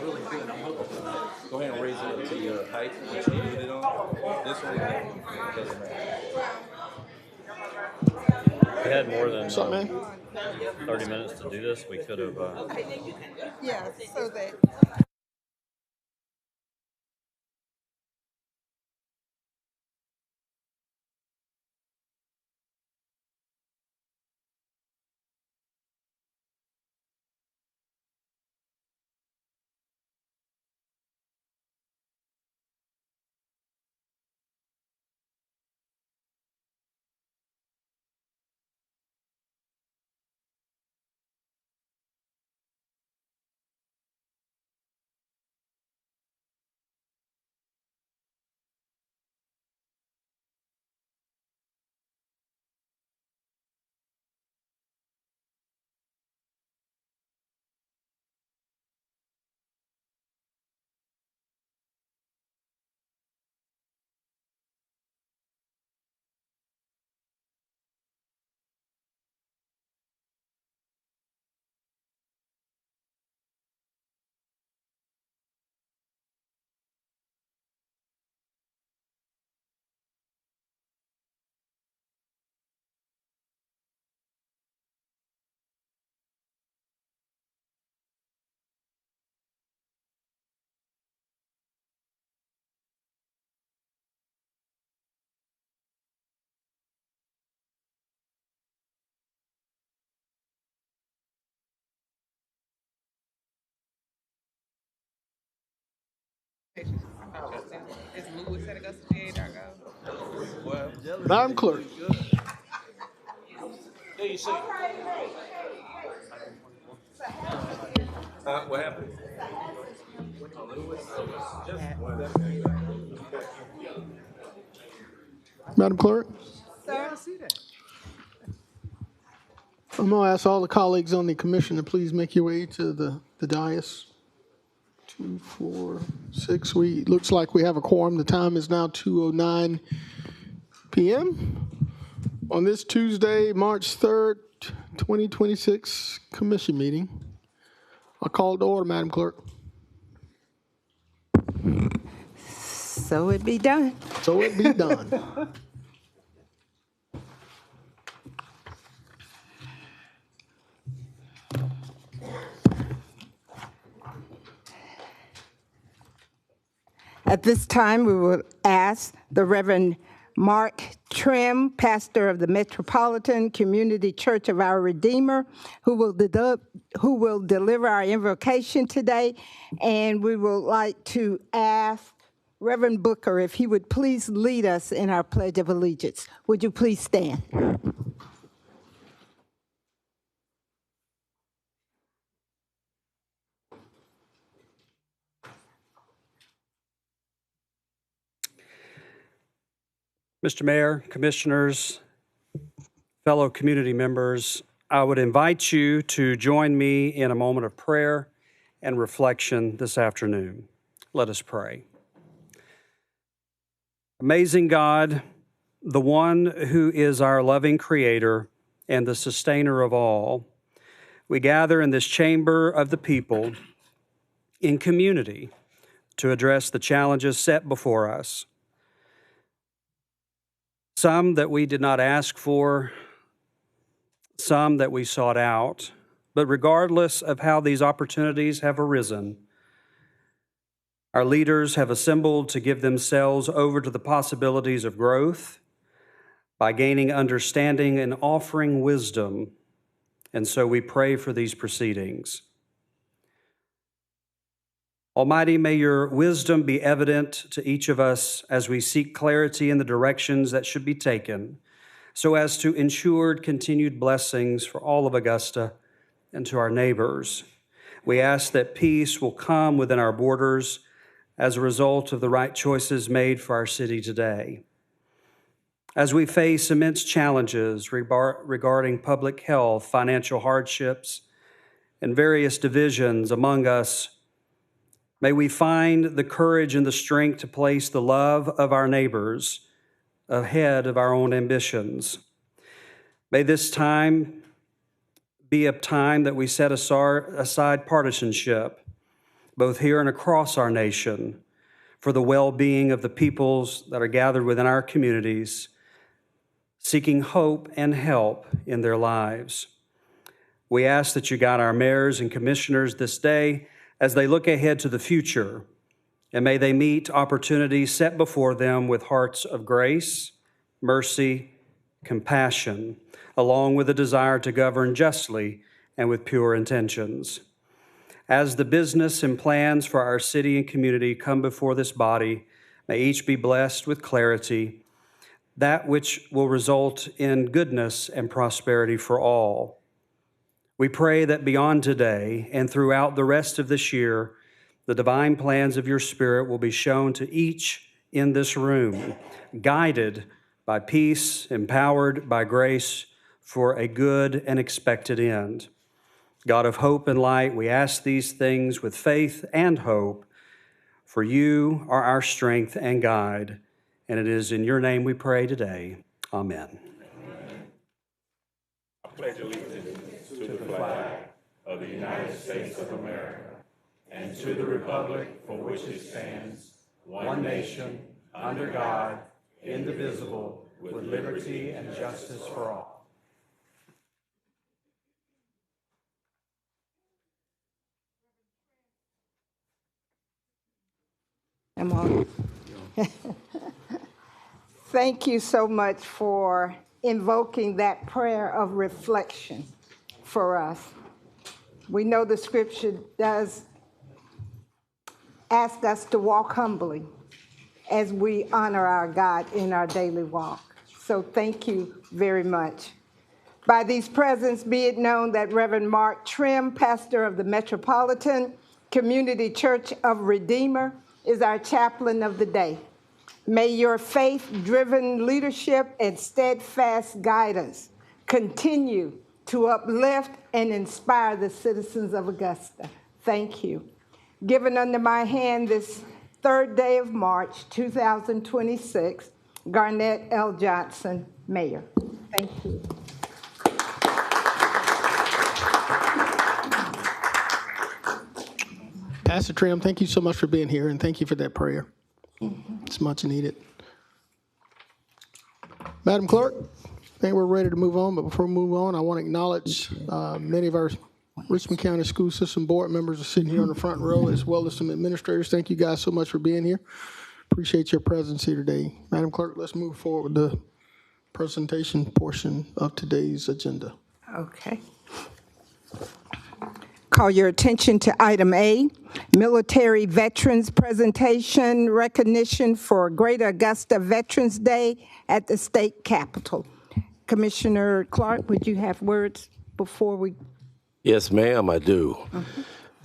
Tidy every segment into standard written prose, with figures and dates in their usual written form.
Really good. Go ahead and raise it to your height that you need it on. This one doesn't matter. We had more than What's up, man? 30 minutes to do this. We could have. Yeah, so that is Lewis at AugustaGA.gov? Madam Clerk. There you see. What happened? Madam Clerk. Sir? I'm going to ask all the colleagues on the commission to please make your way to the dais. 2, 4, 6. Looks like we have a quorum. The time is now 2:09 p.m. on this Tuesday, March 3rd, 2026 commission meeting. I call to order, Madam Clerk. So it be done. So it be done. At this time, we will ask the Reverend Mark Trim, pastor of the Metropolitan Community Church of Our Redeemer, who will deliver our invocation today. And we would like to ask Reverend Booker if he would please lead us in our Pledge of Allegiance. Would you please stand? Mr. Mayor, commissioners, fellow community members, I would invite you to join me in a moment of prayer and reflection this afternoon. Let us pray. Amazing God, the one who is our loving Creator and the sustainer of all, we gather in this chamber of the people in community to address the challenges set before us. Some that we did not ask for, some that we sought out, but regardless of how these opportunities have arisen, our leaders have assembled to give themselves over to the possibilities of growth by gaining understanding and offering wisdom, and so we pray for these proceedings. Almighty, may your wisdom be evident to each of us as we seek clarity in the directions that should be taken, so as to ensure continued blessings for all of Augusta and to our neighbors. We ask that peace will come within our borders as a result of the right choices made for our city today. As we face immense challenges regarding public health, financial hardships, and various divisions among us, may we find the courage and the strength to place the love of our neighbors ahead of our own ambitions. May this time be a time that we set aside partisanship, both here and across our nation, for the well-being of the peoples that are gathered within our communities, seeking hope and help in their lives. We ask that you guide our mayors and commissioners this day as they look ahead to the future, and may they meet opportunities set before them with hearts of grace, mercy, compassion, along with a desire to govern justly and with pure intentions. As the business and plans for our city and community come before this body, may each be blessed with clarity, that which will result in goodness and prosperity for all. We pray that beyond today and throughout the rest of this year, the divine plans of your Spirit will be shown to each in this room, guided by peace, empowered by grace for a good and expected end. God of hope and light, we ask these things with faith and hope, for you are our strength and guide, and it is in your name we pray today. Amen. I pledge allegiance to the flag of the United States of America and to the republic for which it stands, one nation, under God, indivisible, with liberty and justice for all. I'm on. Thank you so much for invoking that prayer of reflection for us. We know the scripture does ask us to walk humbly as we honor our God in our daily walk. So thank you very much. By these presents, be it known that Reverend Mark Trim, pastor of the Metropolitan Community Church of Redeemer, is our chaplain of the day. May your faith-driven leadership and steadfast guidance continue to uplift and inspire the citizens of Augusta. Thank you. Given under my hand this third day of March, 2026, Garnett L. Johnson, Mayor. Thank you. Pastor Trim, thank you so much for being here, and thank you for that prayer. It's much needed. Madam Clerk, I think we're ready to move on, but before we move on, I want to acknowledge many of our Richmond County School System board members are sitting here on the front row, as well as some administrators. Thank you guys so much for being here. Appreciate your presence here today. Madam Clerk, let's move forward with the presentation portion of today's agenda. Okay. Call your attention to item A, Military Veterans Presentation Recognition for Greater Augusta Veterans Day at the State Capitol. Commissioner Clark, would you have words before we? Yes, ma'am, I do.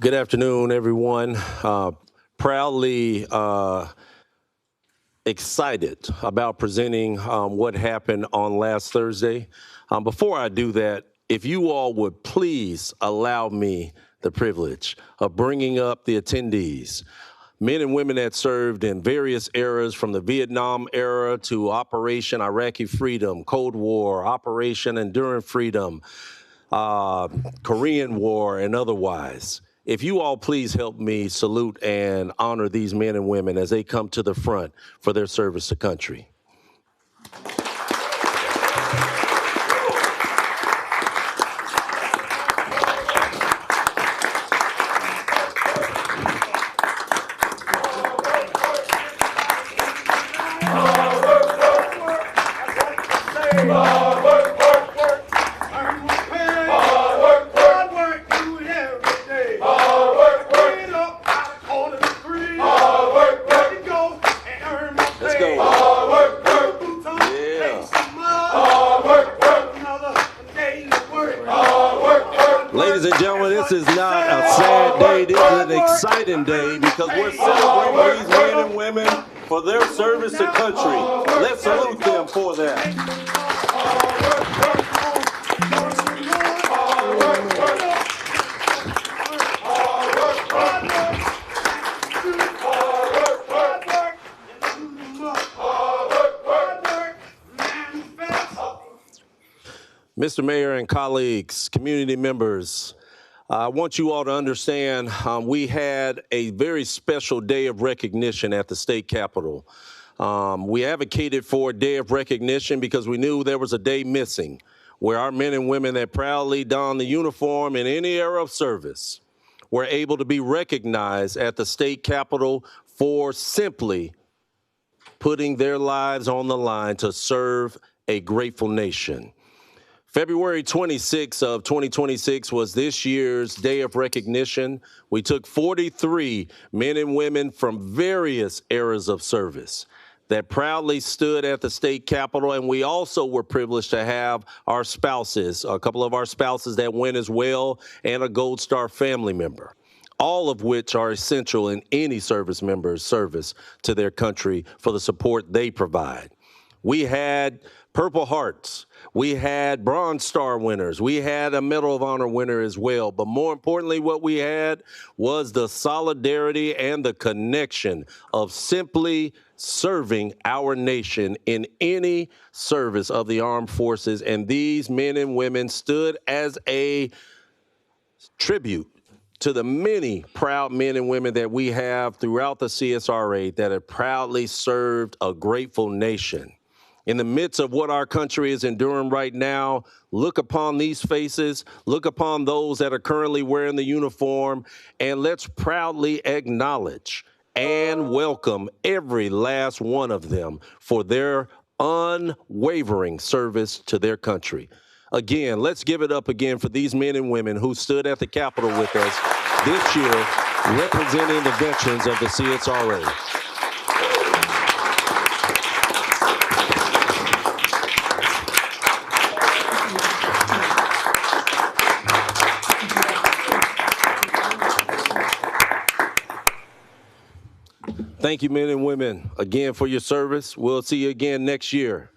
Good afternoon, everyone. Proudly excited about presenting what happened on last Thursday. Before I do that, if you all would please allow me the privilege of bringing up the attendees, men and women that served in various eras, from the Vietnam era to Operation Iraqi Freedom, Cold War, Operation Enduring Freedom, Korean War, and otherwise. If you all please help me salute and honor these men and women as they come to the front for their service to country. Ladies and gentlemen, this is not a sad day. This is an exciting day because we're celebrating these men and women for their service to country. Let's salute them for that. Mr. Mayor and colleagues, community members, I want you all to understand we had a very special day of recognition at the state capitol. We advocated for a day of recognition because we knew there was a day missing where our men and women that proudly don the uniform in any era of service were able to be recognized at the state capitol for simply putting their lives on the line to serve a grateful nation. February 26th of 2026 was this year's day of recognition. We took 43 men and women from various eras of service that proudly stood at the state capitol, and we also were privileged to have our spouses, a couple of our spouses that went as well, and a Gold Star family member, all of which are essential in any service member's service to their country for the support they provide. We had Purple Hearts. We had Bronze Star winners. We had a Medal of Honor winner as well. But more importantly, what we had was the solidarity and the connection of simply serving our nation in any service of the armed forces. And these men and women stood as a tribute to the many proud men and women that we have throughout the CSRA that have proudly served a grateful nation. In the midst of what our country is enduring right now, look upon these faces, look upon those that are currently wearing the uniform, and let's proudly acknowledge and welcome every last one of them for their unwavering service to their country. Again, let's give it up again for these men and women who stood at the Capitol with us this year, representing the veterans of the CSRA. Thank you, men and women, again for your service. We'll see you again next year.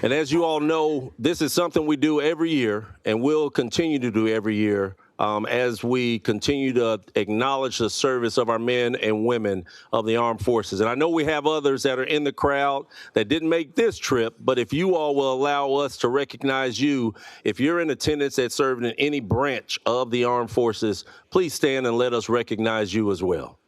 And as you all know, this is something we do every year, and we'll continue to do every year as we continue to acknowledge the service of our men and women of the armed forces. And I know we have others that are in the crowd that didn't make this trip, but if you all will allow us to recognize you, if you're in attendance that served in any branch of the armed forces, please stand and let us recognize you as well.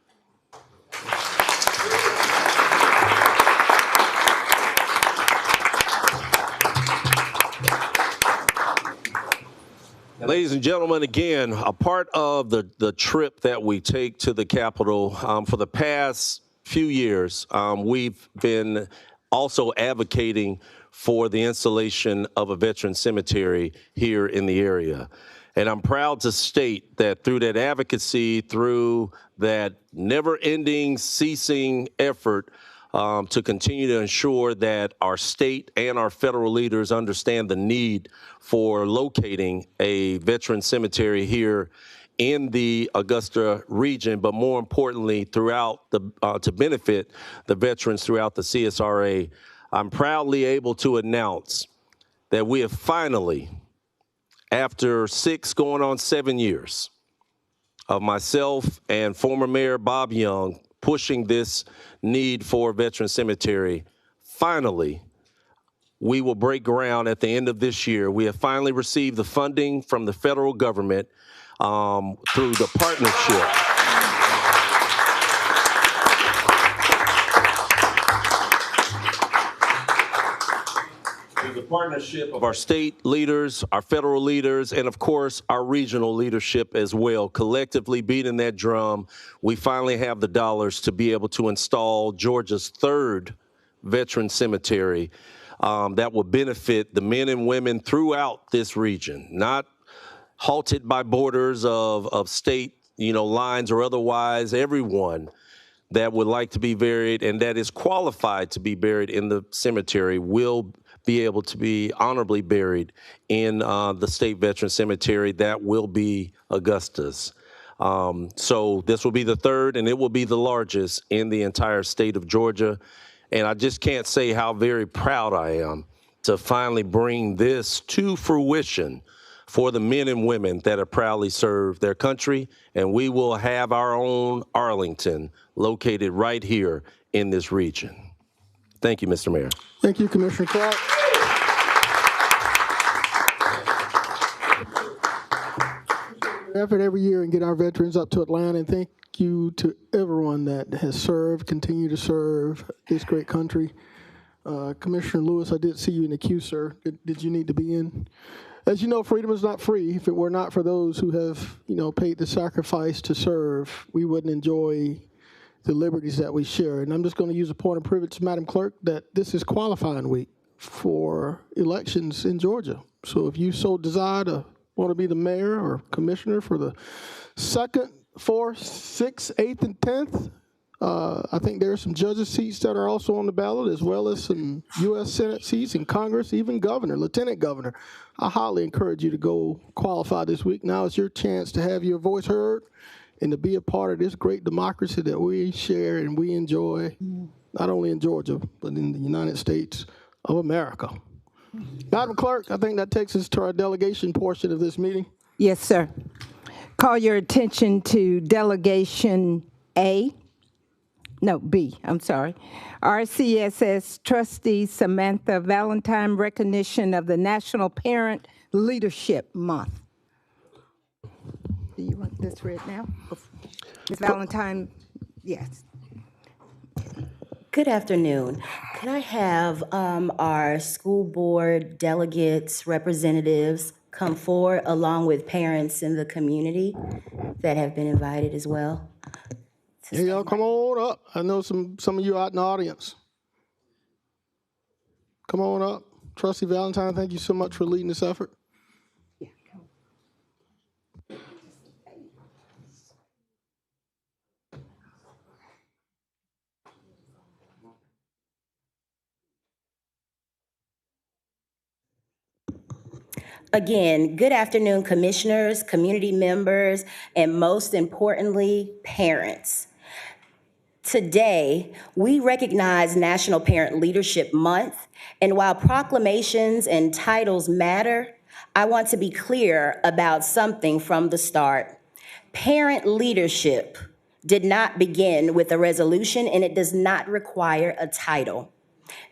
Ladies and gentlemen, again, a part of the trip that we take to the Capitol for the past few years, we've been also advocating for the installation of a veteran cemetery here in the area. And I'm proud to state that through that advocacy, through that never-ending, ceasing effort to continue to ensure that our state and our federal leaders understand the need for locating a veteran cemetery here in the Augusta region, but more importantly, throughout the to benefit the veterans throughout the CSRA. I'm proudly able to announce that we have finally, after 6 going on 7 years of myself and former Mayor Bob Young pushing this need for a veteran cemetery, finally, we will break ground at the end of this year. We have finally received the funding from the federal government through the partnership. Through the partnership of our state leaders, our federal leaders, and of course, our regional leadership as well, collectively beating that drum, we finally have the dollars to be able to install Georgia's 3rd veteran cemetery that will benefit the men and women throughout this region, not halted by borders of state, lines or otherwise. Everyone that would like to be buried and that is qualified to be buried in the cemetery will be able to be honorably buried in the state veteran cemetery that will be Augusta's. So this will be the 3rd, and it will be the largest in the entire state of Georgia. And I just can't say how very proud I am to finally bring this to fruition for the men and women that have proudly served their country. And we will have our own Arlington located right here in this region. Thank you, Mr. Mayor. Thank you, Commissioner Clark. effort every year and get our veterans up to Atlanta. And thank you to everyone that has served, continue to serve this great country. Commissioner Lewis, I did see you in the queue, sir. Did you need to be in? As you know, freedom is not free. If it were not for those who have, paid the sacrifice to serve, we wouldn't enjoy the liberties that we share. And I'm just going to use a point of privilege, Madam Clerk, that this is qualifying week for elections in Georgia. So if you so desire to want to be the mayor or commissioner for the 2nd, 4th, 6th, 8th, and 10th, I think there are some judges' seats that are also on the ballot, as well as some U.S. Senate seats in Congress, even governor, lieutenant governor. I highly encourage you to go qualify this week. Now is your chance to have your voice heard and to be a part of this great democracy that we share and we enjoy, not only in Georgia, but in the United States of America. Madam Clerk, I think that takes us to our delegation portion of this meeting. Yes, sir. Call your attention to Delegation B, I'm sorry. RCSS Trustee Samantha Valentine, recognition of the National Parent Leadership Month. Do you want this read now? Ms. Valentine, yes. Good afternoon. Could I have our school board delegates, representatives come forward along with parents in the community that have been invited as well? Hey, y'all, come on up. I know some of you out in the audience. Come on up. Trustee Valentine, thank you so much for leading this effort. Again, good afternoon, commissioners, community members, and most importantly, parents. Today, we recognize National Parent Leadership Month, and while proclamations and titles matter, I want to be clear about something from the start. Parent leadership did not begin with a resolution, and it does not require a title.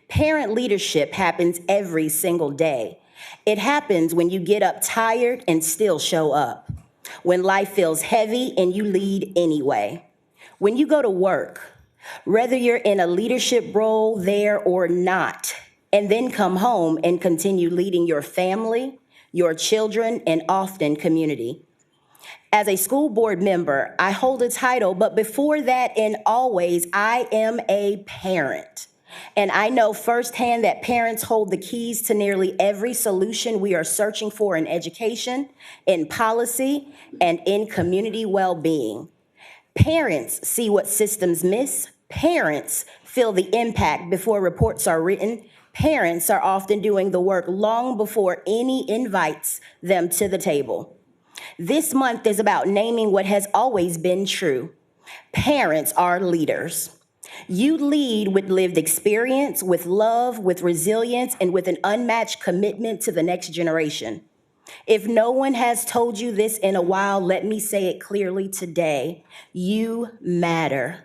Parent leadership happens every single day. It happens when you get up tired and still show up, when life feels heavy and you lead anyway, when you go to work, whether you're in a leadership role there or not, and then come home and continue leading your family, your children, and often community. As a school board member, I hold a title, but before that and always, I am a parent. And I know firsthand that parents hold the keys to nearly every solution we are searching for in education, in policy, and in community well-being. Parents see what systems miss. Parents feel the impact before reports are written. Parents are often doing the work long before any invites them to the table. This month is about naming what has always been true. Parents are leaders. You lead with lived experience, with love, with resilience, and with an unmatched commitment to the next generation. If no one has told you this in a while, let me say it clearly today. You matter.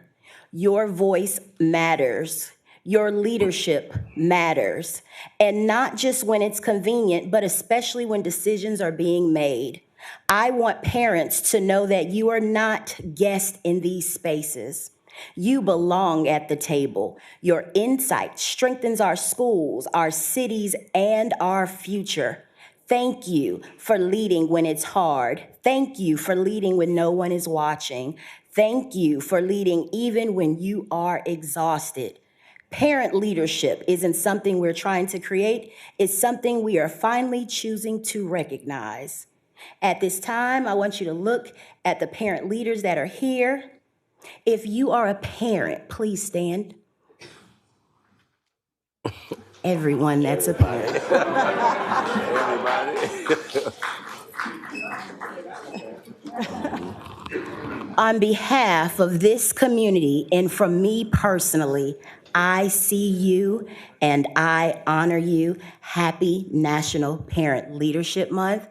Your voice matters. Your leadership matters. And not just when it's convenient, but especially when decisions are being made. I want parents to know that you are not guests in these spaces. You belong at the table. Your insight strengthens our schools, our cities, and our future. Thank you for leading when it's hard. Thank you for leading when no one is watching. Thank you for leading even when you are exhausted. Parent leadership isn't something we're trying to create. It's something we are finally choosing to recognize. At this time, I want you to look at the parent leaders that are here. If you are a parent, please stand. Everyone that's a parent. On behalf of this community and from me personally, I see you and I honor you. Happy National Parent Leadership Month.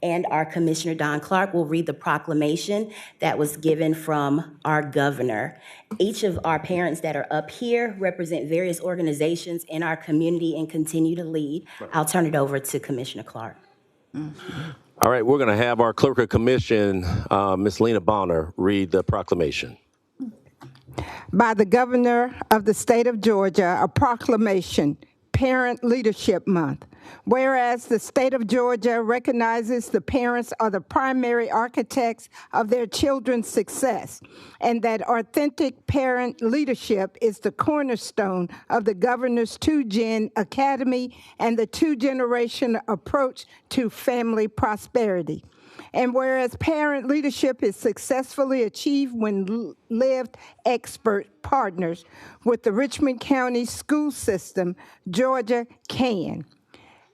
And our Commissioner Don Clark will read the proclamation that was given from our governor. Each of our parents that are up here represent various organizations in our community and continue to lead. I'll turn it over to Commissioner Clark. All right, we're going to have our Clerk of Commission, Ms. Lena Bonner, read the proclamation. By the Governor of the State of Georgia, a proclamation, Parent Leadership Month. Whereas the state of Georgia recognizes the parents are the primary architects of their children's success, and that authentic parent leadership is the cornerstone of the governor's 2-Gen Academy and the 2-generation approach to family prosperity. And whereas parent leadership is successfully achieved when lived expert partners with the Richmond County school system, Georgia can.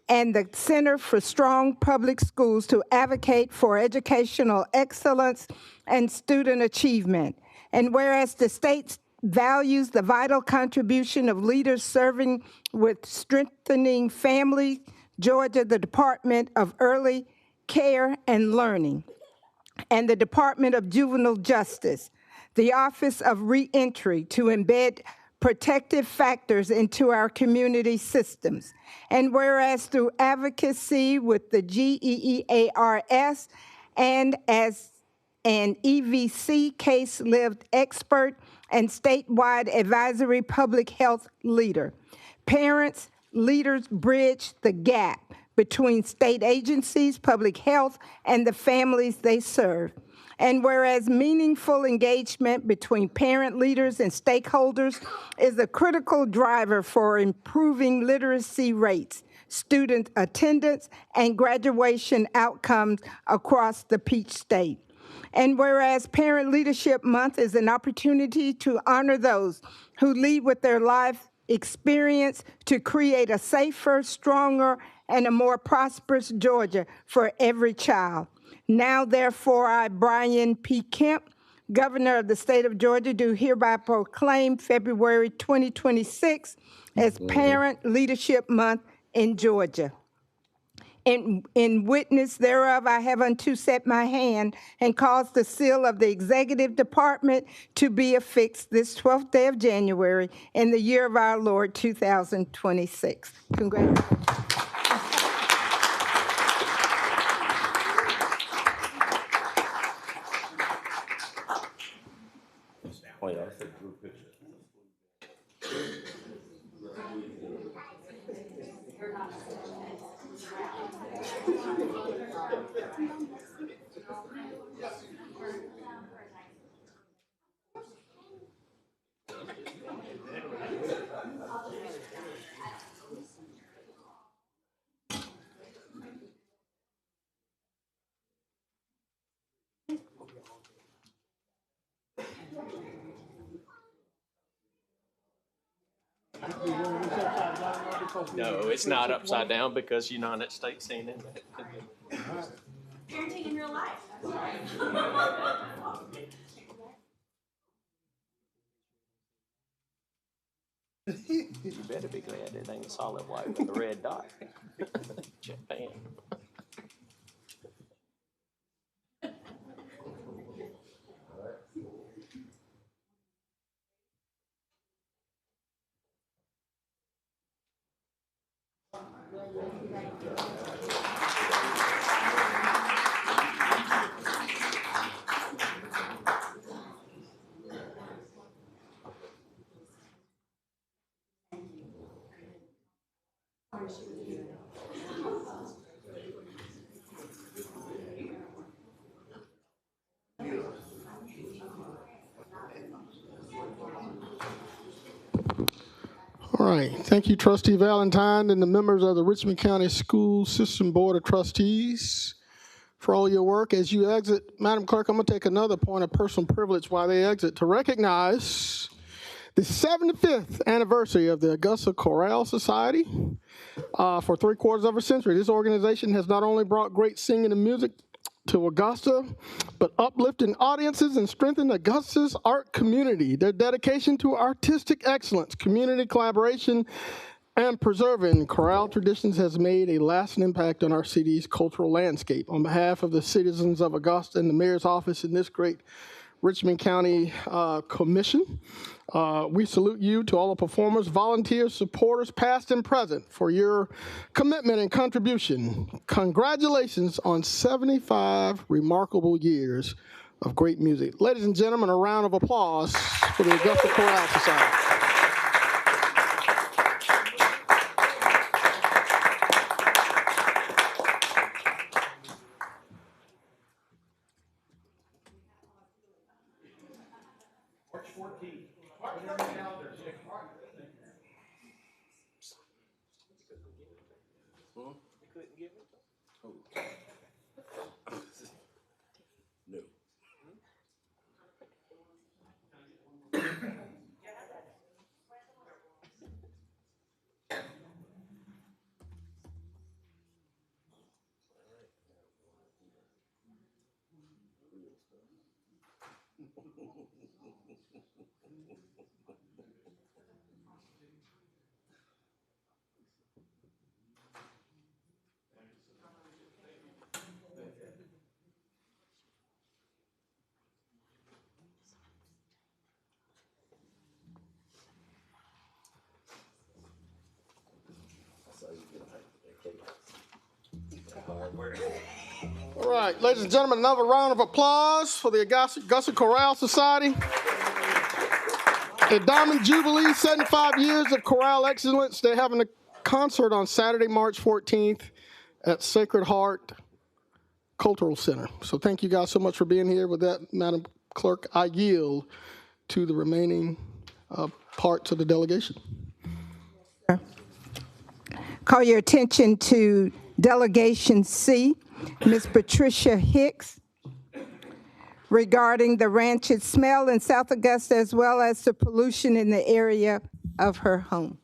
And the Center for Strong Public Schools to advocate for educational excellence and student achievement. And whereas the state values the vital contribution of leaders serving with strengthening family, Georgia, the Department of Early Care and Learning, and the Department of Juvenile Justice, the Office of Reentry to embed protective factors into our community systems. And whereas through advocacy with the GEEARS and as an EVC case lived expert and statewide advisory public health leader, parents, leaders bridge the gap between state agencies, public health, and the families they serve. And whereas meaningful engagement between parent leaders and stakeholders is a critical driver for improving literacy rates, student attendance, and graduation outcomes across the Peach State. And whereas Parent Leadership Month is an opportunity to honor those who lead with their life experience to create a safer, stronger, and a more prosperous Georgia for every child. Now, therefore, I, Brian P. Kemp, Governor of the State of Georgia, do hereby proclaim February 2026 as Parent Leadership Month in Georgia. In witness thereof, I have unto set my hand and caused the seal of the Executive Department to be affixed this 12th day of January in the year of our Lord, 2026. Congratulations. No, it's not upside down because United States seen it. Parenting in real life. You better be glad it ain't solid white with a red dot. Japan. All right. Thank you, Trustee Valentine and the members of the Richmond County School System Board of Trustees for all your work. As you exit, Madam Clerk, I'm going to take another point of personal privilege while they exit to recognize the 75th anniversary of the Augusta Chorale Society. For 3/4 of a century, this organization has not only brought great singing and music to Augusta, but uplifting audiences and strengthening Augusta's art community. Their dedication to artistic excellence, community collaboration, and preserving chorale traditions has made a lasting impact on our city's cultural landscape. On behalf of the citizens of Augusta and the mayor's office in this great Richmond County Commission. We salute you to all the performers, volunteers, supporters, past and present, for your commitment and contribution. Congratulations on 75 remarkable years of great music. Ladies and gentlemen, a round of applause for the Augusta Chorale Society. All right, ladies and gentlemen, another round of applause for the Augusta Chorale Society. A Diamond Jubilee, 75 years of chorale excellence. They're having a concert on Saturday, March 14th at Sacred Heart Cultural Center. So thank you guys so much for being here. With that, Madam Clerk, I yield to the remaining parts of the delegation. Call your attention to Delegation C, Ms. Patricia Hicks, regarding the rancid smell in South Augusta as well as the pollution in the area of her home.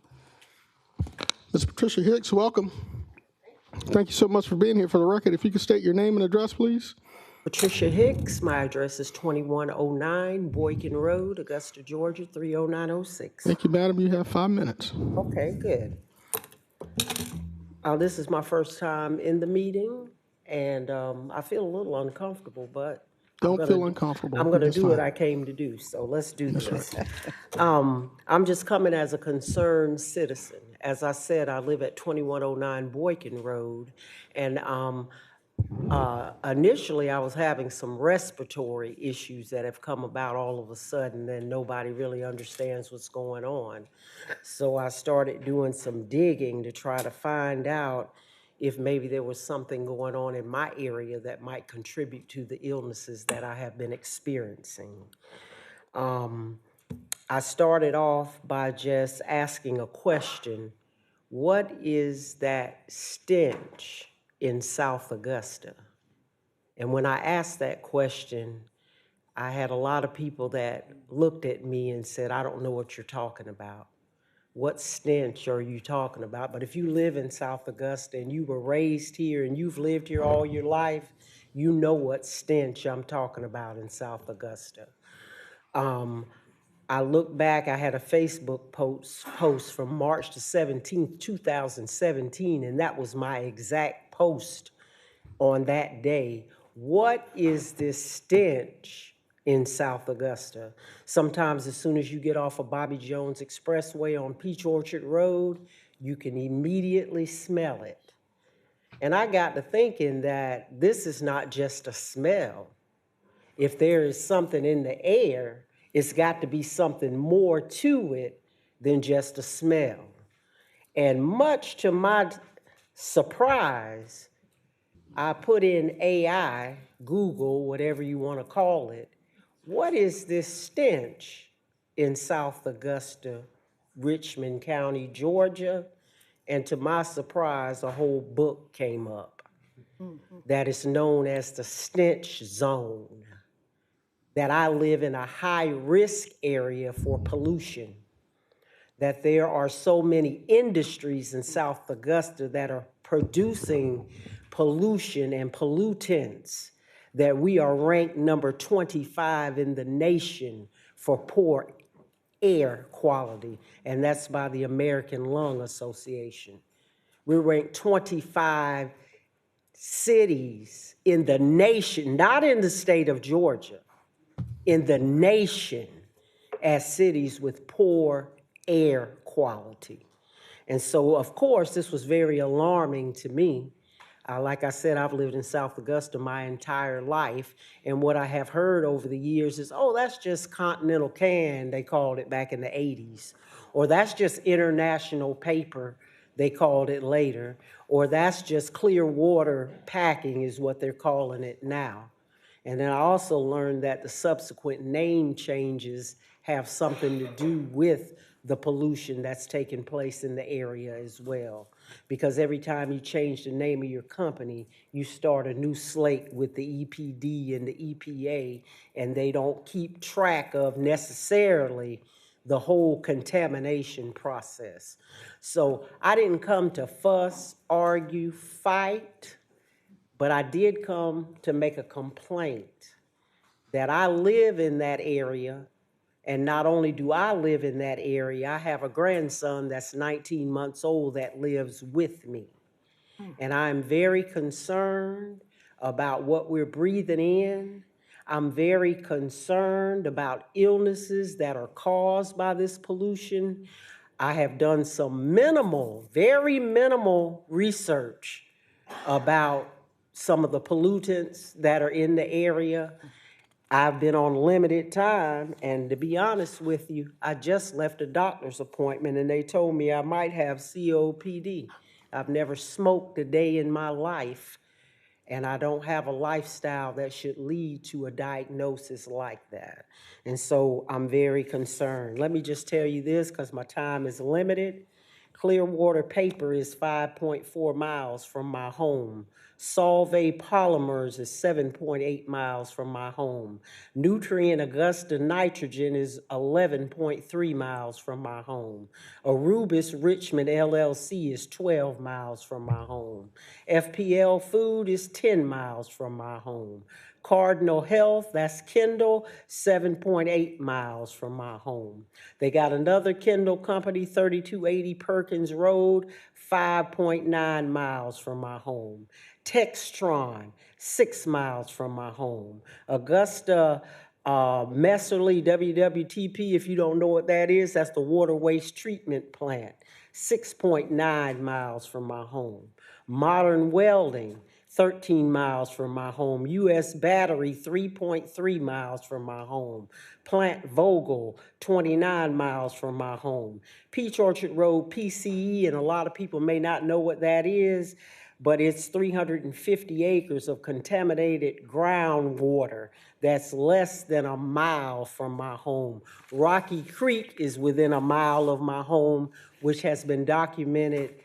Ms. Patricia Hicks, welcome. Thank you so much for being here. For the record, if you could state your name and address, please. Patricia Hicks. My address is 2109 Boykin Road, Augusta, Georgia, 30906. Thank you, madam. You have 5 minutes. Okay, good. This is my first time in the meeting, and I feel a little uncomfortable, but Don't feel uncomfortable. I'm going to That's do fine. what I came to do, so let's do That's this. right. I'm just coming as a concerned citizen. As I said, I live at 2109 Boykin Road, and initially I was having some respiratory issues that have come about all of a sudden, and nobody really understands what's going on. So I started doing some digging to try to find out if maybe there was something going on in my area that might contribute to the illnesses that I have been experiencing. I started off by just asking a question. What is that stench in South Augusta? And when I asked that question, I had a lot of people that looked at me and said, I don't know what you're talking about. What stench are you talking about? But if you live in South Augusta and you were raised here and you've lived here all your life, you know what stench I'm talking about in South Augusta. I look back, I had a Facebook post from March the 17th, 2017, and that was my exact post on that day. What is this stench in South Augusta? Sometimes as soon as you get off of Bobby Jones Expressway on Peach Orchard Road, you can immediately smell it. And I got to thinking that this is not just a smell. If there is something in the air, it's got to be something more to it than just a smell. And much to my surprise, I put in AI, Google, whatever you want to call it. What is this stench in South Augusta, Richmond County, Georgia? And to my surprise, a whole book came up that is known as the stench zone, that I live in a high-risk area for pollution, that there are so many industries in South Augusta that are producing pollution and pollutants that we are ranked number 25 in the nation for poor air quality, and that's by the American Lung Association. We're ranked 25 cities in the nation, not in the state of Georgia, in the nation as cities with poor air quality. And so, of course, this was very alarming to me. Like I said, I've lived in South Augusta my entire life, and what I have heard over the years is, oh, that's just Continental Can, they called it back in the 80s, or that's just International Paper, they called it later, or that's just Clear Water Packing is what they're calling it now. And then I also learned that the subsequent name changes have something to do with the pollution that's taking place in the area as well. Because every time you change the name of your company, you start a new slate with the EPD and the EPA, and they don't keep track of necessarily the whole contamination process. So I didn't come to fuss, argue, fight, but I did come to make a complaint that I live in that area. And not only do I live in that area, I have a grandson that's 19 months old that lives with me. And I'm very concerned about what we're breathing in. I'm very concerned about illnesses that are caused by this pollution. I have done some minimal, very minimal research about some of the pollutants that are in the area. I've been on limited time, and to be honest with you, I just left a doctor's appointment and they told me I might have COPD. I've never smoked a day in my life, and I don't have a lifestyle that should lead to a diagnosis like that. And so I'm very concerned. Let me just tell you this, because my time is limited. Clearwater Paper is 5.4 miles from my home. Solvay Polymers is 7.8 miles from my home. Nutrient Augusta Nitrogen is 11.3 miles from my home. Arubis Richmond LLC is 12 miles from my home. FPL Food is 10 miles from my home. Cardinal Health, that's Kendall, 7.8 miles from my home. They got another Kendall company, 3280 Perkins Road, 5.9 miles from my home. Textron, 6 miles from my home. Augusta Messerly, WWTP, if you don't know what that is, that's the water waste treatment plant, 6.9 miles from my home. Modern Welding, 13 miles from my home. U.S. Battery, 3.3 miles from my home. Plant Vogel, 29 miles from my home. Peach Orchard Road, PCE, and a lot of people may not know what that is, but it's 350 acres of contaminated groundwater that's less than a mile from my home. Rocky Creek is within a mile of my home, which has been documented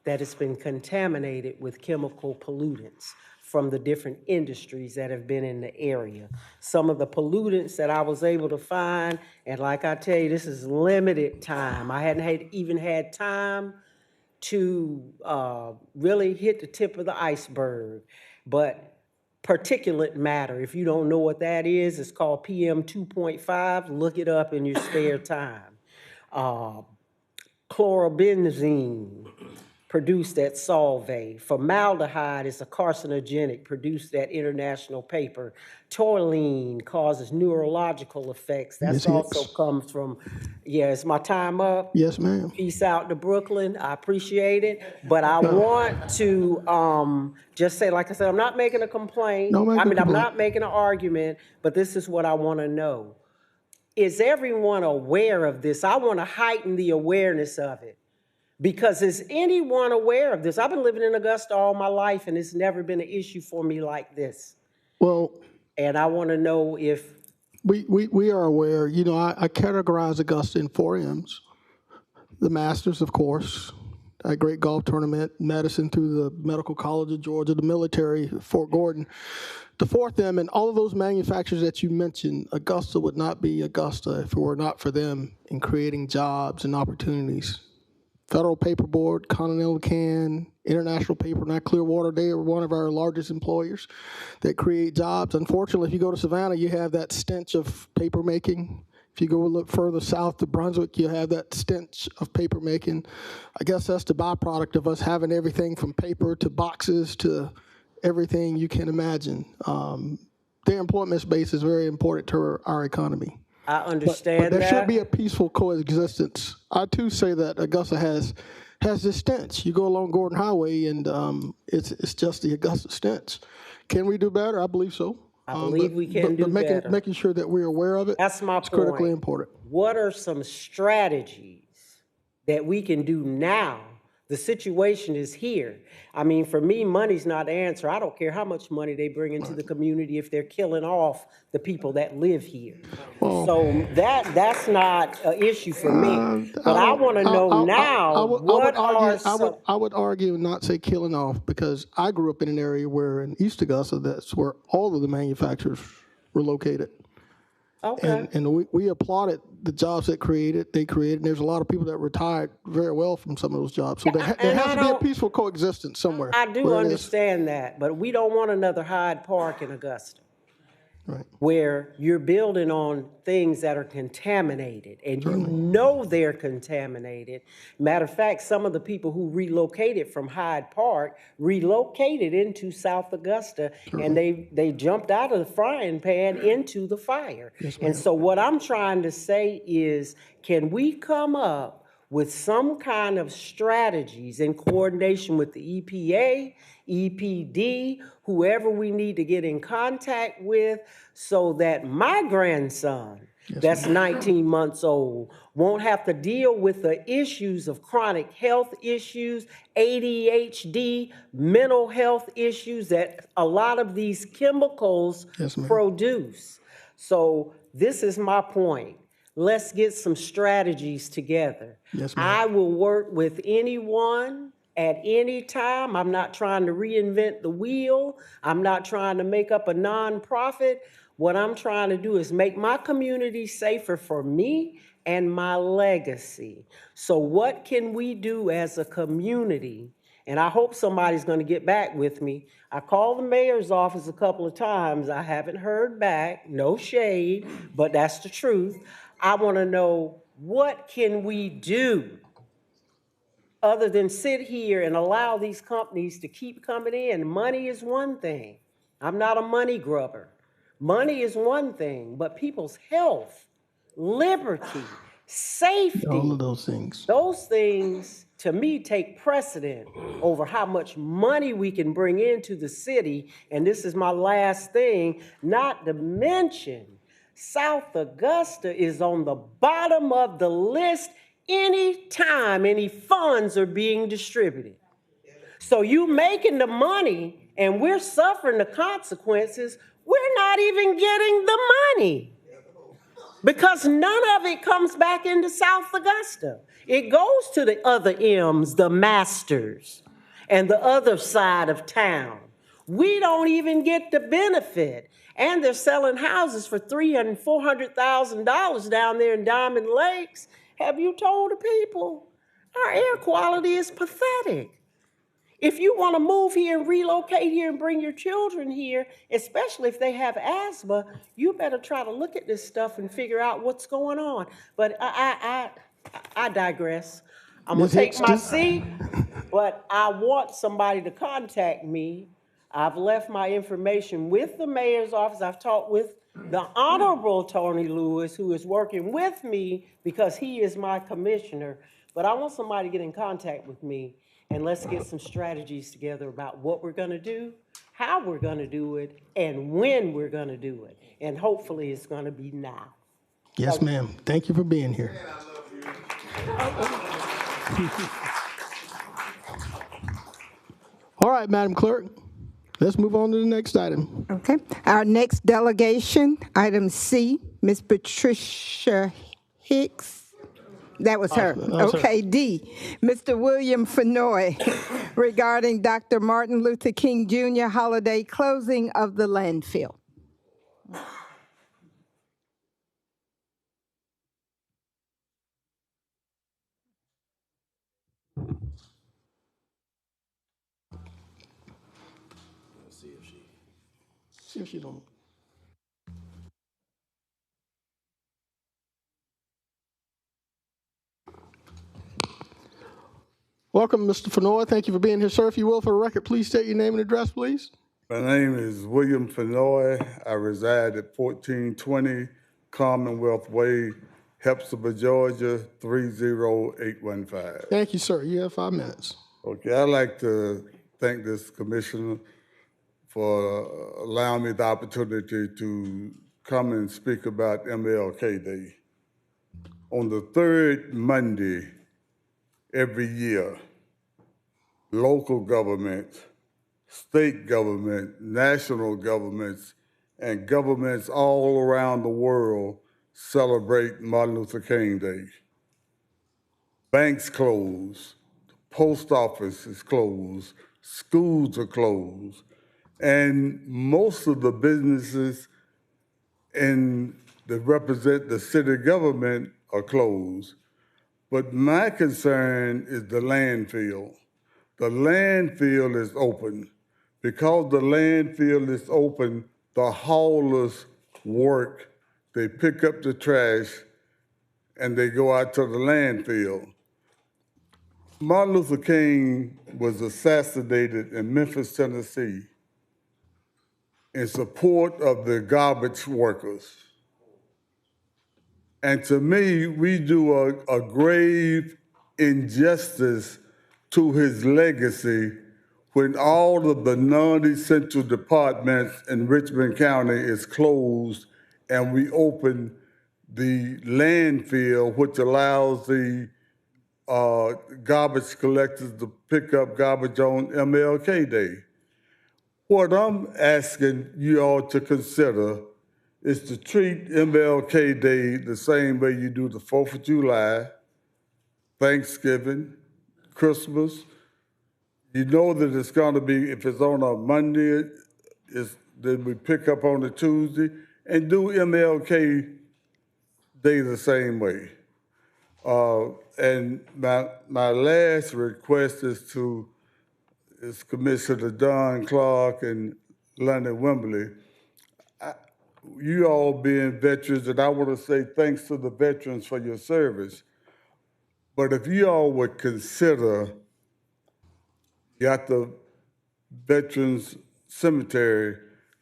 that it's been contaminated with chemical pollutants from the different industries that have been in the area. Some of the pollutants that I was able to find, and like I tell you, this is limited time. I hadn't even had time to really hit the tip of the iceberg. But particulate matter, if you don't know what that is, it's called PM 2.5. Look it up in your spare time. Chlorobenzene, produced at Solvay. Formaldehyde is a carcinogenic, produced at International Paper. Toluene causes neurological effects. That's also comes from, yeah, is my time up? Yes, ma'am. Peace out to Brooklyn. I appreciate it. But I want to just say, like I said, I'm not making a complaint. I'm not making an argument, but this is what I want to know. Is everyone aware of this? I want to heighten the awareness of it. Because is anyone aware of this? I've been living in Augusta all my life, and it's never been an issue for me like this. Well, and I want to know if we are aware. You know, I categorize Augusta in 4 M's. The Masters, of course, a great golf tournament, medicine through the Medical College of Georgia, the military, Fort Gordon. The 4th M, and all of those manufacturers that you mentioned, Augusta would not be Augusta if it were not for them in creating jobs and opportunities. Federal Paperboard, Continental Can, International Paper, not Clearwater, they are one of our largest employers that create jobs. Unfortunately, if you go to Savannah, you have that stench of paper making. If you go a little further south to Brunswick, you have that stench of paper making. I guess that's the byproduct of us having everything from paper to boxes to everything you can imagine. their employment base is very important to our economy. I understand But there that. should be a peaceful coexistence. I too say that Augusta has this stench. You go along Gordon Highway, and it's just the Augusta stench. Can we do better? I believe so. I believe we can do better. Making sure that we're aware of it. That's my is critically point. important. What are some strategies that we can do now? The situation is here. I mean, for me, money's not the answer. I don't care how much money they bring into the community if they're killing off the people that live here. So that's not an issue for me. But I want to know now, I would argue and not say killing off, because I grew up in an area where in East Augusta, that's where all of the manufacturers were located. Okay. And we applauded the jobs they created. And there's a lot of people that retired very well from some of those jobs. So there has to be a peaceful coexistence somewhere. I do understand that, but we don't want another Hyde Park in Augusta. Right. Where you're building on things that are contaminated, and you know they're contaminated. Matter of fact, some of the people who relocated from Hyde Park relocated into South Augusta, and they jumped out of the frying pan into the fire. Yes, and so what I'm trying to say is, can we come up with some kind of strategies in coordination with the EPA, EPD, whoever we need to get in contact with, so that my grandson, that's 19 months old, won't have to deal with the issues of chronic health issues, ADHD, mental health issues that a lot of these chemicals produce. So this is my point. Let's get some strategies together. Yes, ma'am. I will work with anyone at any time. I'm not trying to reinvent the wheel. I'm not trying to make up a nonprofit. What I'm trying to do is make my community safer for me and my legacy. So what can we do as a community? And I hope somebody's going to get back with me. I called the mayor's office a couple of times. I haven't heard back. No shade, but that's the truth. I want to know, what can we do other than sit here and allow these companies to keep coming in? Money is one thing. I'm not a money grubber. Money is one thing, but people's health, liberty, safety, all of those things to me take precedent over how much money we can bring into the city. And this is my last thing, not to mention South Augusta is on the bottom of the list anytime any funds are being distributed. So you making the money and we're suffering the consequences. We're not even getting the money because none of it comes back into South Augusta. It goes to the other M's, the masters, and the other side of town. We don't even get the benefit. And they're selling houses for $300,000 and $400,000 down there in Diamond Lakes. Have you told the people? Our air quality is pathetic. If you want to move here and relocate here and bring your children here, especially if they have asthma, you better try to look at this stuff and figure out what's going on. But I digress. I'm going to take my seat, but I want somebody to contact me. I've left my information with the mayor's office. I've talked with the Honorable Tony Lewis, who is working with me because he is my commissioner. But I want somebody to get in contact with me, and let's get some strategies together about what we're going to do, how we're going to do it, and when we're going to do it. And hopefully it's going to be now. Yes, ma'am. Thank you for being here. All right, Madam Clerk. Let's move on to the next item. Okay. Our next delegation, item C, Ms. Patricia Hicks. That was her. Okay, D, Mr. William Fenoy, regarding Dr. Martin Luther King Jr. holiday closing of the landfill. See if she don't. Welcome, Mr. Fenoy. Thank you for being here, sir. If you will, for the record, please state your name and address, please. My name is William Fenoy. I reside at 1420 Commonwealth Way, Hepzibah, Georgia, 30815. Thank you, sir. You have 5 minutes. Okay, I'd like to thank this commissioner for allowing me the opportunity to come and speak about MLK Day. On the third Monday every year, local governments, state government, national governments, and governments all around the world celebrate Martin Luther King Day. Banks close, post office is closed, schools are closed, and most of the businesses that represent the city government are closed. But my concern is the landfill. The landfill is open. Because the landfill is open, the haulers work. They pick up the trash and they go out to the landfill. Martin Luther King was assassinated in Memphis, Tennessee, in support of the garbage workers. And to me, we do a grave injustice to his legacy when all of the non-essential departments in Richmond County is closed and we open the landfill, which allows the garbage collectors to pick up garbage on MLK Day. What I'm asking you all to consider is to treat MLK Day the same way you do the 4th of July, Thanksgiving, Christmas. You know that it's going to be, if it's on a Monday, then we pick up on a Tuesday, and do MLK Day the same way. And my last request is Commissioner Don Clark and London Wembley. You all being veterans, and I want to say thanks to the veterans for your service. But if you all would consider, got the Veterans Cemetery,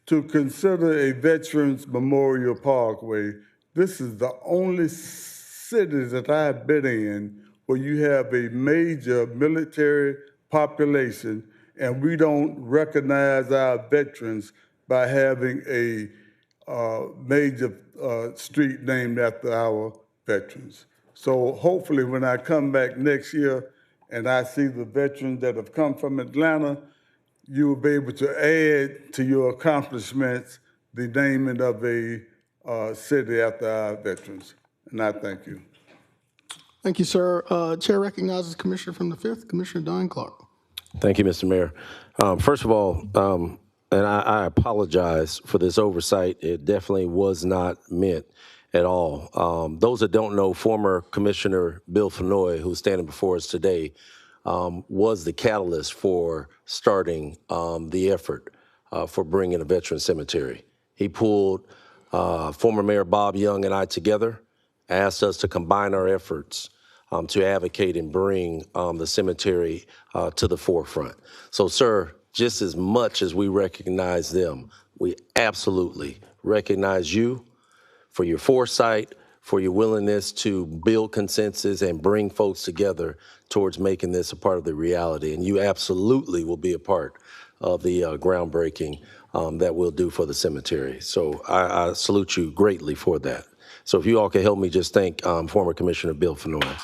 to consider a Veterans Memorial Parkway. This is the only city that I've been in where you have a major military population and we don't recognize our veterans by having a major street named after our veterans. So hopefully when I come back next year and I see the veterans that have come from Atlanta, you will be able to add to your accomplishments the naming of a city after our veterans. And I thank you. Thank you, sir. Chair recognizes Commissioner from the 5th, Commissioner Don Clark. Thank you, Mr. Mayor. First of all, and I apologize for this oversight. It definitely was not meant at all. Those that don't know, former Commissioner Bill Fenoy, who's standing before us today, was the catalyst for starting the effort for bringing a veteran cemetery. He pulled former Mayor Bob Young and I together, asked us to combine our efforts to advocate and bring the cemetery to the forefront. So, sir, just as much as we recognize them, we absolutely recognize you for your foresight, for your willingness to build consensus and bring folks together towards making this a part of the reality. And you absolutely will be a part of the groundbreaking that we'll do for the cemetery. So I salute you greatly for that. So if you all could help me just thank former Commissioner Bill Fenoy.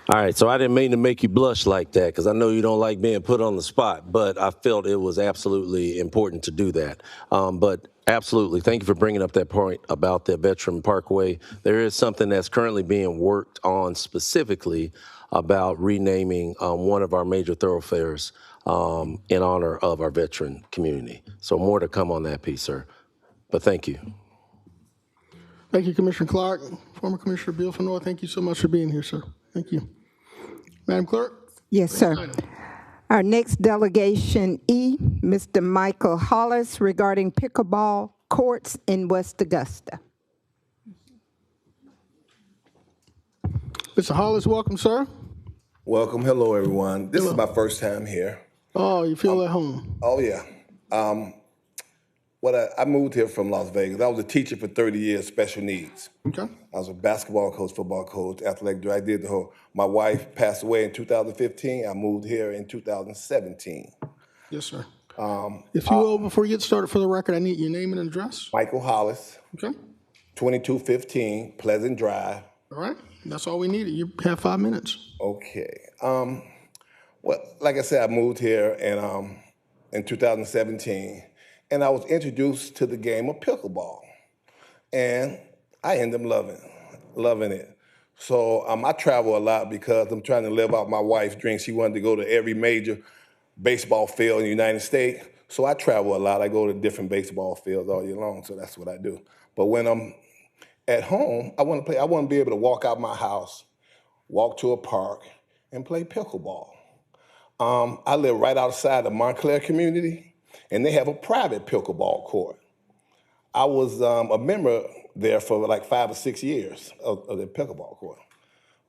All right, so I didn't mean to make you blush like that because I know you don't like being put on the spot, but I felt it was absolutely important to do that. But absolutely, thank you for bringing up that point about the Veteran Parkway. There is something that's currently being worked on specifically about renaming one of our major thoroughfares in honor of our veteran community. So more to come on that piece, sir. But thank you. Thank you, Commissioner Clark. Former Commissioner Bill Fenoy, thank you so much for being here, sir. Thank you. Madam Clerk? Yes, sir. Our next delegation E, Mr. Michael Hollis, regarding pickleball courts in West Augusta. Mr. Hollis, welcome, sir. Welcome. Hello, everyone. This is my first time here. Oh, you feel at home? Oh, yeah. I moved here from Las Vegas. I was a teacher for 30 years, special needs. Okay. I was a basketball coach, football coach, athletic director. I did the whole. My wife passed away in 2015. I moved here in 2017. Yes, sir. If you will, before you get started, for the record, I need your name and address. Michael Hollis, Okay. 2215 Pleasant Drive. All right. That's all we needed. You have 5 minutes. Okay. Well, like I said, I moved here in 2017, and I was introduced to the game of pickleball, and I ended up loving it. So I travel a lot because I'm trying to live out my wife's dream. She wanted to go to every major baseball field in the United States, so I travel a lot. I go to different baseball fields all year long, so that's what I do. But when I'm at home, I want to play. I want to be able to walk out my house, walk to a park, and play pickleball. I live right outside the Montclair community, and they have a private pickleball court. I was a member there for like 5 or 6 years of the pickleball court.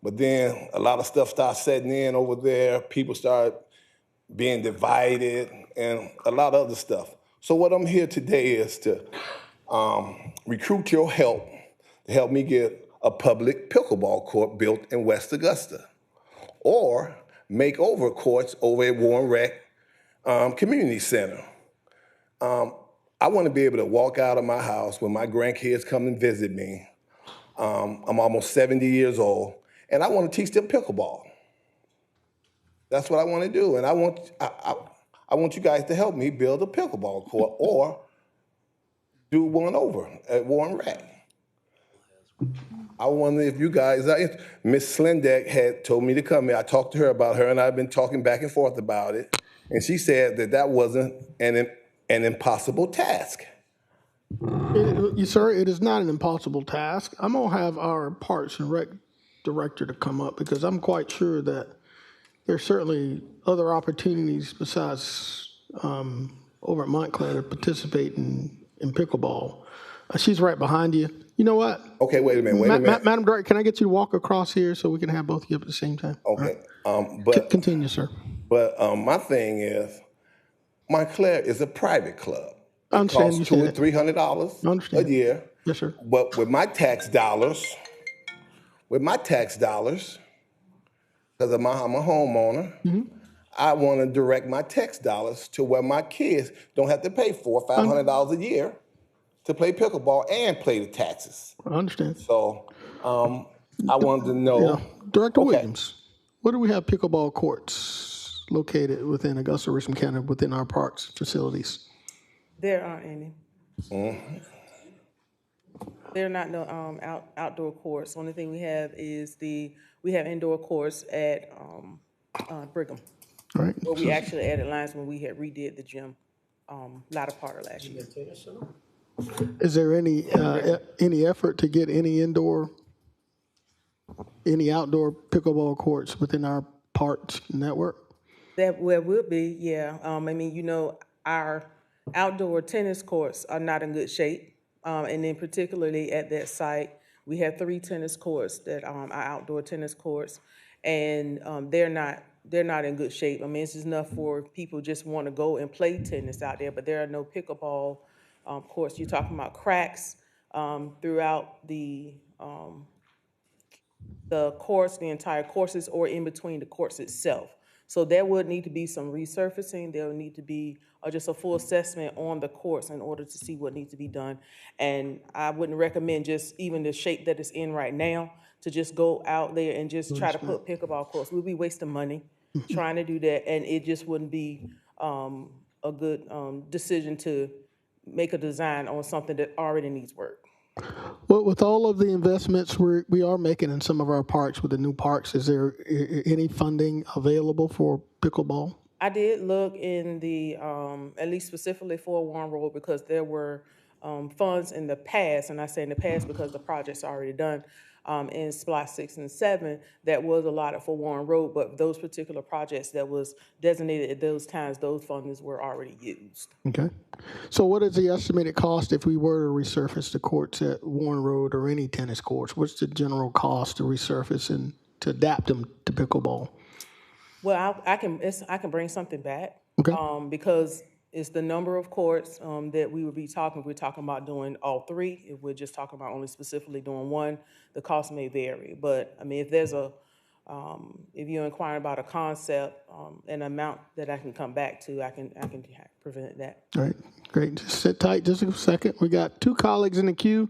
But then a lot of stuff started setting in over there. People started being divided and a lot of other stuff. So what I'm here today is to recruit your help to help me get a public pickleball court built in West Augusta, or make over courts over at Warren Rec Community Center. I want to be able to walk out of my house when my grandkids come and visit me. I'm almost 70 years old, and I want to teach them pickleball. That's what I want to do, and I want you guys to help me build a pickleball court or do one over at Warren Rec. I wonder if you guys are. Miss Slendeck had told me to come here. I talked to her about her, and I've been talking back and forth about it. And she said that wasn't an impossible task. Sir, it is not an impossible task. I'm going to have our Parks and Rec director to come up because I'm quite sure that there's certainly other opportunities besides over at Montclair to participate in pickleball. She's right behind you. You know what? Okay, wait a minute. Madam Director, can I get you to walk across here so we can have both of you up at the same time? Okay. Right. Continue, sir. But my thing is, Montclair is a private club. I understand It costs you $200 or $300 a year. Yes, sir. But with my tax dollars, because I'm a homeowner, I want to direct my tax dollars to where my kids don't have to pay $400 or $500 a year to play pickleball and pay the taxes. I understand. So I wanted to know. Director Williams, where do we have pickleball courts located within Augusta, Richmond County, within our parks facilities? There aren't any. Mm-hmm. There are not no outdoor courts. Only thing we have is we have indoor courts at Brigham. Right. Where we actually added lines when we had redid the gym latter part of last year. Is there any effort to get any outdoor pickleball courts within our parks network? That will be, yeah. I mean, our outdoor tennis courts are not in good shape, and then particularly at that site, we have 3 tennis courts that are outdoor tennis courts, and they're not in good shape. I mean, it's just enough for people just want to go and play tennis out there, but there are no pickleball courts. You're talking about cracks throughout the course, the entire courses, or in between the courts itself. So there would need to be some resurfacing. There would need to be just a full assessment on the course in order to see what needs to be done. And I wouldn't recommend just even the shape that it's in right now to just go out there and just try to put pickleball courts. We'll be wasting money trying to do that, and it just wouldn't be a good decision to make a design on something that already needs work. Well, with all of the investments we are making in some of our parks with the new parks, is there any funding available for pickleball? I did look in the, at least specifically for Warren Road, because there were funds in the past, and I say in the past because the project's already done, in SPLOST 6 and 7 that was allotted for Warren Road, but those particular projects that was designated at those times, those funds were already used. Okay. So what is the estimated cost if we were to resurface the courts at Warren Road or any tennis courts? What's the general cost to resurface and to adapt them to pickleball? Well, I can bring something back. Okay. Because it's the number of courts that we would be talking. If we're talking about doing all three. If we're just talking about only specifically doing one, the cost may vary. But I mean, if there's if you're inquiring about a concept, an amount that I can come back to, I can prevent that. All right, great. Just sit tight just a second. We got two colleagues in the queue.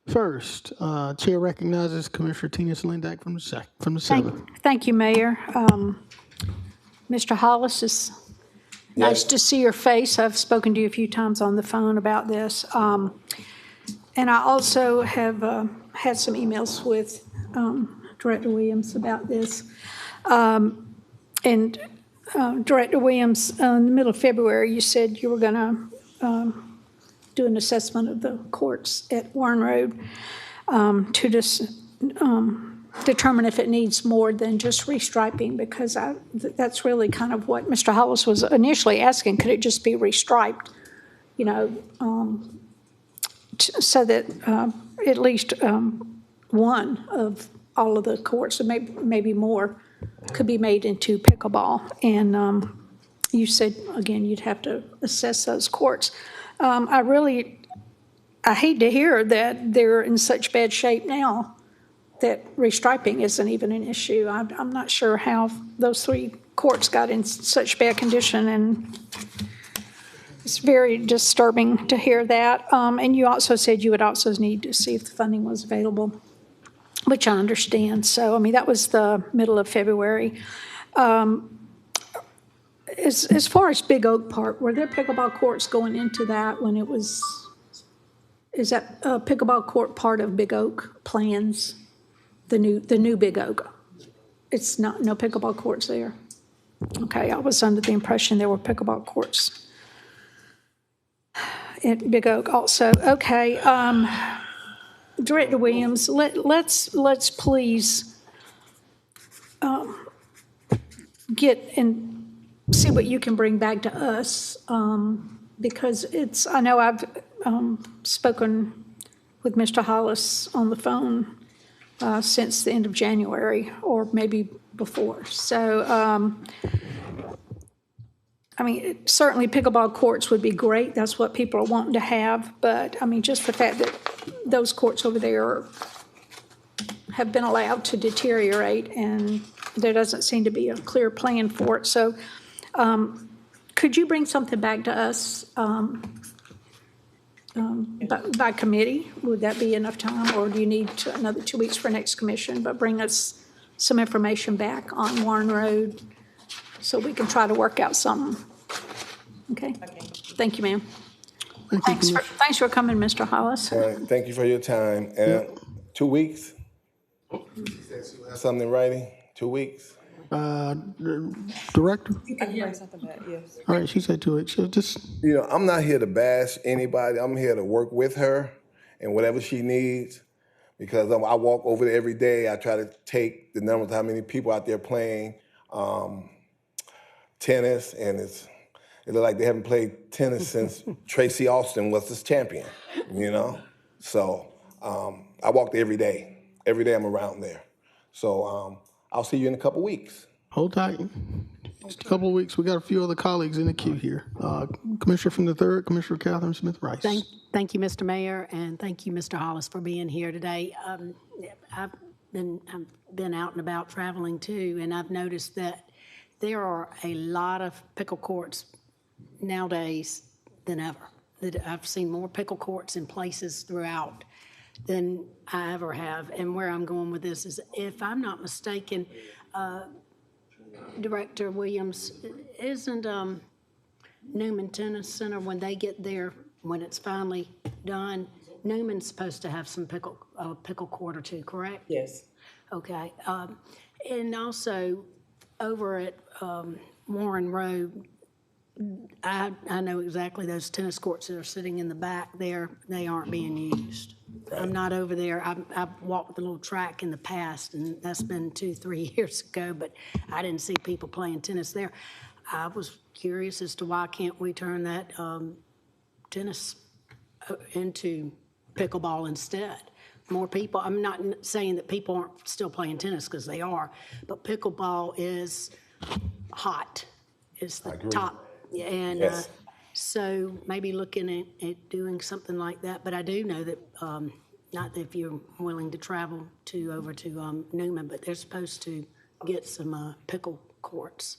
First, Chair recognizes Commissioner Tina Slindak from the 7th. Thank you, Mayor. Mr. Hollis, it's nice to see your face. I've spoken to you a few times on the phone about this. And I also have had some emails with Director Williams about this. Director Williams, in the middle of February, you said you were going to do an assessment of the courts at Warren Road to just determine if it needs more than just restriping, because that's really kind of what Mr. Hollis was initially asking. Could it just be restriped, you know, so that at least one of all of the courts, or maybe more, could be made into pickleball. And you said, again, you'd have to assess those courts. I hate to hear that they're in such bad shape now that restriping isn't even an issue. I'm not sure how those three courts got in such bad condition, and it's very disturbing to hear that. And you also said you would also need to see if the funding was available, which I understand. So, I mean, that was the middle of February. As far as Big Oak Park, were there pickleball courts going into that when it was, is that pickleball court part of Big Oak plans? The new Big Oak? It's not, no pickleball courts there? Okay, I was under the impression there were pickleball courts at Big Oak also. Okay, Director Williams, let's please get and see what you can bring back to us, because I know I've spoken with Mr. Hollis on the phone since the end of January, or maybe before. So, I mean, certainly pickleball courts would be great. That's what people are wanting to have. But, I mean, just the fact that those courts over there have been allowed to deteriorate, and there doesn't seem to be a clear plan for it. So, could you bring something back to us by committee? Would that be enough time, or do you need another 2 weeks for next commission? But bring us some information back on Warren Road so we can try to work out something. Okay? Thank you, ma'am. Thanks for coming, Mr. Hollis. All right, thank you for your time. And 2 weeks? Something in writing? 2 weeks? Director? I can bring something back, yes. All right, she said 2 weeks. So just, You know, I'm not here to bash anybody. I'm here to work with her and whatever she needs, because I walk over there every day. I try to take the numbers, how many people out there playing tennis, and it looks like they haven't played tennis since Tracy Austin was this champion, you know? So I walk there every day. Every day I'm around there. So I'll see you in a couple weeks. hold tight. Just a couple of weeks. We got a few other colleagues in the queue here. Commissioner from the 3rd, Commissioner Catherine Smith-Rice. Thank you, Mr. Mayor, and thank you, Mr. Hollis, for being here today. I've been out and about traveling too, and I've noticed that there are a lot of pickle courts nowadays than ever. I've seen more pickle courts in places throughout than I ever have. And where I'm going with this is, if I'm not mistaken, Director Williams, isn't Newman Tennis Center, when they get there, when it's finally done, Newman's supposed to have some pickle court or two, correct? Yes. Okay. And also over at Warren Road, I know exactly those tennis courts that are sitting in the back there, they aren't being used. I'm not over there. I've walked the little track in the past, and that's been 2-3 years ago, but I didn't see people playing tennis there. I was curious as to why can't we turn that tennis into pickleball instead? More people, I'm not saying that people aren't still playing tennis, because they are, but pickleball is hot. It's the top. And Yes. so maybe looking at doing something like that. But I do know that, not that if you're willing to travel over to Newman, but they're supposed to get some pickle courts.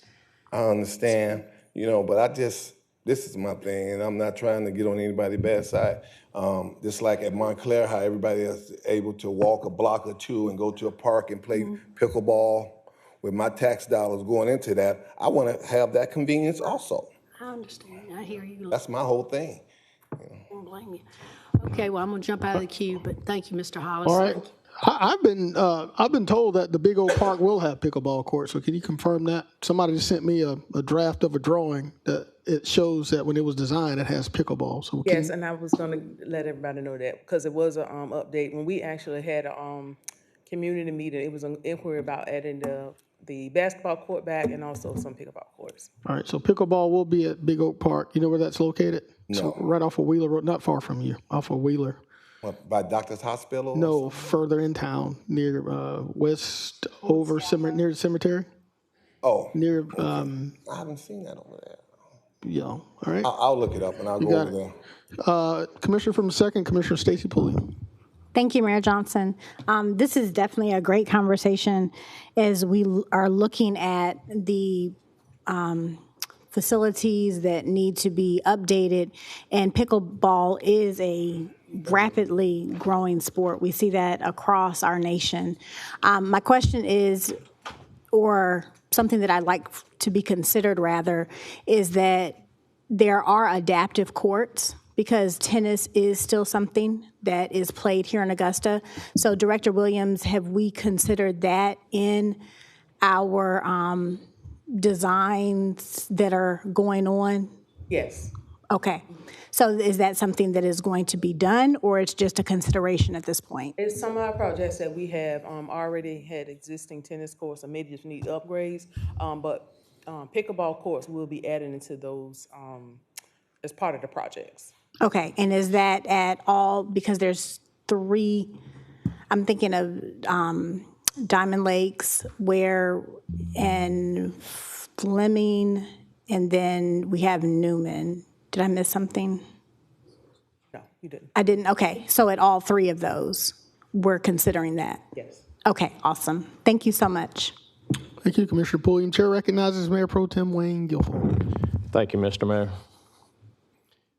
I understand, but this is my thing, and I'm not trying to get on anybody's bad side. Just like at Montclair, how everybody is able to walk a block or two and go to a park and play pickleball. With my tax dollars going into that, I want to have that convenience also. I understand. I hear you. That's my whole thing. I don't blame you. Okay, well, I'm going to jump out of the queue, but thank you, Mr. Hollis. All right. I've been told that the big old park will have pickleball courts. So can you confirm that? Somebody just sent me a draft of a drawing that it shows that when it was designed, it has pickleball. So Yes, and I was going to let everybody know that because it was an update. When we actually had a community meeting, it was an inquiry about adding the basketball court back and also some pickleball courts. All right, so pickleball will be at Big Oak Park. You know where that's located? No. So right off of Wheeler Road, not far from you, off of Wheeler. What, by Doctor's Hospital? No, further in town, near West Over near the cemetery. Oh. Near. Okay. I haven't seen that over there. Yeah. All right. I'll look it up and I'll go over there. Commissioner from the 2nd, Commissioner Stacy Pulley. Thank you, Mayor Johnson. This is definitely a great conversation as we are looking at the facilities that need to be updated, and pickleball is a rapidly growing sport. We see that across our nation. My question is, or something that I'd like to be considered rather, is that there are adaptive courts, because tennis is still something that is played here in Augusta. So Director Williams, have we considered that in our designs that are going on? Yes. Okay. So is that something that is going to be done, or it's just a consideration at this point? It's some of our projects that we have already had existing tennis courts, and maybe just need upgrades, but pickleball courts will be added into those as part of the projects. Okay, and is that at all, because there's 3, I'm thinking of Diamond Lakes, and Fleming, and then we have Newman. Did I miss something? No, you didn't. I didn't, okay. So at all 3 of those, we're considering that? Yes. Okay, awesome. Thank you so much. Thank you, Commissioner Pulley. Chair recognizes Mayor Pro Tem Wayne Guilfoyle. Thank you, Mr. Mayor.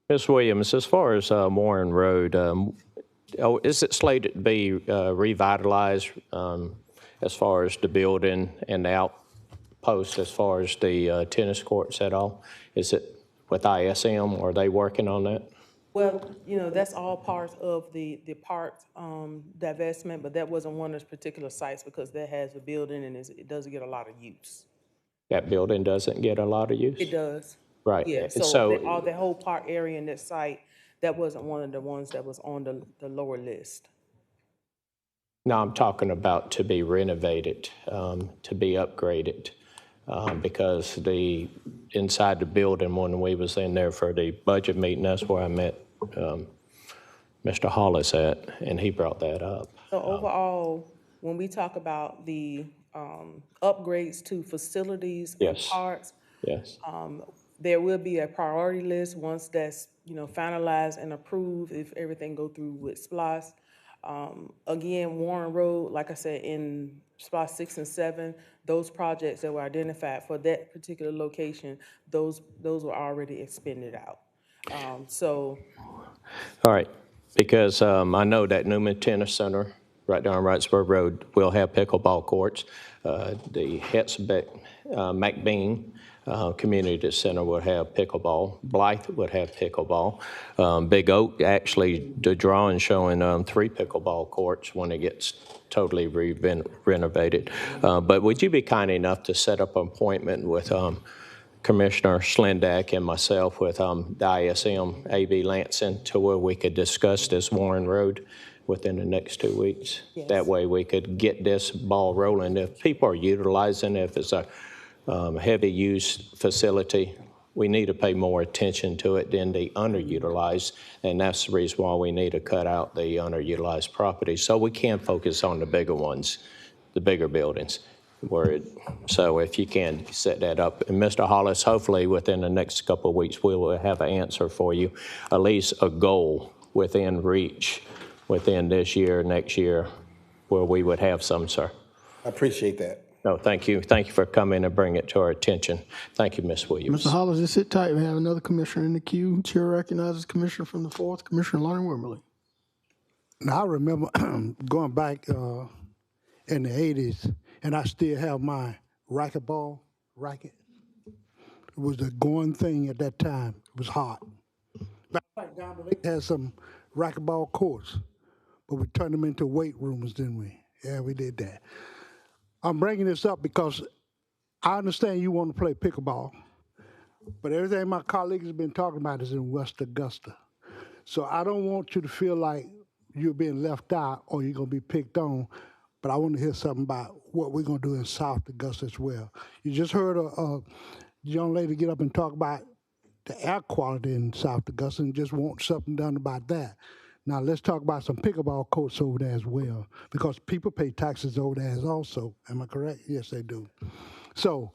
Ms. Williams, as far as Warren Road, is it slated to be revitalized as far as the building and the outpost, as far as the tennis courts at all? Is it with ISM, or are they working on that? Well, that's all part of the park divestment, but that wasn't one of those particular sites because that has a building and it doesn't get a lot of use. That building doesn't get a lot of use? It does. Right. Yeah, so all the whole park area in that site, that wasn't one of the ones that was on the lower list. No, I'm talking about to be renovated, to be upgraded, because inside the building, when we was in there for the budget meeting, that's where I met Mr. Hollis at, and he brought that up. So overall, when we talk about the upgrades to facilities and parks, yes. There will be a priority list once that's finalized and approved if everything go through with SPLOST. Again, Warren Road, like I said, in SPLOST 6 and 7, those projects that were identified for that particular location, those were already expended out. All right, because I know that Newman Tennis Center right down Wrightsburg Road will have pickleball courts. The Hetzbeck McBean Community Center would have pickleball. Blythe would have pickleball. Big Oak, actually, the drawing showing 3 pickleball courts when it gets totally renovated. But would you be kind enough to set up an appointment with Commissioner Slindak and myself with the ISM, A.B. Lansing, to where we could discuss this Warren Road within the next 2 weeks. Yes. That way we could get this ball rolling. If people are utilizing, if it's a heavy use facility, we need to pay more attention to it than the underutilized, and that's the reason why we need to cut out the underutilized properties so we can focus on the bigger ones, the bigger buildings. So if you can set that up. And Mr. Hollis, hopefully within the next couple of weeks, we will have an answer for you, at least a goal within reach within this year, next year, where we would have some, sir. I appreciate that. No, thank you. Thank you for coming and bringing it to our attention. Thank you, Ms. Williams. Mr. Hollis, just sit tight. We have another commissioner in the queue. Chair recognizes Commissioner from the 4th, Commissioner Lonnie Wimberly. Now, I remember going back in the 80s, and I still have my racquetball racket. It was the going thing at that time. It was hot. Matter of fact, down the lake had some racquetball courts, but we turned them into weight rooms, didn't we? Yeah, we did that. I'm bringing this up because I understand you want to play pickleball, but everything my colleagues have been talking about is in West Augusta. So I don't want you to feel like you're being left out or you're going to be picked on, but I want to hear something about what we're going to do in South Augusta as well. You just heard a young lady get up and talk about the air quality in South Augusta and just want something done about that. Now let's talk about some pickleball courts over there as well, because people pay taxes over there as also. Am I correct? Yes, they do. So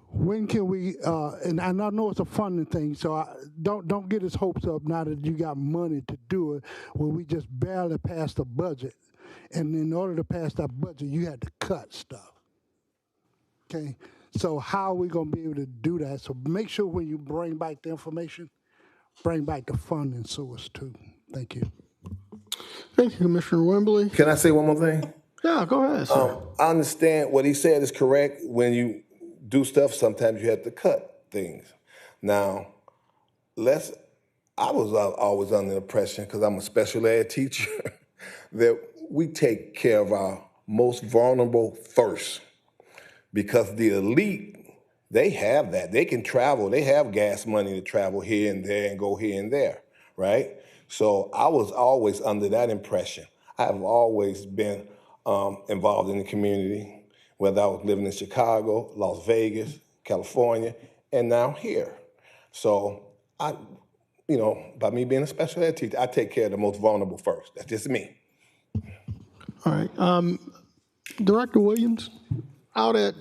when can we, and I know it's a funding thing, so don't get his hopes up now that you got money to do it when we just barely passed the budget. And in order to pass that budget, you had to cut stuff. Okay? So how are we going to be able to do that? So make sure when you bring back the information, bring back the funding source too. Thank you. Thank you, Commissioner Wimberly. Can I say one more thing? Yeah, go ahead, sir. I understand what he said is correct. When you do stuff, sometimes you have to cut things. Now, I was always under the impression, because I'm a special ed teacher, that we take care of our most vulnerable first, because the elite, they have that. They can travel. They have gas money to travel here and there and go here and there, right? So I was always under that impression. I've always been involved in the community, whether I was living in Chicago, Las Vegas, California, and now here. So by me being a special ed teacher, I take care of the most vulnerable first. That's just me. All right. Director Williams, out at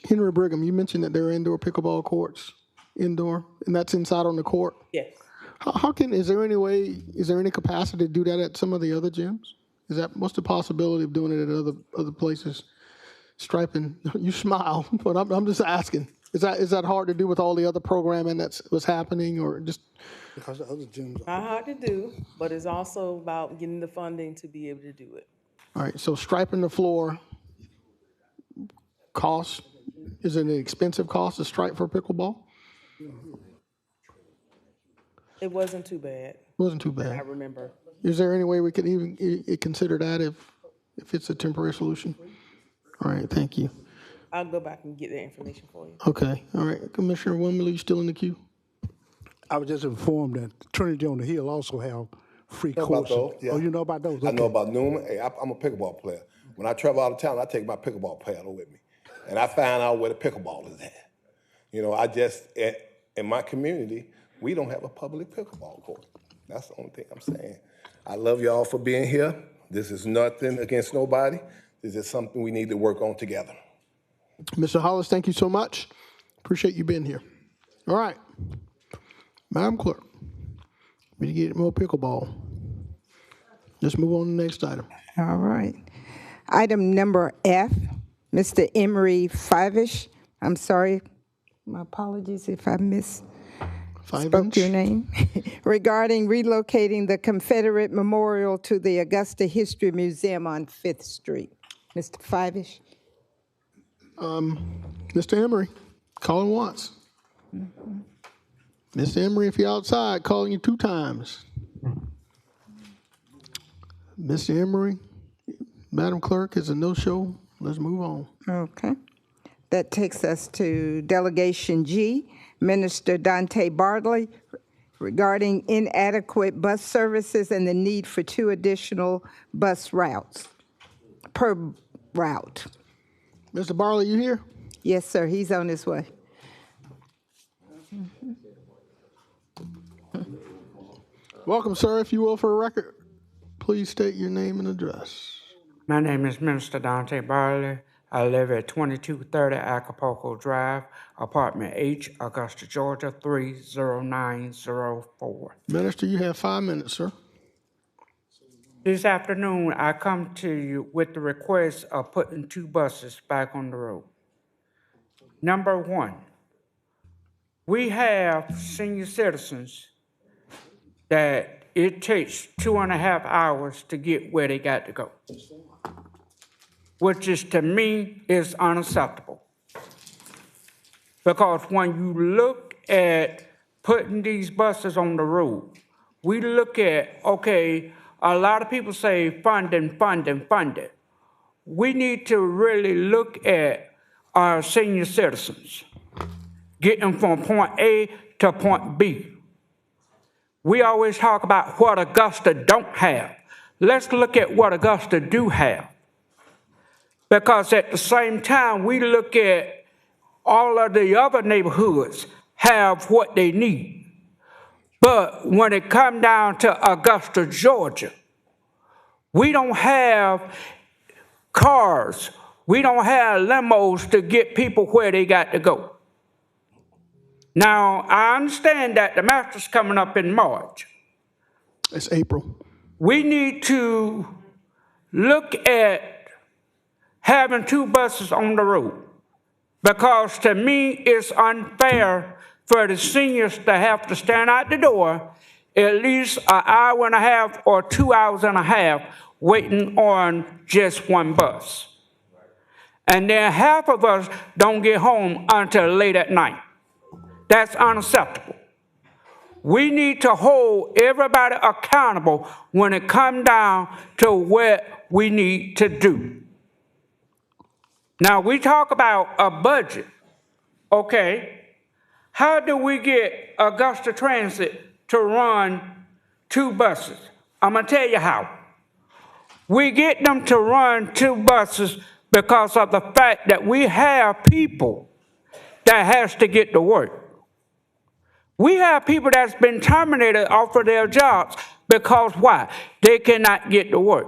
Henry Brigham, you mentioned that there are indoor pickleball courts, and that's inside on the court? Yes. Is there any capacity to do that at some of the other gyms? What's the possibility of doing it at other places? Striping, you smile, but I'm just asking. Is that hard to do with all the other programming was happening, or just? Because the other gyms. Not hard to do, but it's also about getting the funding to be able to do it. All right, so striping the floor cost, is it an expensive cost to stripe for pickleball? It wasn't too bad. Wasn't too bad. I remember. Is there any way we could even consider that if it's a temporary solution? All right, thank you. I'll go back and get that information for you. Okay, all right. Commissioner Wimberly, you still in the queue? I was just informed that Trinity on the Hill also have free Know courses. about those, yeah. Oh, you know about those? I know Okay. about Newman. Hey, I'm a pickleball player. When I travel out of town, I take my pickleball paddle with me, and I find out where the pickleball is at. In my community, we don't have a public pickleball court. That's the only thing I'm saying. I love y'all for being here. This is nothing against nobody. This is something we need to work on together. Mr. Hollis, thank you so much. Appreciate you being here. All right. Madam Clerk, we get more pickleball. Let's move on to the next item. All right. Item number F, Mr. Emery Fivish. I'm sorry. My apologies if I misspoke your name. Regarding relocating the Confederate Memorial to the Augusta History Museum on 5th Street. Mr. Fivish. Mr. Emery, calling once. Mr. Emery, if you're outside, calling you 2 times. Mr. Emery, Madam Clerk, is a no-show. Let's move on. Okay. That takes us to Delegation G, Minister Dante Bartley, regarding inadequate bus services and the need for 2 additional bus routes per route. Mr. Barley, you here? Yes, sir, he's on his way. Welcome, sir. If you will, for a record, please state your name and address. My name is Minister Dante Barley. I live at 2230 Acapulco Drive, apartment H, Augusta, Georgia, 30904. Minister, you have 5 minutes, sir. This afternoon, I come to you with the request of putting 2 buses back on the road. Number 1, we have senior citizens that it takes 2.5 hours to get where they got to go, which is, to me, is unacceptable. Because when you look at putting these buses on the road, we look at, okay, a lot of people say funding. We need to really look at our senior citizens, getting from point A to point B. We always talk about what Augusta don't have. Let's look at what Augusta do have. Because at the same time, we look at all of the other neighborhoods have what they need. But when it comes down to Augusta, Georgia, we don't have cars. We don't have limos to get people where they got to go. Now, I understand that the master's coming up in March. It's April. We need to look at having 2 buses on the road, because to me, it's unfair for the seniors to have to stand out the door at least an hour and a half or 2 hours and a half waiting on just 1 bus. And then half of us don't get home until late at night. That's unacceptable. We need to hold everybody accountable when it comes down to what we need to do. Now, we talk about a budget. Okay, how do we get Augusta Transit to run 2 buses? I'm going to tell you how. We get them to run 2 buses because of the fact that we have people that has to get to work. We have people that's been terminated off of their jobs because why? They cannot get to work.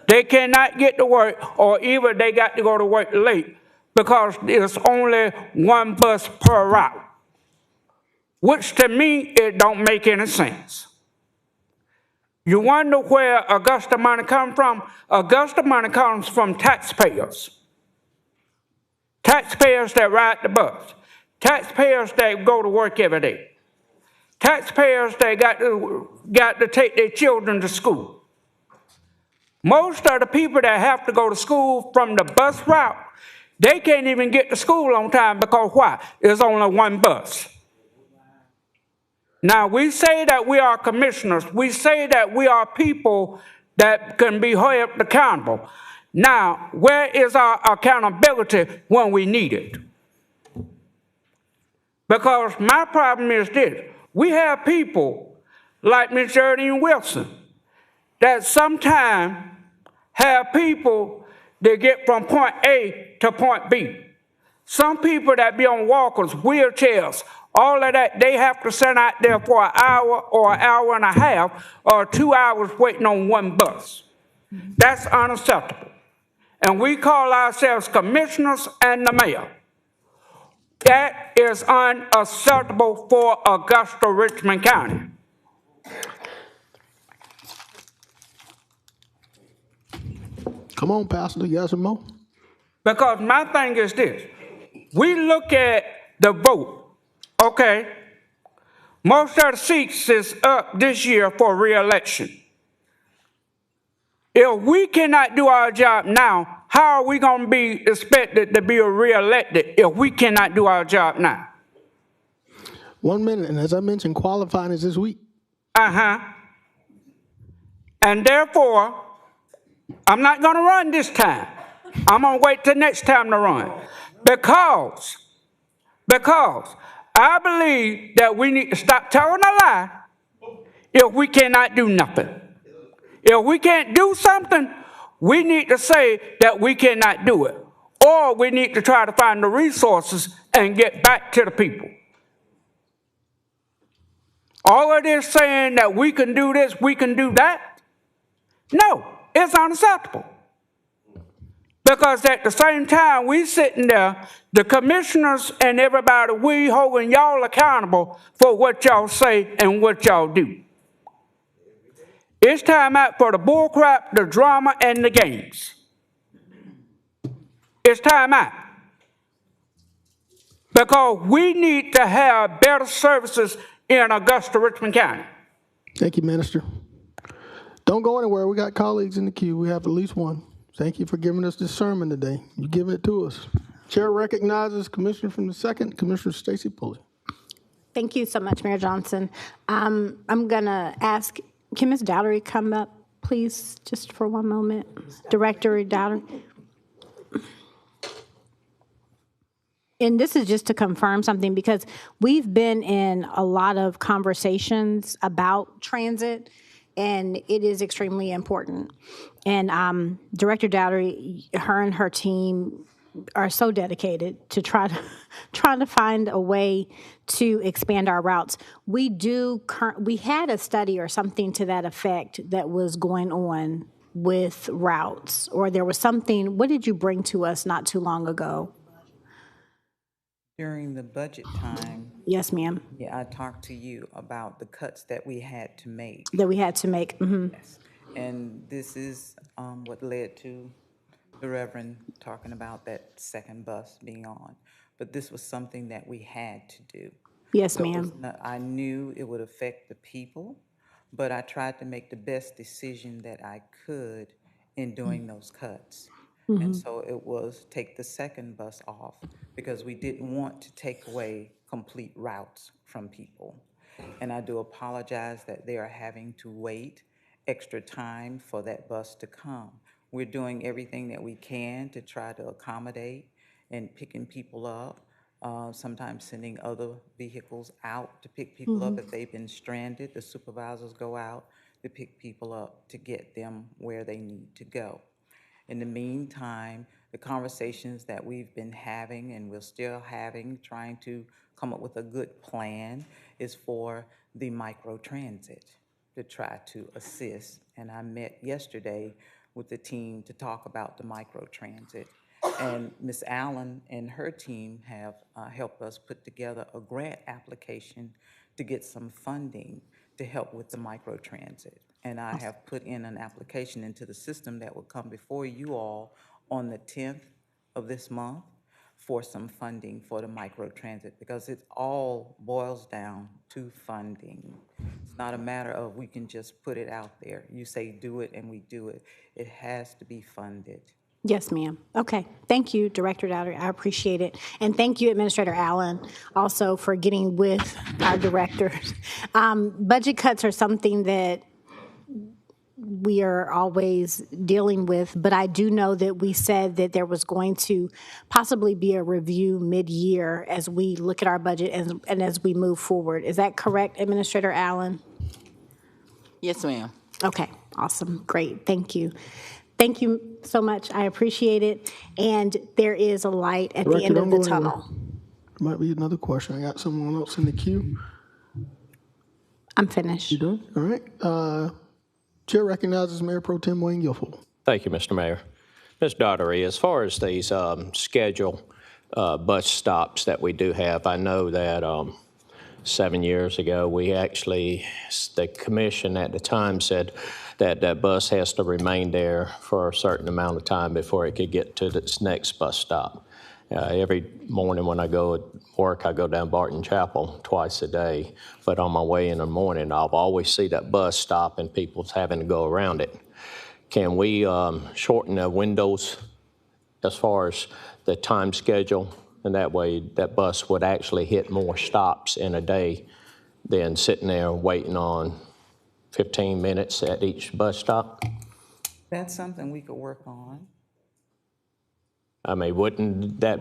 They cannot get to work, or either they got to go to work late because there's only 1 bus per route, which to me, it don't make any sense. You wonder where Augusta money comes from? Augusta money comes from taxpayers. Taxpayers that ride the bus. Taxpayers that go to work every day. Taxpayers that got to take their children to school. Most of the people that have to go to school from the bus route, they can't even get to school on time because why? There's only 1 bus. Now, we say that we are commissioners. We say that we are people that can be held accountable. Now, where is our accountability when we need it? Because my problem is this. We have people like Ms. Geraldine Wilson that sometimes have people that get from point A to point B. Some people that be on walkers, wheelchairs, all of that, they have to sit out there for an hour or an hour and a half or 2 hours waiting on 1 bus. That's unacceptable. And we call ourselves commissioners and the mayor. That is unacceptable for Augusta, Richmond County. Come on, Pastor, you got some more? Because my thing is this. We look at the vote. Okay, most of the seats is up this year for re-election. If we cannot do our job now, how are we going to be expected to be re-elected if we cannot do our job now? 1 minute, and as I mentioned, qualifying is this week. And therefore, I'm not going to run this time. I'm gonna wait till next time to run. Because I believe that we need to stop telling a lie if we cannot do nothing. If we can't do something, we need to say that we cannot do it. Or we need to try to find the resources and get back to the people. All of this saying that we can do this, we can do that, no, it's unacceptable. Because at the same time, we sitting there, the commissioners and everybody, we holding y'all accountable for what y'all say and what y'all do. It's time out for the bullcrap, the drama, and the games. It's time out. Because we need to have better services in Augusta, Richmond County. Thank you, Minister. Don't go anywhere. We got colleagues in the queue. We have at least one. Thank you for giving us this sermon today. You're giving it to us. Chair recognizes Commissioner from the 2nd, Commissioner Stacy Pulley. Thank you so much, Mayor Johnson. I'm going to ask, can Ms. Dowdery come up, please, just for one moment? Director Dowdery. And this is just to confirm something, because we've been in a lot of conversations about transit, and it is extremely important. And Director Dowdery, her and her team are so dedicated to trying to find a way to expand our routes. We had a study or something to that effect that was going on with routes, or there was something. What did you bring to us not too long ago? During the budget time. Yes, ma'am. Yeah, I talked to you about the cuts that we had to make. Mm-hmm. Yes. And this is what led to the Reverend talking about that second bus being on. But this was something that we had to do. Yes, ma'am. I knew it would affect the people, but I tried to make the best decision that I could in doing those cuts. Mm-hmm. And so it was take the second bus off, because we didn't want to take away complete routes from people. And I do apologize that they are having to wait extra time for that bus to come. We're doing everything that we can to try to accommodate and picking people up, sometimes sending other vehicles out to pick people up if they've been stranded. The supervisors go out to pick people up to get them where they need to go. In the meantime, the conversations that we've been having and we're still having, trying to come up with a good plan, is for the microtransit to try to assist. And I met yesterday with the team to talk about the microtransit. And Ms. Allen and her team have helped us put together a grant application to get some funding to help with the microtransit. And I have put in an application into the system that will come before you all on the 10th of this month for some funding for the microtransit, because it all boils down to funding. It's not a matter of we can just put it out there. You say do it and we do it. It has to be funded. Yes, ma'am. Okay. Thank you, Director Dowdery. I appreciate it. And thank you, Administrator Allen, also for getting with our directors. Budget cuts are something that we are always dealing with, but I do know that we said that there was going to possibly be a review mid-year as we look at our budget and as we move forward. Is that correct, Administrator Allen? Yes, ma'am. Okay, awesome, great, thank you. Thank you so much, I appreciate it. And there is a light at the end of the tunnel. Might be another question. I got someone else in the queue. I'm finished. You done? All right. Chair recognizes Mayor Pro Tem Wayne Guilfoyle. Thank you, Mr. Mayor. Ms. Daughtery, as far as these scheduled bus stops that we do have, I know that 7 years ago, the commission at the time said that that bus has to remain there for a certain amount of time before it could get to its next bus stop. Every morning when I go to work, I go down Barton Chapel twice a day. But on my way in the morning, I'll always see that bus stop and people's having to go around it. Can we shorten the windows as far as the time schedule? And that way, that bus would actually hit more stops in a day than sitting there waiting on 15 minutes at each bus stop? That's something we could work on. I mean, wouldn't that,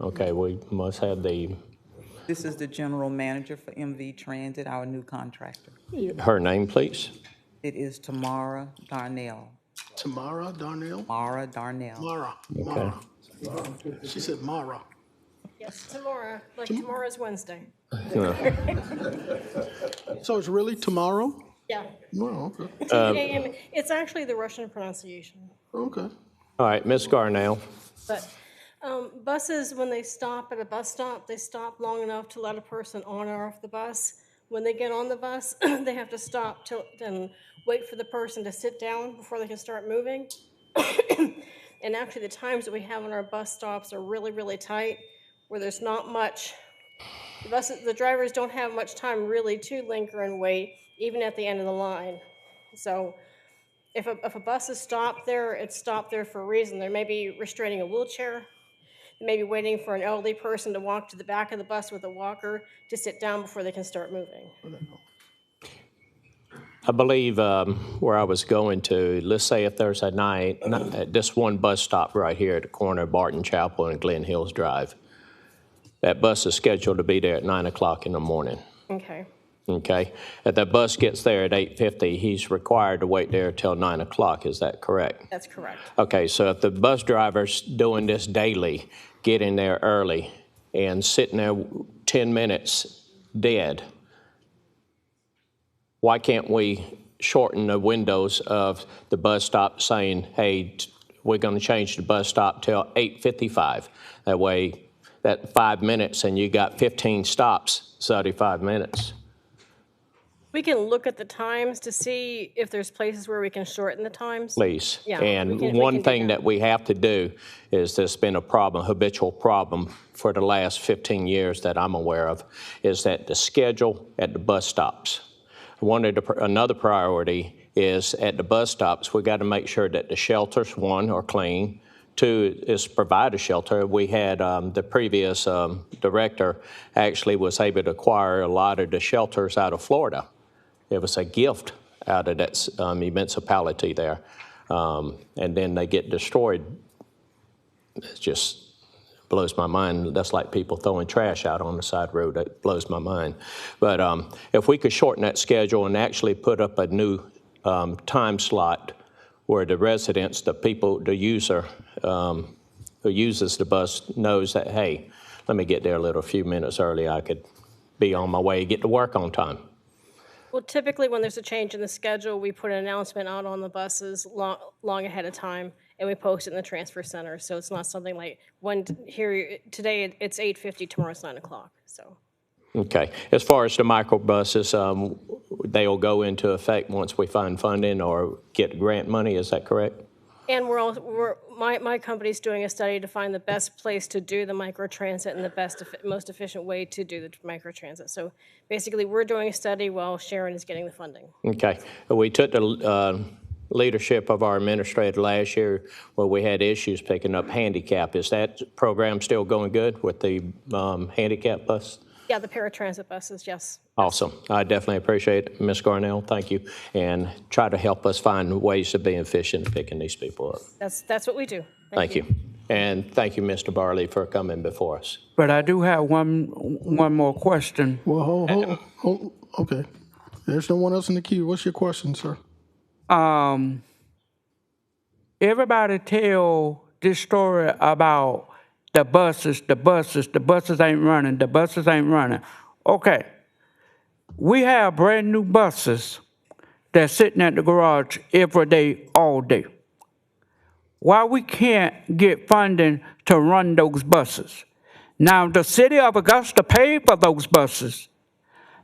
okay, we must have This is the general manager for MV Transit, our new contractor. her name, please. It is Tamara Darnell. Tamara Darnell? Mara Darnell. Mara. Okay. She said Mara. Yes, tomorrow, like tomorrow's Wednesday. So it's really tomorrow? Yeah. Oh, okay. It's in the AM. It's actually the Russian pronunciation. Okay. All right, Ms. Garnell. But buses, when they stop at a bus stop, they stop long enough to let a person on or off the bus. When they get on the bus, they have to stop and wait for the person to sit down before they can start moving. And actually, the times that we have on our bus stops are really, really tight, where there's not much. The drivers don't have much time really to linger and wait, even at the end of the line. So if a bus is stopped there, it's stopped there for a reason. They may be restraining a wheelchair, maybe waiting for an elderly person to walk to the back of the bus with a walker to sit down before they can start moving. I believe where I was going to, let's say if there's a night, this one bus stop right here at the corner of Barton Chapel and Glen Hills Drive. That bus is scheduled to be there at 9 o'clock in the morning. Okay. Okay. If that bus gets there at 8:50, he's required to wait there till 9 o'clock. Is that correct? That's correct. Okay, so if the bus driver's doing this daily, getting there early and sitting there 10 minutes dead, why can't we shorten the windows of the bus stop saying, hey, we're going to change the bus stop till 8:55? That way, that 5 minutes and you got 15 stops, 35 minutes. We can look at the times to see if there's places where we can shorten the times. Please. Yeah. And we one can thing that we have to do is there's been a problem, habitual problem for the last 15 years that I'm aware of, is that the schedule at the bus stops. Another priority is at the bus stops, we got to make sure that the shelters, one, are clean. Two, is provide a shelter. We had the previous director actually was able to acquire a lot of the shelters out of Florida. It was a gift out of that municipality there. And then they get destroyed. It just blows my mind. That's like people throwing trash out on the side road. That blows my mind. But if we could shorten that schedule and actually put up a new time slot where the residents, the people, the user who uses the bus knows that, hey, let me get there a few minutes early. I could be on my way, get to work on time. Well, typically when there's a change in the schedule, we put an announcement out on the buses long ahead of time, and we post it in the transfer center. So it's not something like today it's 8:50, tomorrow it's 9 o'clock. So. Okay. As far as the microbuses, they'll go into effect once we find funding or get grant money. Is that correct? And my company's doing a study to find the best place to do the microtransit and the most efficient way to do the microtransit. So basically, we're doing a study while Sharon is getting the funding. Okay. We took the leadership of our administrator last year where we had issues picking up handicap. Is that program still going good with the handicap bus? Yeah, the paratransit buses, yes. Awesome. I definitely appreciate it, Ms. Garnell. Thank you. And try to help us find ways to be efficient in picking these people up. That's what we do. Thank you. And thank you, Mr. Barley, for coming before us. But I do have one more question. Well, hold. Okay. There's no one else in the queue. What's your question, sir? Everybody tell this story about the buses ain't running. Okay. We have brand new buses that's sitting at the garage every day, all day. Why we can't get funding to run those buses? Now, the city of Augusta paid for those buses,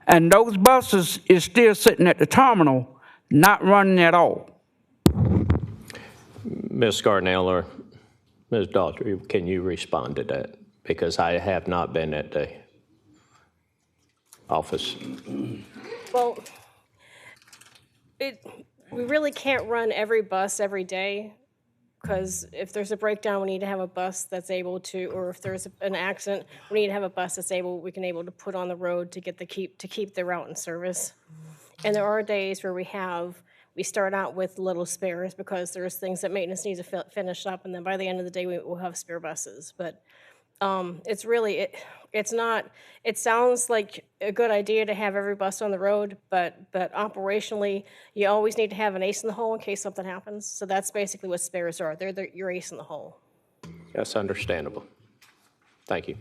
and those buses is still sitting at the terminal, not running at all. Ms. Garnell or Ms. Daughtry, can you respond to that? Because I have not been at the office. Well, we really can't run every bus every day, because if there's a breakdown, we need to have a bus that's able to, or if there's an accident, we need to have a bus that's able to put on the road to keep the route in service. And there are days where we have we start out with little spares because there's things that maintenance needs to finish up, and then by the end of the day, we'll have spare buses. But it's really, it's not, it sounds like a good idea to have every bus on the road, but operationally, you always need to have an ace in the hole in case something happens. So that's basically what spares are. They're your ace in the hole. That's understandable. Thank you.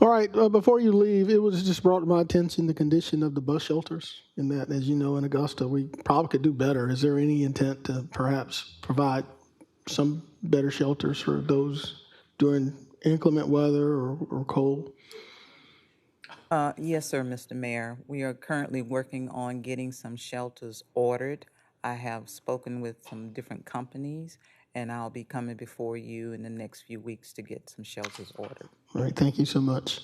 All right, before you leave, it was just brought to my attention the condition of the bus shelters, and that, as you know, in Augusta, we probably could do better. Is there any intent to perhaps provide some better shelters for those during inclement weather or cold? Yes, sir, Mr. Mayor. We are currently working on getting some shelters ordered. I have spoken with some different companies, and I'll be coming before you in the next few weeks to get some shelters ordered. All right, thank you so much.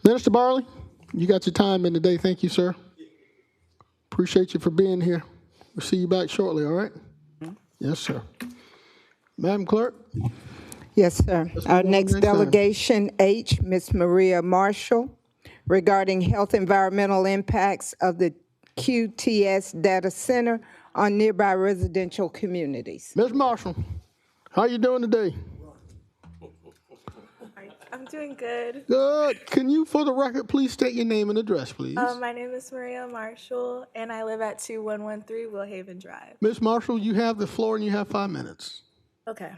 Minister Barley, you got your time in today. Thank you, sir. Appreciate you for being here. We'll see you back shortly, all right? Yes, sir. Madam Clerk? Yes, sir. Our next delegation, H, Ms. Maria Marshall, regarding health environmental impacts of the QTS data center on nearby residential communities. Ms. Marshall, how you doing today? I'm doing good. Good. Can you, for the record, please state your name and address, please? My name is Maria Marshall, and I live at 2113 Willhaven Drive. Ms. Marshall, you have the floor, and you have 5 minutes. Okay.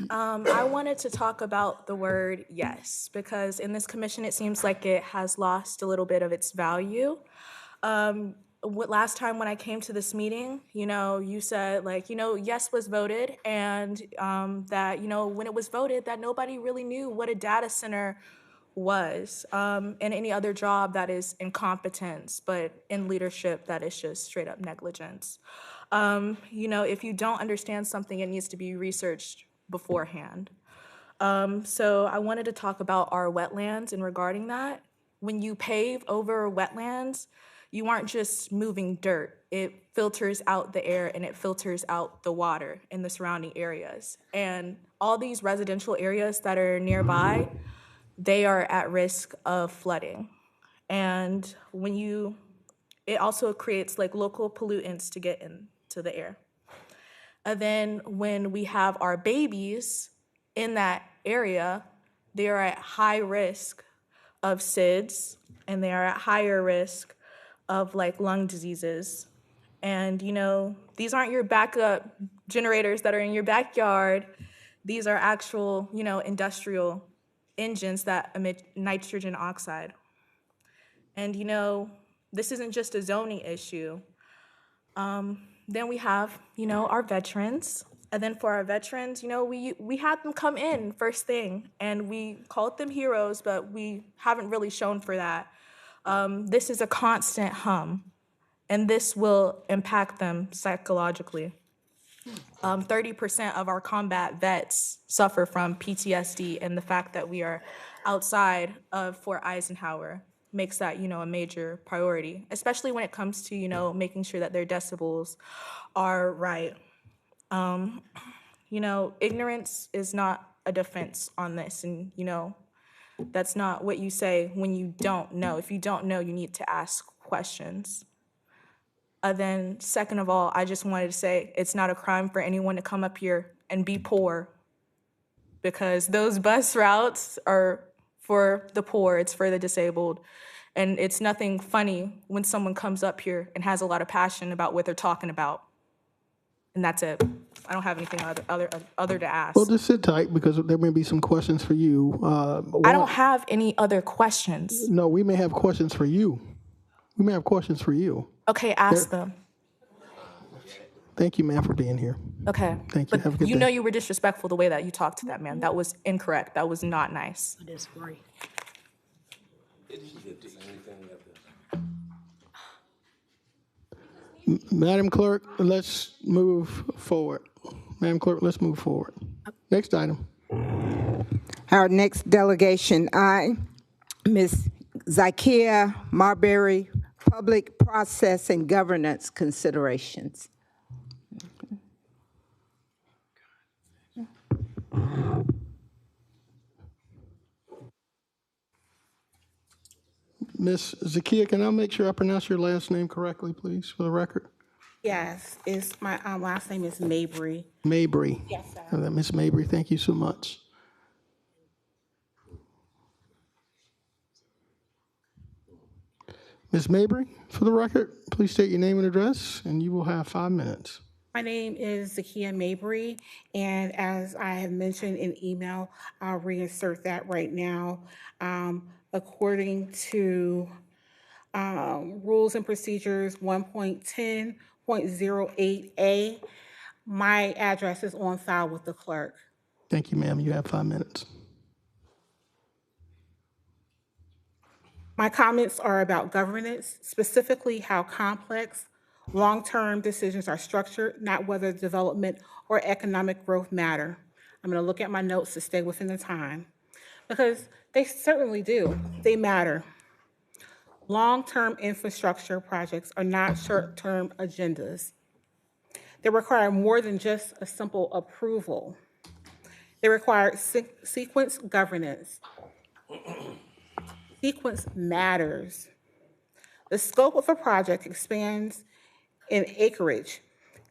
I wanted to talk about the word yes, because in this commission, it seems like it has lost a little bit of its value. Last time when I came to this meeting, you said yes was voted, and that, when it was voted, that nobody really knew what a data center was, and any other job that is incompetence, but in leadership that is just straight up negligence. If you don't understand something, it needs to be researched beforehand. So I wanted to talk about our wetlands and regarding that. When you pave over wetlands, you aren't just moving dirt. It filters out the air and it filters out the water in the surrounding areas. And all these residential areas that are nearby, they are at risk of flooding. And it also creates local pollutants to get into the air. And then when we have our babies in that area, they are at high risk of SIDS, and they are at higher risk of lung diseases. And these aren't your backup generators that are in your backyard. These are actual industrial engines that emit nitrogen oxide. And this isn't just a zoning issue. Then we have our veterans. And then for our veterans, we had them come in first thing, and we called them heroes, but we haven't really shown for that. This is a constant hum, and this will impact them psychologically. 30% of our combat vets suffer from PTSD, and the fact that we are outside of Fort Eisenhower makes that, a major priority, especially when it comes to, making sure that their decibels are right. Ignorance is not a defense on this, and, that's not what you say when you don't know. If you don't know, you need to ask questions. Then second of all, I just wanted to say it's not a crime for anyone to come up here and be poor, because those bus routes are for the poor, it's for the disabled. And it's nothing funny when someone comes up here and has a lot of passion about what they're talking about. And that's it. I don't have anything other to ask. Well, just sit tight, because there may be some questions for you. I don't have any other questions. No, we may have questions for you. We may have questions for you. Okay, ask them. Thank you, ma'am, for being here. Okay. Thank you. Have a good day. You were disrespectful the way that you talked to that man. That was incorrect. That was not nice. I disagree. Madam Clerk, let's move forward. Madam Clerk, let's move forward. Next item. Our next delegation, I, Ms. Zakia Marbury, Public Process and Governance Considerations. Ms. Zakia, can I make sure I pronounce your last name correctly, please, for the record? Yes, it's my last name is Mabry. Mabry. Yes, sir. Miss Mabry, thank you so much. Ms. Mabry, for the record, please state your name and address, and you will have 5 minutes. My name is Zakia Mabry, and as I have mentioned in email, I'll reinsert that right now. According to Rules and Procedures 1.10.08A, my address is on file with the clerk. Thank you, ma'am. You have 5 minutes. My comments are about governance, specifically how complex long-term decisions are structured, not whether development or economic growth matter. I'm going to look at my notes to stay within the time, because they certainly do. They matter. Long-term infrastructure projects are not short-term agendas. They require more than just a simple approval. They require sequence governance. Sequence matters. The scope of a project expands in acreage,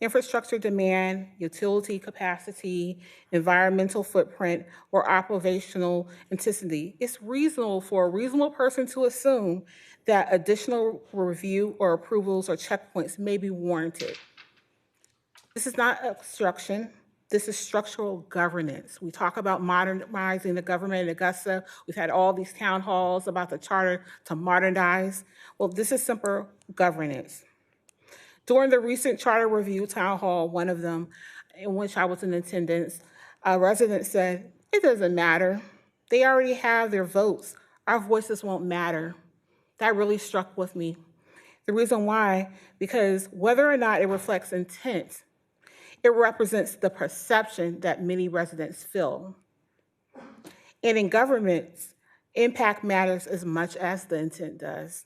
infrastructure demand, utility capacity, environmental footprint, or operational intensity. It's reasonable for a reasonable person to assume that additional review or approvals or checkpoints may be warranted. This is not obstruction. This is structural governance. We talk about modernizing the government in Augusta. We've had all these town halls about the charter to modernize. Well, this is simple governance. During the recent charter review town hall, one of them, in which I was in attendance, a resident said, "It doesn't matter. They already have their votes. Our voices won't matter." That really struck with me. The reason why, because whether or not it reflects intent, it represents the perception that many residents feel. And in governments, impact matters as much as the intent does.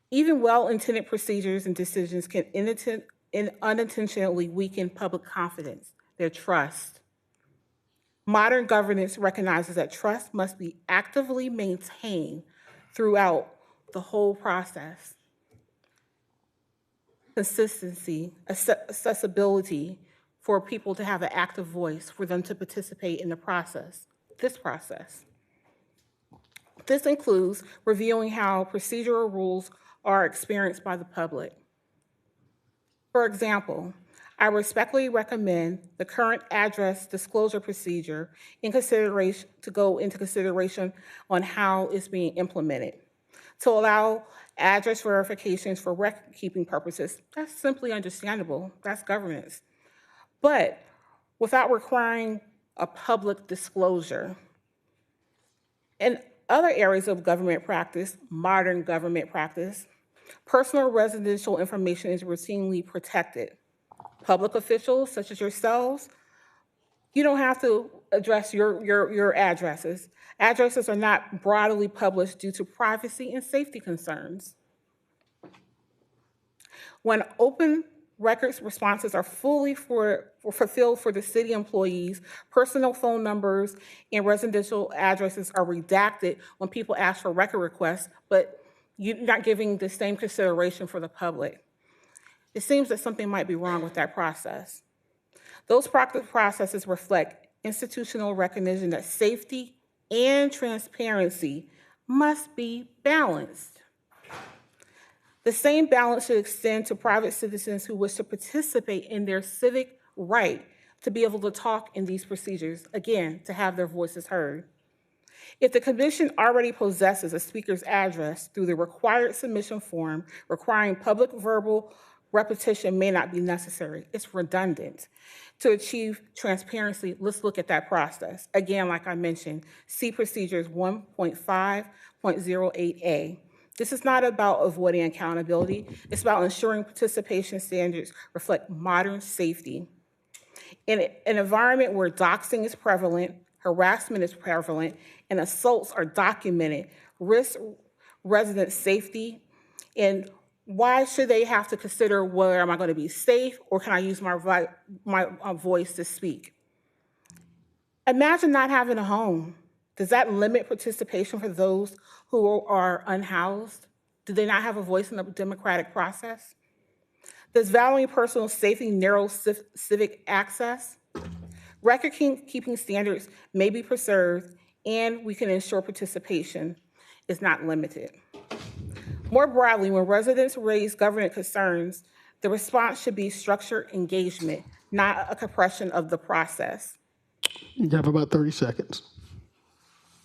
Even well-intended procedures and decisions can unintentionally weaken public confidence, their trust. Modern governance recognizes that trust must be actively maintained throughout the whole process. Consistency, accessibility for people to have an active voice, for them to participate in the process, this process. This includes reviewing how procedural rules are experienced by the public. For example, I respectfully recommend the current address disclosure procedure to go into consideration on how it's being implemented. To allow address verifications for record-keeping purposes, that's simply understandable. That's governance. But without requiring a public disclosure. In other areas of government practice, modern government practice, personal residential information is routinely protected. Public officials, such as yourselves, you don't have to address your addresses. Addresses are not broadly published due to privacy and safety concerns. When open records responses are fully fulfilled for the city employees, personal phone numbers and residential addresses are redacted when people ask for record requests, but you're not giving the same consideration for the public. It seems that something might be wrong with that process. Those processes reflect institutional recognition that safety and transparency must be balanced. The same balance should extend to private citizens who wish to participate in their civic right to be able to talk in these procedures, again, to have their voices heard. If the commission already possesses a speaker's address through the required submission form, requiring public verbal repetition may not be necessary. It's redundant. To achieve transparency, let's look at that process. Again, like I mentioned, see procedures 1.5.08a. This is not about avoiding accountability. It's about ensuring participation standards reflect modern safety. In an environment where doxing is prevalent, harassment is prevalent, and assaults are documented, risk resident safety, and why should they have to consider whether am I going to be safe or can I use my voice to speak? Imagine not having a home. Does that limit participation for those who are unhoused? Do they not have a voice in the democratic process? Does valuing personal safety narrow civic access? Record-keeping standards may be preserved, and we can ensure participation is not limited. More broadly, when residents raise government concerns, the response should be structured engagement, not a compression of the process. You have about 30 seconds.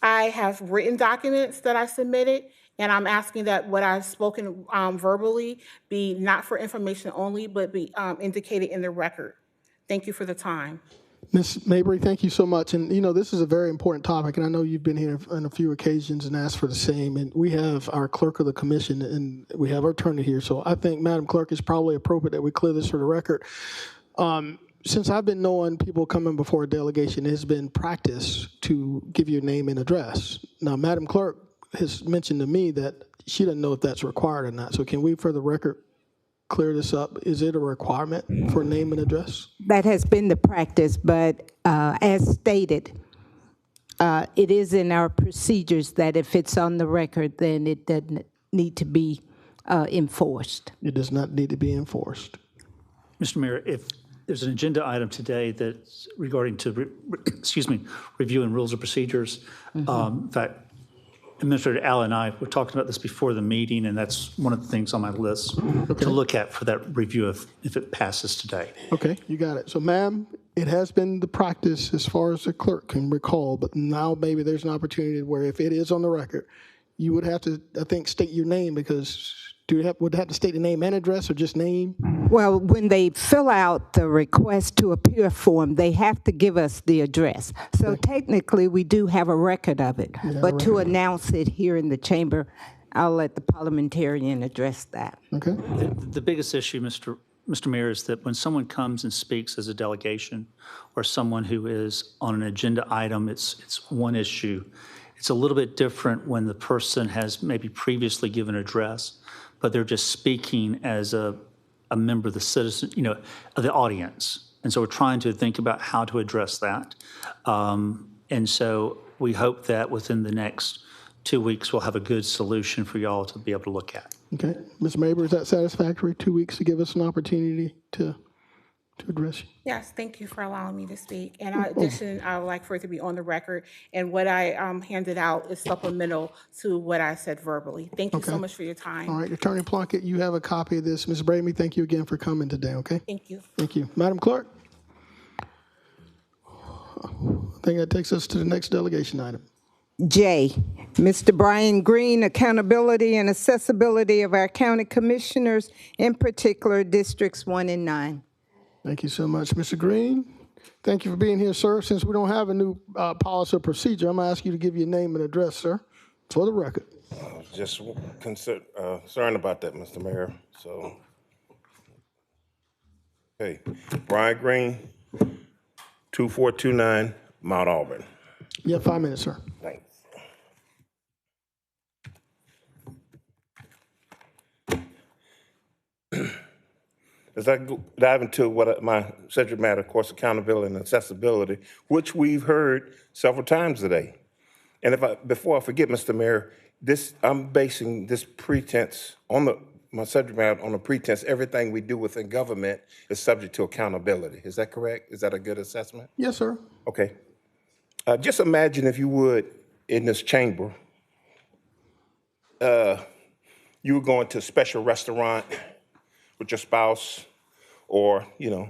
I have written documents that I submitted, and I'm asking that what I've spoken verbally be not for information only, but be indicated in the record. Thank you for the time. Ms. Mabry, thank you so much. And, you know, this is a very important topic, and I know you've been here on a few occasions and asked for the same. And we have our clerk of the commission, and we have our attorney here. So I think, Madam Clerk, it's probably appropriate that we clear this for the record. Since I've been knowing people coming before a delegation, it has been practice to give your name and address. Now, Madam Clerk has mentioned to me that she doesn't know if that's required or not. So can we, for the record, clear this up? Is it a requirement for name and address? That has been the practice, but as stated, it is in our procedures that if it's on the record, then it doesn't need to be enforced. It does not need to be enforced. Mr. Mayor, if there's an agenda item today that's regarding to, review and rules of procedures. In fact, Administrator Allen and I were talking about this before the meeting, and that's one of the things on my list to look at for that review if it passes today. Okay, you got it. So, ma'am, it has been the practice as far as the clerk can recall, but now maybe there's an opportunity where if it is on the record, you would have to, I think, state your name, because would have to state the name and address, or just name? Well, when they fill out the request to appear form, they have to give us the address. So technically, we do have a record of it. But to announce it here in the chamber, I'll let the parliamentarian address that. Okay. The biggest issue, Mr. Mayor, is that when someone comes and speaks as a delegation, or someone who is on an agenda item, it's one issue. It's a little bit different when the person has maybe previously given an address, but they're just speaking as a member of the citizen, of the audience. And so we're trying to think about how to address that. And so we hope that within the next 2 weeks, we'll have a good solution for y'all to be able to look at. Okay. Ms. Mabry, is that satisfactory? 2 weeks to give us an opportunity to address you? Yes, thank you for allowing me to speak. And in addition, I would like for it to be on the record, and what I handed out is supplemental to what I said verbally. Thank you so much for your time. All right, Attorney Plunkett, you have a copy of this. Ms. Bramy, thank you again for coming today, okay? Thank you. Thank you. Madam Clerk? I think that takes us to the next delegation item. J, Mr. Brian Green, accountability and accessibility of our county commissioners, in particular Districts 1 and 9. Thank you so much, Mr. Green. Thank you for being here, sir. Since we don't have a new policy or procedure, I'm going to ask you to give your name and address, sir, for the record. Just concerned about that, Mr. Mayor. So, okay, Brian Green, 2429 Mount Auburn. You have 5 minutes, sir. Thanks. As I dive into what my subject matter, of course, accountability and accessibility, which we've heard several times today. And before I forget, Mr. Mayor, I'm basing this pretense on my subject matter on the pretense everything we do within government is subject to accountability. Is that correct? Is that a good assessment? Yes, sir. Okay. Just imagine, if you would, in this chamber, you were going to a special restaurant with your spouse, or,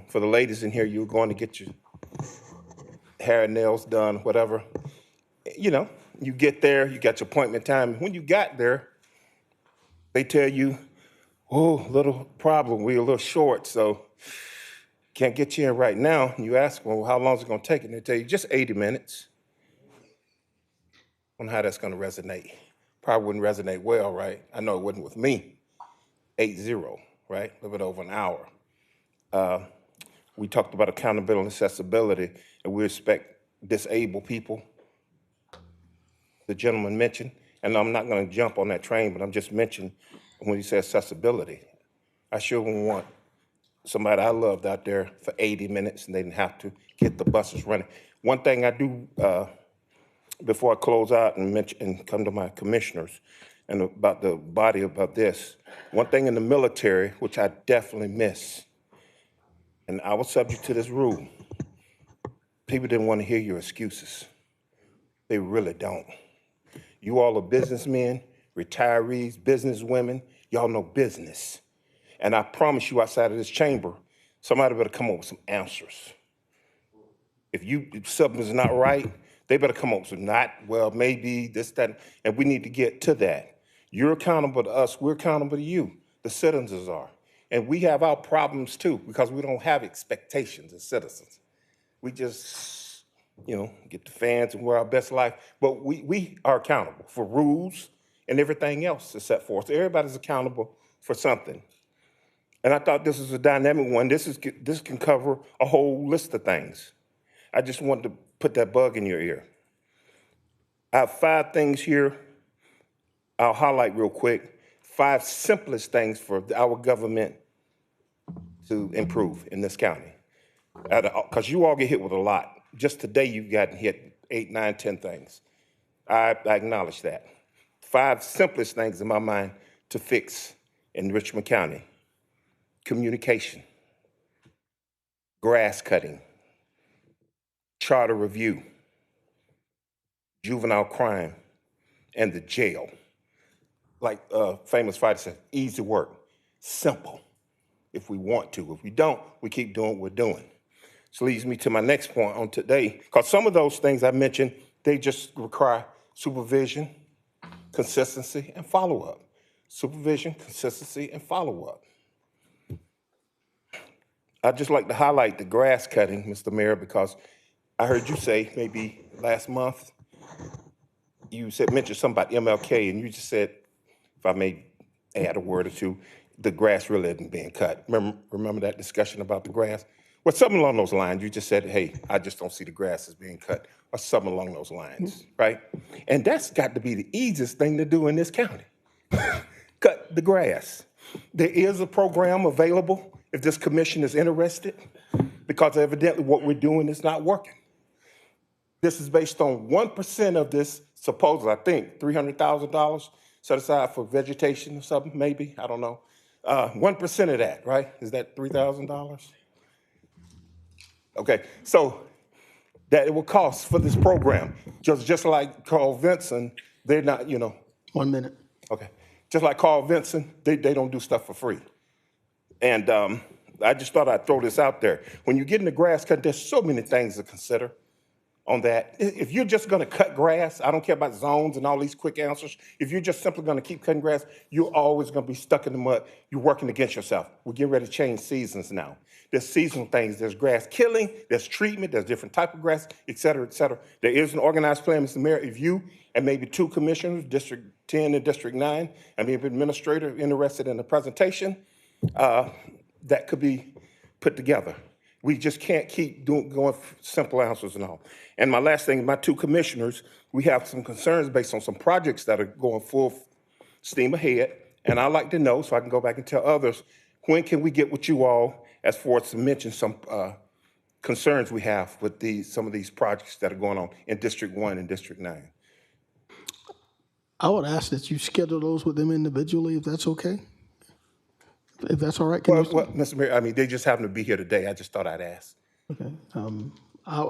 for the ladies in here, you were going to get your hair and nails done, whatever. You get there, you got your appointment time. When you got there, they tell you, oh, little problem, we're a little short, so can't get you in right now. And you ask them, well, how long is it going to take? And they tell you, just 80 minutes. I wonder how that's going to resonate. Probably wouldn't resonate well, right? I know it wouldn't with me. 8-0, right? A little bit over an hour. We talked about accountability and accessibility, and we expect disabled people, the gentleman mentioned, and I'm not going to jump on that train, but I'm just mentioning when you say accessibility. I sure wouldn't want somebody I loved out there for 80 minutes and they didn't have to get the buses running. One thing I do, before I close out and come to my commissioners, and about the body about this. One thing in the military, which I definitely miss, and I was subject to this rule, people didn't want to hear your excuses. They really don't. You all are businessmen, retirees, businesswomen, y'all know business. And I promise you outside of this chamber, somebody better come up with some answers. If something's not right, they better come up with some not, well, maybe this, that, and we need to get to that. You're accountable to us, we're accountable to you, the citizens are. And we have our problems too, because we don't have expectations as citizens. We just, get the fans and wear our best life, but we are accountable for rules and everything else that's set forth. Everybody's accountable for something. And I thought this was a dynamic one. This can cover a whole list of things. I just wanted to put that bug in your ear. I have 5 things here I'll highlight real quick. 5 simplest things for our government to improve in this county. Because you all get hit with a lot. Just today you've gotten hit 8, 9, 10 things. I acknowledge that. 5 simplest things in my mind to fix in Richmond County. Communication, grass cutting, charter review, juvenile crime, and the jail. Like famous fighter said, easy work, simple, if we want to. If we don't, we keep doing what we're doing. This leads me to my next point on today, because some of those things I mentioned, they just require supervision, consistency, and follow-up. Supervision, consistency, and follow-up. I'd just like to highlight the grass cutting, Mr. Mayor, because I heard you say maybe last month, you mentioned something about MLK, and you just said, if I may add a word or two, the grass really isn't being cut. Remember that discussion about the grass? Well, something along those lines. You just said, hey, I just don't see the grass as being cut, or something along those lines, right? And that's got to be the easiest thing to do in this county. Cut the grass. There is a program available if this commission is interested, because evidently what we're doing is not working. This is based on 1% of this, supposedly, I think, $300,000 set aside for vegetation or something, maybe, I don't know. 1% of that, right? Is that $3,000? Okay, so that it will cost for this program, just like Carl Vinson, they're not, 1 minute. Okay, just like Carl Vinson, they don't do stuff for free. And I just thought I'd throw this out there. When you get in the grass cut, there's so many things to consider on that. If you're just gonna cut grass, I don't care about zones and all these quick answers. If you're just simply gonna keep cutting grass, you're always gonna be stuck in the mud. You're working against yourself. We're getting ready to change seasons now. There's seasonal things. There's grass killing, there's treatment, there's different type of grass, et cetera, et cetera. There is an organized plan, Mr. Mayor. If you and maybe 2 commissioners, District 10 and District 9, and maybe administrator interested in the presentation, that could be put together. We just can't keep going simple answers and all. And my last thing, my 2 commissioners, we have some concerns based on some projects that are going full steam ahead. And I'd like to know, so I can go back and tell others, when can we get with you all as far as to mention some concerns we have with some of these projects that are going on in District 1 and District 9? I would ask that you schedule those with them individually, if that's okay. If that's all right, Well, Mr. Mayor, I mean, they just happen to be here today. I just thought I'd ask. Okay. I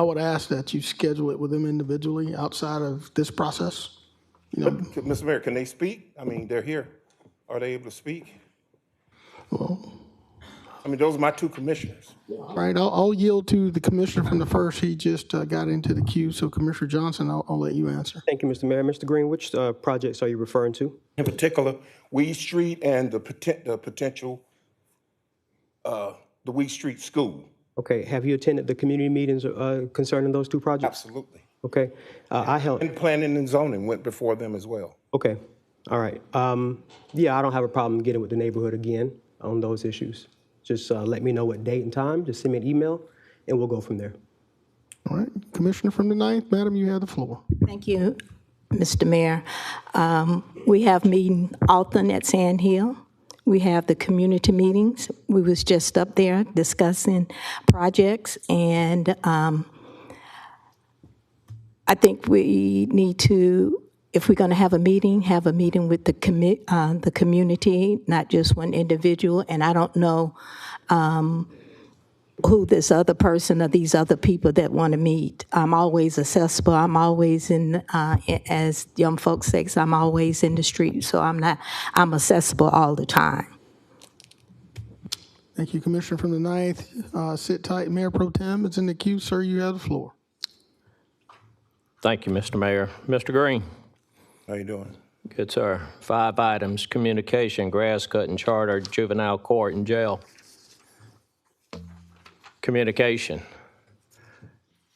would ask that you schedule it with them individually outside of this process. Mr. Mayor, can they speak? I mean, they're here. Are they able to speak? Well, I mean, those are my 2 commissioners. all right, I'll yield to the commissioner from the first. He just got into the queue, so Commissioner Johnson, I'll let you answer. Thank you, Mr. Mayor. Mr. Green, which projects are you referring to? In particular, Weed Street and the potential, the Weed Street School. Okay, have you attended the community meetings concerning those 2 projects? Absolutely. Okay, And planning and zoning went before them as well. Okay, all right. Yeah, I don't have a problem getting with the neighborhood again on those issues. Just let me know what date and time, just send me an email, and we'll go from there. All right, Commissioner from the 9th, Madam, you have the floor. Thank you, Mr. Mayor. We have meeting often at Sand Hill. We have the community meetings. We was just up there discussing projects, and I think we need to if we're going to have a meeting with the community, not just one individual. And I don't know who this other person or these other people that want to meet. I'm always accessible. I'm always as young folks say, I'm always in the street. So I'm accessible all the time. Thank you, Commissioner from the 9th. Sit tight, Mayor Pro Tem is in the queue. Sir, you have the floor. Thank you, Mr. Mayor. Mr. Green. How you doing? Good, sir. 5 items: communication, grass cutting, charter, juvenile court, and jail. Communication.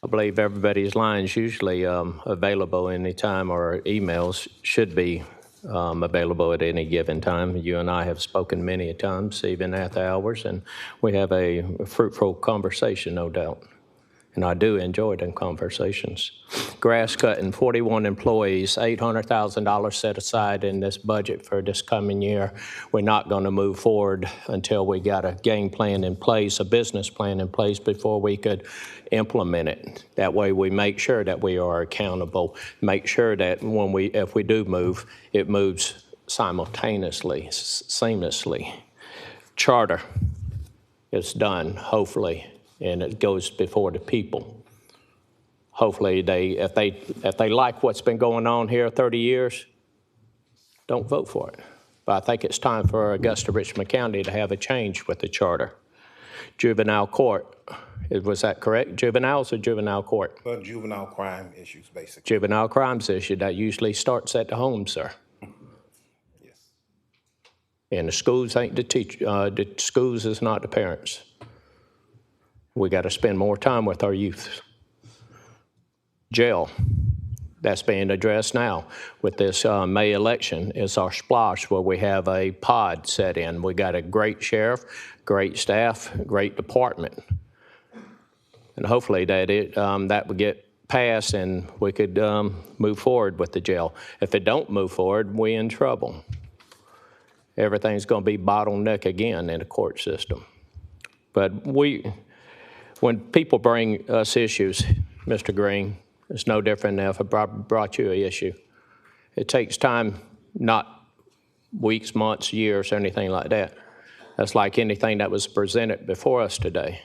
I believe everybody's line's usually available anytime, or emails should be available at any given time. You and I have spoken many a times, even after hours, and we have a fruitful conversation, no doubt. And I do enjoy them conversations. Grass cutting, 41 employees, $800,000 set aside in this budget for this coming year. We're not going to move forward until we got a game plan in place, a business plan in place before we could implement it. That way we make sure that we are accountable, make sure that if we do move, it moves simultaneously, seamlessly. Charter is done, hopefully, and it goes before the people. Hopefully, if they like what's been going on here 30 years, don't vote for it. But I think it's time for Augusta Richmond County to have a change with the charter. Juvenile court, was that correct? Juveniles or juvenile court? Well, juvenile crime issues, basically. Juvenile crimes issue, that usually starts at the home, sir. Yes. And the schools ain't the teacher, the schools is not the parents. We got to spend more time with our youth. Jail, that's being addressed now with this May election, is our splosh, where we have a pod set in. We got a great sheriff, great staff, great department. And hopefully that would get passed and we could move forward with the jail. If it don't move forward, we're in trouble. Everything's going to be bottleneck again in the court system. But when people bring us issues, Mr. Green, it's no different than if I brought you an issue. It takes time, not weeks, months, years, or anything like that. That's like anything that was presented before us today.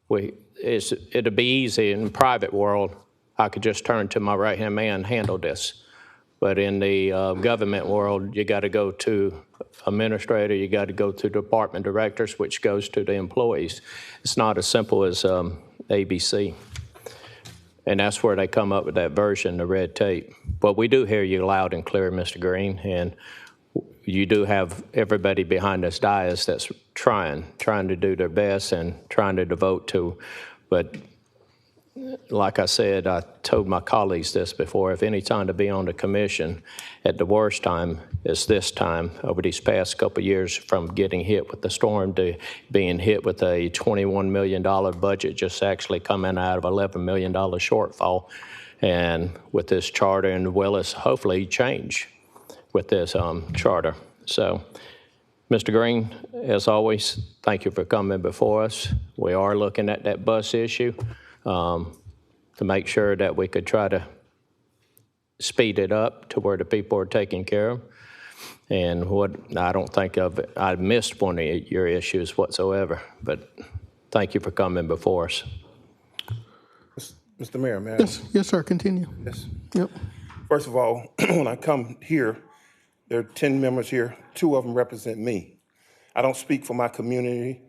It'd be easy in the private world. I could just turn to my right-hand man and handle this. But in the government world, you got to go to administrator, you got to go to department directors, which goes to the employees. It's not as simple as ABC. And that's where they come up with that version, the red tape. But we do hear you loud and clear, Mr. Green, and you do have everybody behind this dais that's trying to do their best and trying to devote to. But like I said, I told my colleagues this before, if any time to be on the commission at the worst time is this time over these past couple of years, from getting hit with the storm to being hit with a $21 million budget, just actually coming out of $11 million shortfall. And with this charter, and will as hopefully change with this charter. So, Mr. Green, as always, thank you for coming before us. We are looking at that bus issue to make sure that we could try to speed it up to where the people are taken care of. And I don't think I missed one of your issues whatsoever, but thank you for coming before us. Mr. Mayor, man. Yes, sir, continue. Yes. Yep. First of all, when I come here, there are 10 members here. 2 of them represent me. I don't speak for my community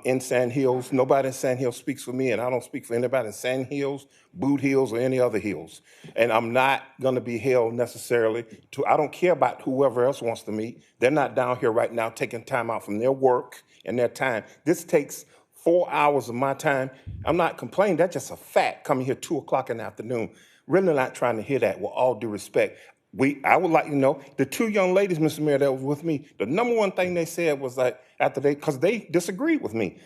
in Sand Hills. Nobody in Sand Hills speaks for me, and I don't speak for anybody in Sand Hills, Boot Hills, or any other hills. And I'm not going to be held necessarily to, I don't care about whoever else wants to meet. They're not down here right now taking time out from their work and their time. This takes 4 hours of my time. I'm not complaining. That's just a fact, coming here 2 o'clock in the afternoon. Really not trying to hear that, with all due respect. I would like to know, the 2 young ladies, Mr. Mayor, that was with me, the number one thing they said was like, because they disagreed with me.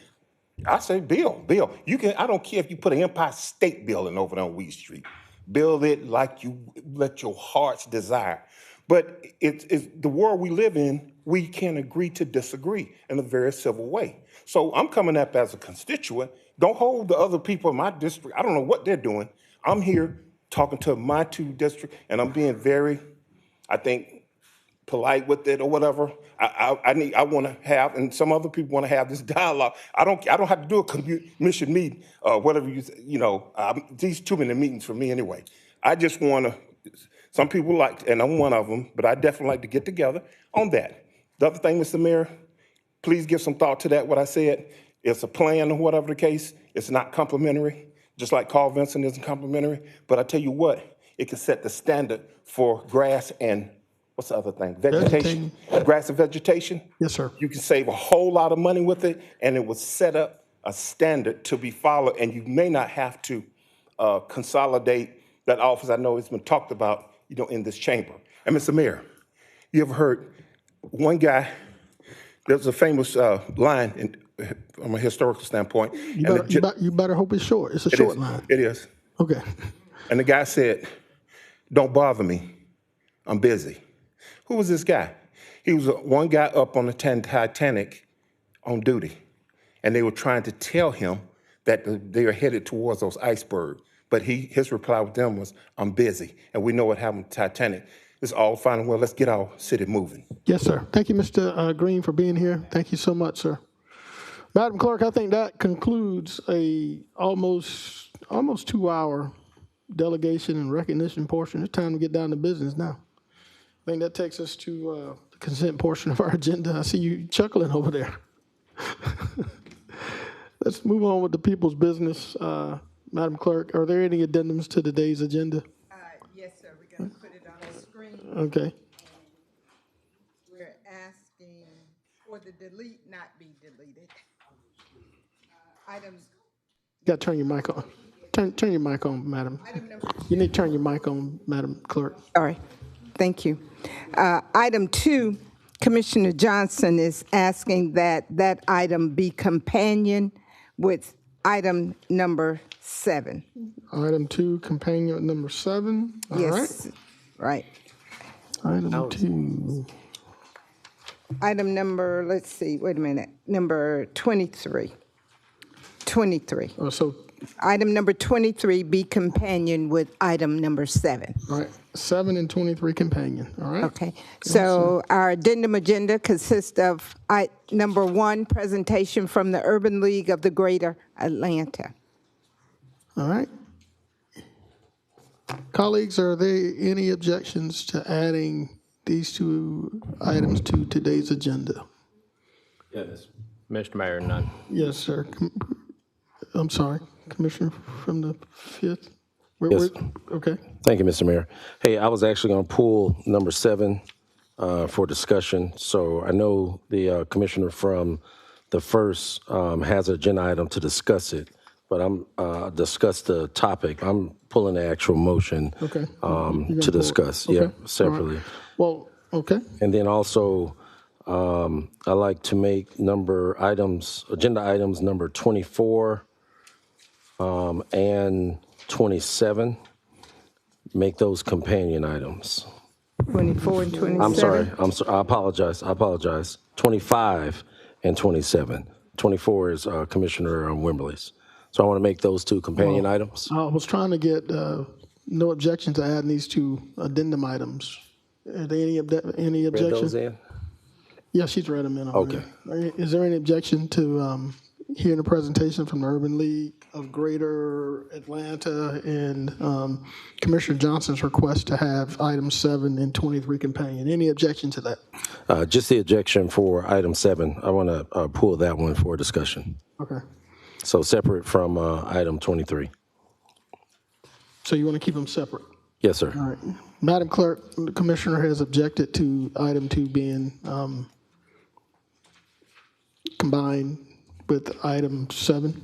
I say, Bill, I don't care if you put an Empire State Building over there on Wheat Street. Build it like you let your heart's desire. But it's the world we live in, we can agree to disagree in a very civil way. So I'm coming up as a constituent. Don't hold the other people in my district. I don't know what they're doing. I'm here talking to my two districts, and I'm being very, I think, polite with it or whatever. I want to have, and some other people want to have this dialogue. I don't have to do a commission meeting or whatever these too many meetings for me anyway. I just want to. Some people like, and I'm one of them, but I definitely like to get together on that. The other thing, Mr. Mayor, please give some thought to that. What I said, it's a plan or whatever the case. It's not complimentary, just like Carl Vinson isn't complimentary. But I tell you what, it can set the standard for grass and what's the other thing? Vegetation. Grass and vegetation. Yes, sir. You can save a whole lot of money with it, and it will set up a standard to be followed. And you may not have to consolidate that office. I know it's been talked about, in this chamber. And Mr. Mayor, you ever heard one guy? There's a famous line from a historical standpoint. You better hope it's short. It's a short line. It is. Okay. And the guy said, "Don't bother me. I'm busy." Who was this guy? He was one guy up on the Titanic on duty. And they were trying to tell him that they were headed towards those icebergs. But his reply with them was, "I'm busy." And we know what happened to Titanic. It's all fine and well. Let's get our city moving. Yes, sir. Thank you, Mr. Green, for being here. Thank you so much, sir. Madam Clerk, I think that concludes a almost 2-hour delegation and recognition portion. It's time to get down to business now. I think that takes us to the consent portion of our agenda. I see you chuckling over there. Let's move on with the people's business. Madam Clerk, are there any addendums to today's agenda? Yes, sir. We're going to put it on the screen. Okay. We're asking for the delete not be deleted. Items. You got to turn your mic on. Turn your mic on, madam. You need to turn your mic on, Madam Clerk. All right. Thank you. Item 2, Commissioner Johnson is asking that that item be companion with item number 7. Item 2, companion number 7. All yes. Right. Item 2. Item number, let's see, wait a minute, number 23. 23. Oh, so item number 23 be companion with item number 7. All right, 7 and 23 companion, all right? Okay, so our addendum agenda consists of number 1, presentation from the Urban League of the Greater Atlanta. All right. Colleagues, are there any objections to adding these 2 items to today's agenda? Yes. Mr. Mayor, none. Yes, sir. I'm sorry, Commissioner from the 5th. Yes. Okay. Thank you, Mr. Mayor. Hey, I was actually going to pull number 7 for discussion. So I know the commissioner from the 1st has an agenda item to discuss it, but I'm discuss the topic. I'm pulling the actual motion to discuss, separately. Right. Well, okay. And then also, I like to make agenda items number 24 and 27, make those companion items. 24 and 27? I'm sorry, I apologize. 25 and 27. 24 is Commissioner Wimberly's. So I want to make those 2 companion items. I was trying to get no objection to adding these 2 addendum items. Are there any objection? Read those in? Yeah, she's read them in already. Okay. Is there any objection to hearing a presentation from the Urban League of Greater Atlanta and Commissioner Johnson's request to have items 7 and 23 companion? Any objection to that? Just the objection for item 7. I want to pull that one for discussion. Okay. So separate from item 23. So you want to keep them separate? Yes, sir. All right. Madam Clerk, the Commissioner has objected to item 2 being combined with item 7,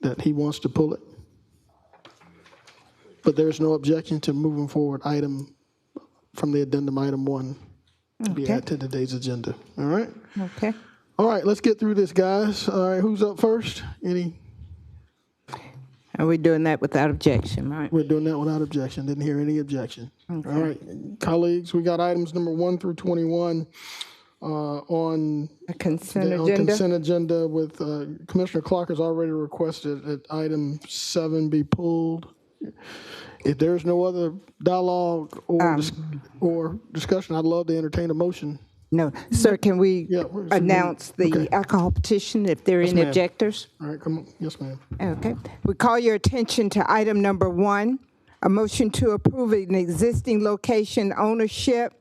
that he wants to pull it. But there's no objection to moving forward item from the addendum item 1 to be added to today's agenda. All right? Okay. All right, let's get through this, guys. All right, who's up first? Are we doing that without objection, right? We're doing that without objection. Didn't hear any objection. Okay. All right, colleagues, we got items number 1 through 21 on a consent the agenda. Consent agenda with Commissioner Clark has already requested that item 7 be pulled. If there's no other dialogue or discussion, I'd love to entertain a motion. No, sir, can we Yeah, announce the okay. alcohol petition if there are Yes, any ma'am. objectors? All right, come on. Yes, ma'am. Okay. We call your attention to item number 1, a motion to approve an existing location ownership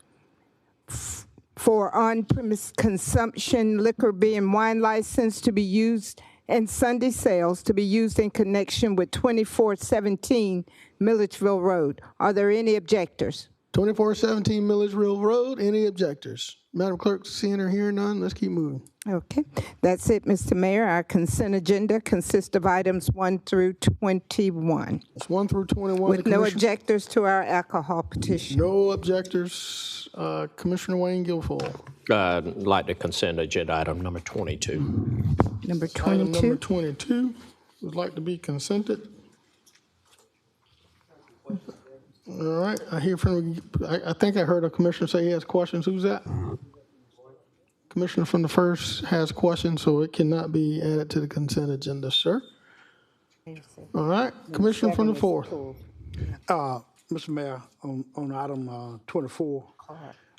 for on-premise consumption liquor beer and wine license to be used and Sunday sales to be used in connection with 2417 Milledgeville Road. Are there any objectors? 2417 Milledgeville Road. Any objectors? Madam Clerk, seeing or hearing none, let's keep moving. Okay, that's it, Mr. Mayor. Our consent agenda consists of items 1 through 21. It's 1 through 21. With no objectors to our alcohol petition. No objectors. Commissioner Wayne Guilfoyle. I'd like to consent agenda item number 22. Number Item 22. number 22 would like to be consented. All right, I hear from, I think I heard a commissioner say he has questions. Who's that? Commissioner from the first has questions, so it cannot be added to the consent agenda, sir. All right, Commissioner from the fourth. Mr. Mayor, on item 24,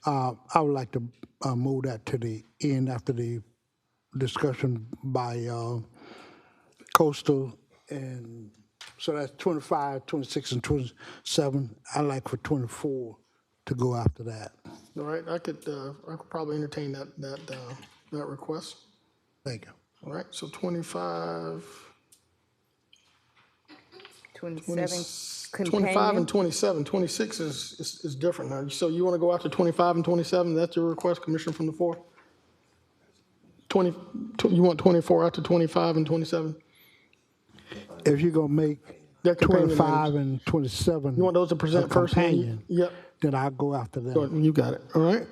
I would like to move that to the end after the discussion by Coastal, and so that's 25, 26, and 27. I'd like for 24 to go after that. All right, I could probably entertain that request. Thank you. All right, so 25. 27 25 and 27. 26 is different now. So you want to go after 25 and 27? That's your request, Commissioner from the fourth? You want 24 after 25 and 27? If you're going to make They're companion 25 items. and 27. You want those to present a first? companion, Yep. then I'll go after them. Go ahead, you got it. All right.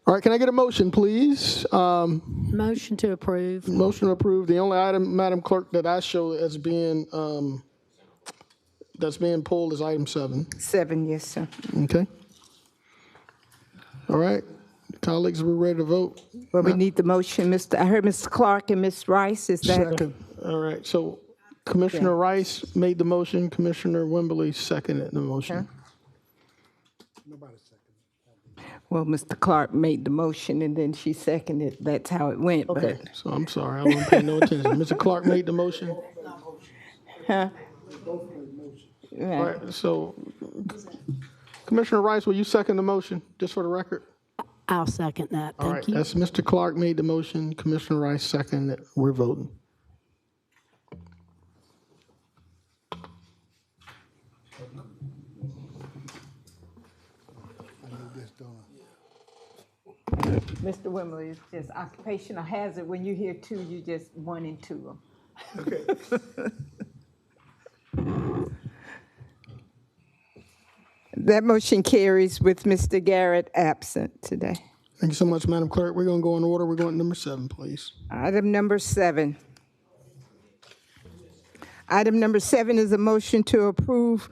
All right, can I get a motion, please? Motion to approve. Motion to approve. The only item, Madam Clerk, that I show as being, that's being pulled is item 7. 7, yes, sir. Okay. All right. Colleagues, we're ready to vote. Well, we need the motion, I heard Mr. Clark and Ms. Rice, is that? Second. All right, so Commissioner Rice made the motion, Commissioner Wembley seconded the motion. Well, Mr. Clark made the motion and then she seconded, that's how it went. Okay, so I'm sorry, I wasn't paying no attention. Mr. Clark made the motion? Huh? All right, so Commissioner Rice, will you second the motion, just for the record? I'll second that. All right, Thank you. that's Mr. Clark made the motion, Commissioner Rice seconded it. We're voting. Mr. Wembley, it's just occupational hazard. When you hear 2, you just 1 and 2 them. Okay. That motion carries with Mr. Garrett absent today. Thank you so much, Madam Clerk. We're going to go in order. We're going to number 7, please. Item number 7. Item number 7 is a motion to approve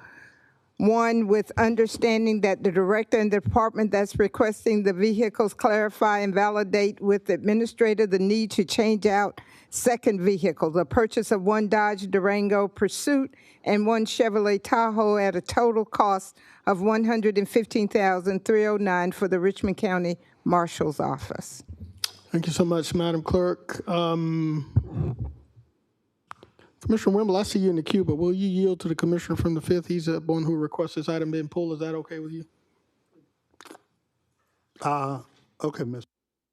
1, with understanding that the director and the department that's requesting the vehicles clarify and validate with the administrator the need to change out second vehicle, the purchase of 1 Dodge Durango Pursuit and 1 Chevrolet Tahoe at a total cost of $115,309 for the Richmond County Marshal's Office. Thank you so much, Madam Clerk. Commissioner Wimble, I see you in the queue, but will you yield to the commissioner from the 5th? He's the one who requests this item being pulled. Is that okay with you? Okay, Mr.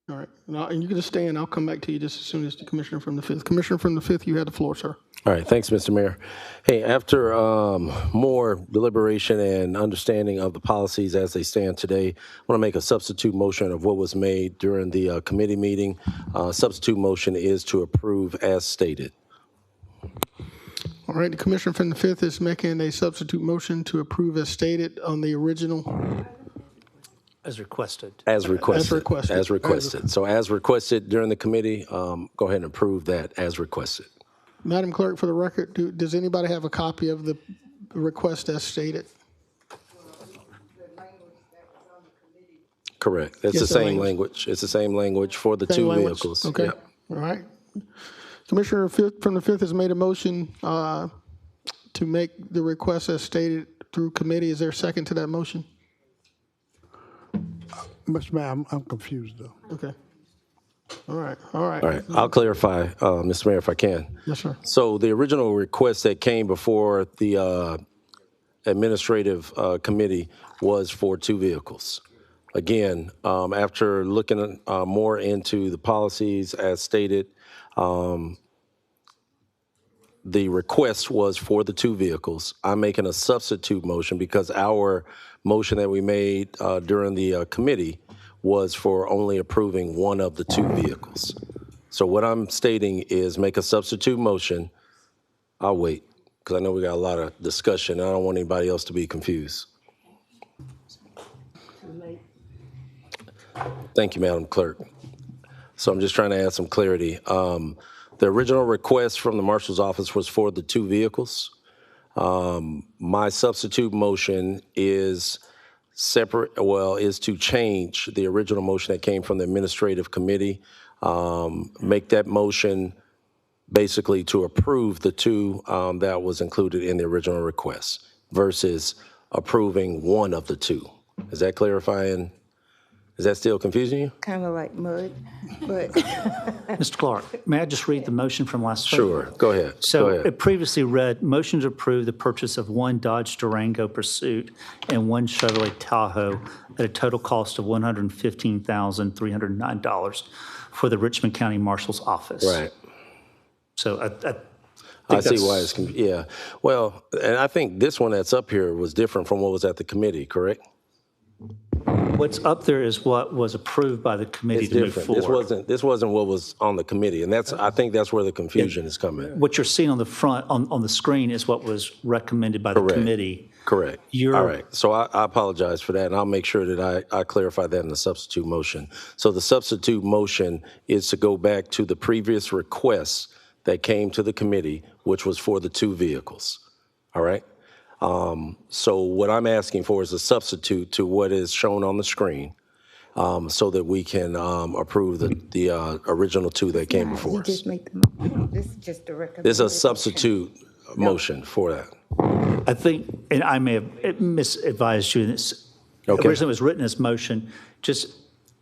All right. And you can just stay in. I'll come back to you just as soon as the commissioner from the 5th. Commissioner from the 5th, you have the floor, sir. All right, thanks, Mr. Mayor. Hey, after more deliberation and understanding of the policies as they stand today, I want to make a substitute motion of what was made during the committee meeting. Substitute motion is to approve as stated. All right, the commissioner from the 5th is making a substitute motion to approve as stated on the original. As requested. As requested. As requested. As requested. So as requested during the committee, go ahead and approve that as requested. Madam Clerk, for the record, does anybody have a copy of the request as stated? Correct. It's Yes, the the same language. language. It's the same language for the Same 2 language? vehicles. Okay. Yep. All right. Commissioner from the 5th has made a motion to to make the request as stated through committee. Is there a second to that motion? Mr. Mayor, I'm confused though. Okay. All right. All right, I'll clarify, Mr. Mayor, if I can. Yes, sir. So the original request that came before the administrative committee was for 2 vehicles. Again, after looking more into the policies as stated, the request was for the 2 vehicles. I'm making a substitute motion because our motion that we made during the committee was for only approving 1 of the 2 vehicles. So what I'm stating is make a substitute motion. I'll wait because I know we got a lot of discussion. I don't want anybody else to be confused. Thank you, Madam Clerk. So I'm just trying to add some clarity. The original request from the Marshal's office was for the 2 vehicles. My substitute motion is separate, is to change the original motion that came from the administrative committee, make that motion basically to approve the 2 that was included in the original request versus approving 1 of the 2. Is that clarifying? Is that still confusing you? Kind of like mud, but. Mr. Clark, may I just read the motion from last week? Sure, go ahead. So Go ahead. it previously read, motion to approve the purchase of 1 Dodge Durango Pursuit and 1 Chevrolet Tahoe at a total cost of $115,309 for the Richmond County Marshal's Office. Right. So I see why it's, yeah. Well, and I think this one that's up here was different from what was at the committee, correct? What's up there is what was approved by the committee It's to different. move forward. This wasn't what was on the committee, and I think that's where the confusion is coming. What you're seeing on the front, on the screen is what was recommended by the committee. Correct. All right. So I apologize for that, and I'll make sure that I clarify that in the substitute motion. So the substitute motion is to go back to the previous request that came to the committee, which was for the 2 vehicles. All right? So what I'm asking for is a substitute to what is shown on the screen so that we can approve the original 2 that came before us. Just make the motion. This is just a recommendation. There's a substitute motion for that. I think, and I may have misadvised you, this originally it was written as motion, just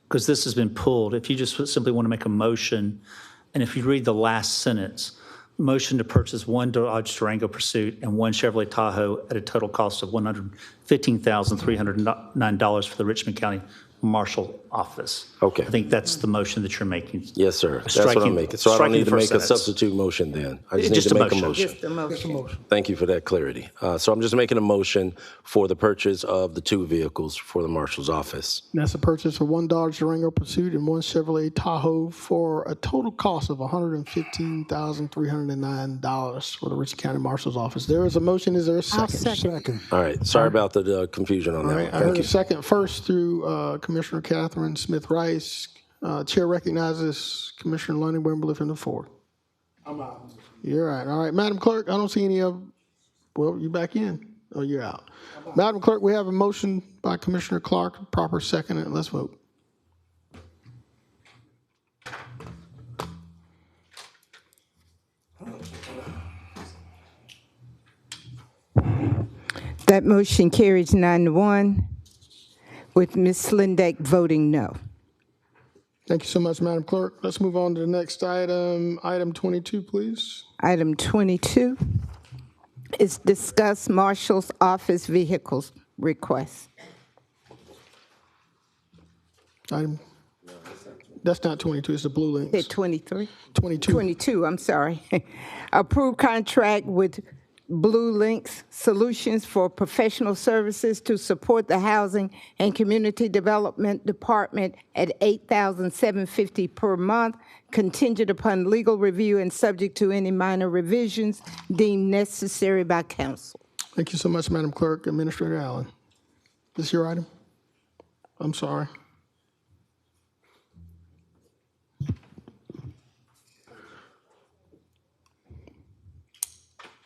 because this has been pulled. If you just simply want to make a motion, and if you read the last sentence, motion to purchase 1 Dodge Durango Pursuit and 1 Chevrolet Tahoe at a total cost of $115,309 for the Richmond County Marshal Office. Okay. I think that's the motion that you're making. Yes, sir. That's what I'm making. So I don't need to make a substitute motion then. I just need to make a motion. Just a motion. Thank you for that clarity. So I'm just making a motion for the purchase of the 2 vehicles for the Marshal's office. That's a purchase of 1 Dodge Durango Pursuit and 1 Chevrolet Tahoe for a total cost of $115,309 for the Richmond County Marshal's Office. There is a motion. Is there a second? Second. All right. Sorry about the confusion on that one. I heard a second first through Commissioner Catherine Smith Rice. Chair recognizes Commissioner Lonnie Wimberly from the 4th. I'm out. You're right. All right, Madam Clerk, I don't see any of, well, you back in. Oh, you're out. Madam Clerk, we have a motion by Commissioner Clark, proper second, and let's vote. That motion carries 9-1 with Ms. Slindeck voting no. Thank you so much, Madam Clerk. Let's move on to the next item. Item 22, please. Item 22 is discuss Marshal's Office vehicles request. That's not 22, it's the blue links. Is it 23? 22. 22, I'm sorry. Approved contract with Blue Links Solutions for professional services to support the Housing and Community Development Department at $8,750 per month, contingent upon legal review and subject to any minor revisions deemed necessary by council. Thank you so much, Madam Clerk. Administrator Allen. This your item? I'm sorry.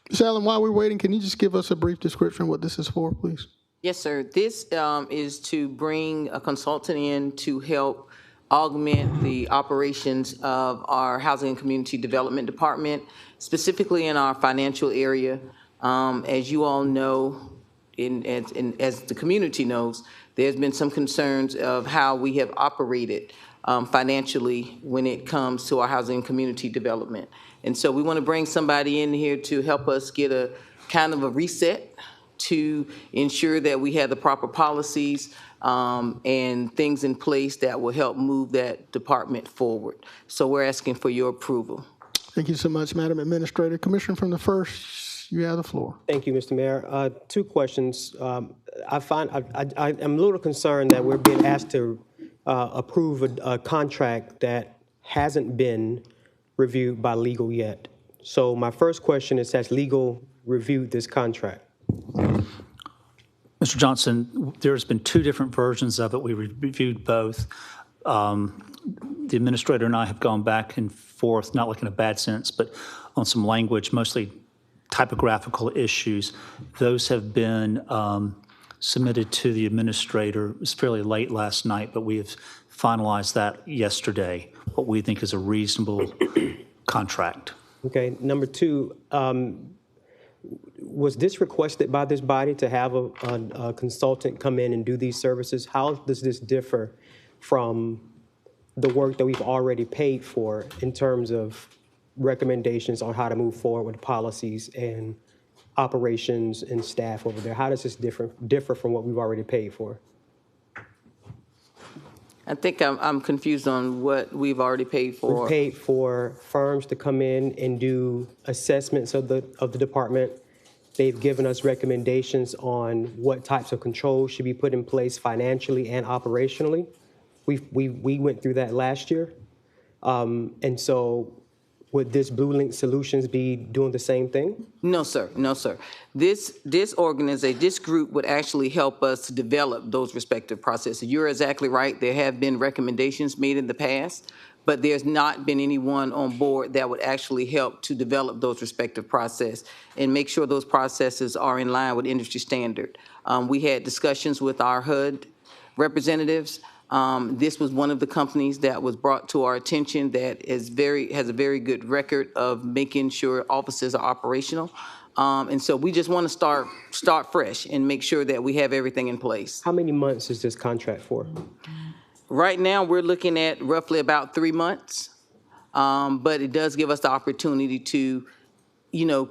Ms. Allen, while we're waiting, can you just give us a brief description of what this is for, please? Yes, sir. This is to bring a consultant in to help augment the operations of our Housing and Community Development Department, specifically in our financial area. As you all know, as the community knows, there's been some concerns of how we have operated financially when it comes to our housing and community development. And so we want to bring somebody in here to help us get a kind of a reset to ensure that we have the proper policies and things in place that will help move that department forward. So we're asking for your approval. Thank you so much, Madam Administrator. Commissioner from the first, you have the floor. Thank you, Mr. Mayor. Two questions. I'm a little concerned that we're being asked to approve a contract that hasn't been reviewed by legal yet. So my first question is, has legal reviewed this contract? Mr. Johnson, there's been two different versions of it. We reviewed both. The administrator and I have gone back and forth, not like in a bad sense, but on some language, mostly typographical issues. Those have been submitted to the administrator. It was fairly late last night, but we have finalized that yesterday, what we think is a reasonable contract. Okay, number two, was this requested by this body to have a consultant come in and do these services? How does this differ from the work that we've already paid for in terms of recommendations on how to move forward with policies and operations and staff over there? How does this differ from what we've already paid for? I think I'm confused on what we've already paid for. We've paid for firms to come in and do assessments of the department. They've given us recommendations on what types of controls should be put in place financially and operationally. We went through that last year. And so would this Blue Link Solutions be doing the same thing? No, sir. No, sir. This organization, this group would actually help us to develop those respective processes. You're exactly right. There have been recommendations made in the past, but there's not been anyone on board that would actually help to develop those respective processes and make sure those processes are in line with industry standard. We had discussions with our HUD representatives. This was one of the companies that was brought to our attention that has a very good record of making sure offices are operational. And so we just want to start fresh and make sure that we have everything in place. How many months is this contract for? Right now, we're looking at roughly about 3 months, but it does give us the opportunity to,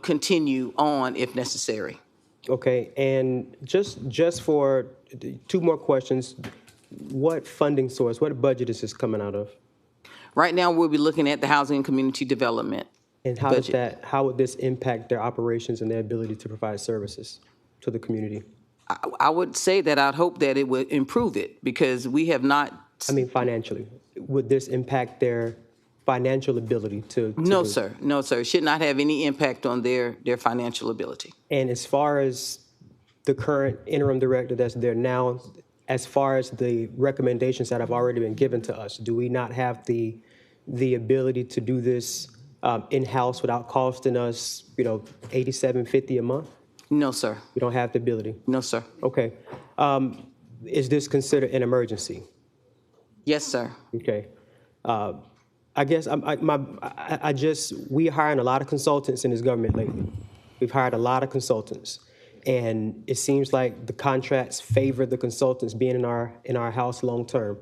continue on if necessary. Okay, and just for two more questions, what funding source, what budget is this coming out of? Right now, we'll be looking at the housing and community development. And how would this impact their operations and their ability to provide services to the community? I would say that I'd hope that it would improve it because we have not. I mean, financially, would this impact their financial ability to No, sir. No, sir. It should not have any impact on their financial ability. And as far as the current interim director that's there now, as far as the recommendations that have already been given to us, do we not have the ability to do this in-house without costing us, $87.50 a month? No, sir. We don't have the ability? No, sir. Okay. Is this considered an emergency? Yes, sir. Okay. I guess we're hiring a lot of consultants in this government lately. We've hired a lot of consultants. And it seems like the contracts favor the consultants being in our house long term.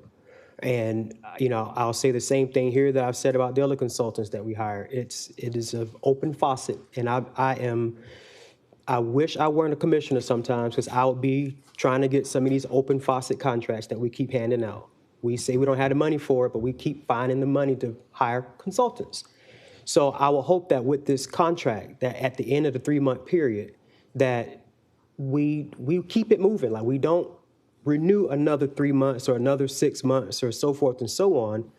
And I'll say the same thing here that I've said about the other consultants that we hire. It is an open faucet, and I wish I weren't a commissioner sometimes because I would be trying to get some of these open faucet contracts that we keep handing out. We say we don't have the money for it, but we keep finding the money to hire consultants. So I will hope that with this contract, that at the end of the 3-month period, that we keep it moving. Like we don't renew another 3 months or another 6 months or so forth and so on,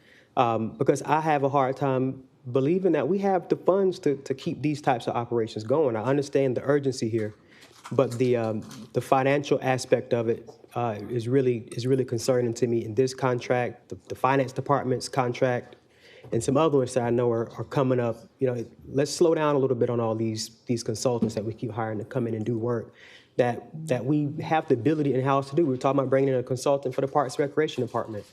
because I have a hard time believing that we have the funds to keep these types of operations going. I understand the urgency here, but the financial aspect of it is really concerning to me in this contract, the finance department's contract, and some other ones that I know are coming up. Let's slow down a little bit on all these consultants that we keep hiring to come in and do work that we have the ability in-house to do. We were talking about bringing in a consultant for the Parks and Recreation Department.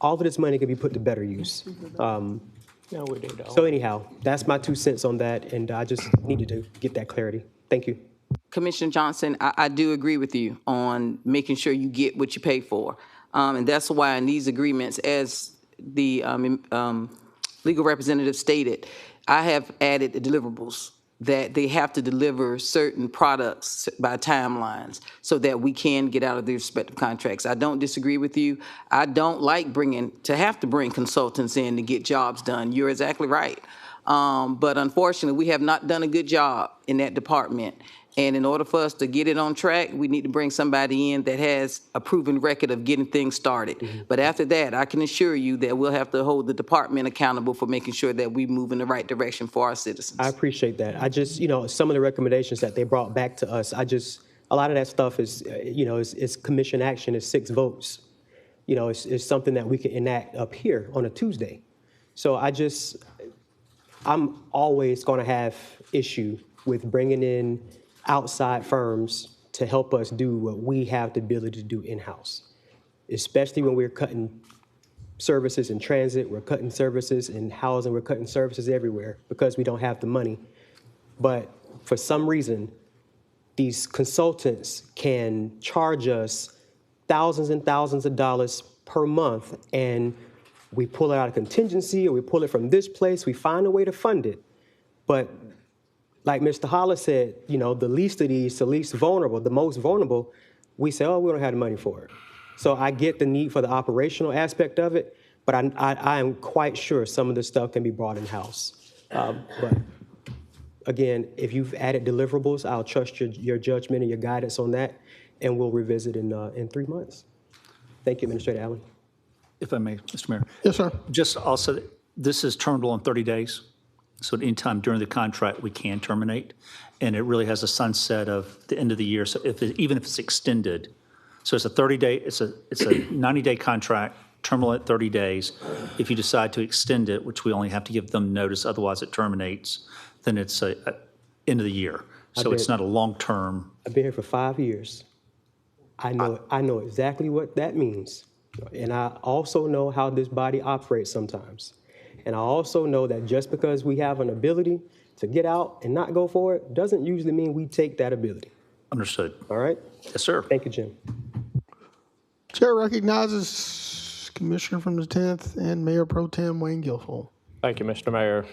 All of this money can be put to better use. No, we did all. So anyhow, that's my 2 cents on that, and I just needed to get that clarity. Thank you. Commissioner Johnson, I do agree with you on making sure you get what you pay for. And that's why in these agreements, as the legal representative stated, I have added the deliverables, that they have to deliver certain products by timelines so that we can get out of their respective contracts. I don't disagree with you. I don't like have to bring consultants in to get jobs done. You're exactly right. But unfortunately, we have not done a good job in that department. And in order for us to get it on track, we need to bring somebody in that has a proven record of getting things started. Mm-hmm. But after that, I can assure you that we'll have to hold the department accountable for making sure that we move in the right direction for our citizens. I appreciate that. I just, some of the recommendations that they brought back to us, a lot of that stuff is, it's commission action, it's 6 votes. It's something that we can enact up here on a Tuesday. So I'm always going to have issue with bringing in outside firms to help us do what we have the ability to do in-house, especially when we're cutting services in transit, we're cutting services in housing, we're cutting services everywhere because we don't have the money. But for some reason, these consultants can charge us thousands and thousands of dollars per month, and we pull it out of contingency or we pull it from this place, we find a way to fund it. But like Mr. Hollis said, the least of these, the least vulnerable, the most vulnerable, we say, oh, we don't have the money for it. So I get the need for the operational aspect of it, but I am quite sure some of this stuff can be brought in-house. But again, if you've added deliverables, I'll trust your judgment and your guidance on that, and we'll revisit in 3 months. Thank you, Administrator Allen. If I may, Mr. Mayor. Yes, sir. Just also, this is terminable in 30 days. So at any time during the contract, we can terminate. And it really has a sunset of the end of the year. So even if it's extended, so it's a 30-day, it's a 90-day contract, terminal at 30 days. If you decide to extend it, which we only have to give them notice, otherwise it terminates, then it's a end of the year. So it's not a long-term. I've been here for 5 years. I know exactly what that means. And I also know how this body operates sometimes. And I also know that just because we have an ability to get out and not go for it doesn't usually mean we take that ability. Understood. All right? Yes, sir. Thank you, Jim. Chair recognizes Commissioner from the 10th and Mayor Pro Tem Wayne Guilfoyle. Thank you, Mr. Mayor.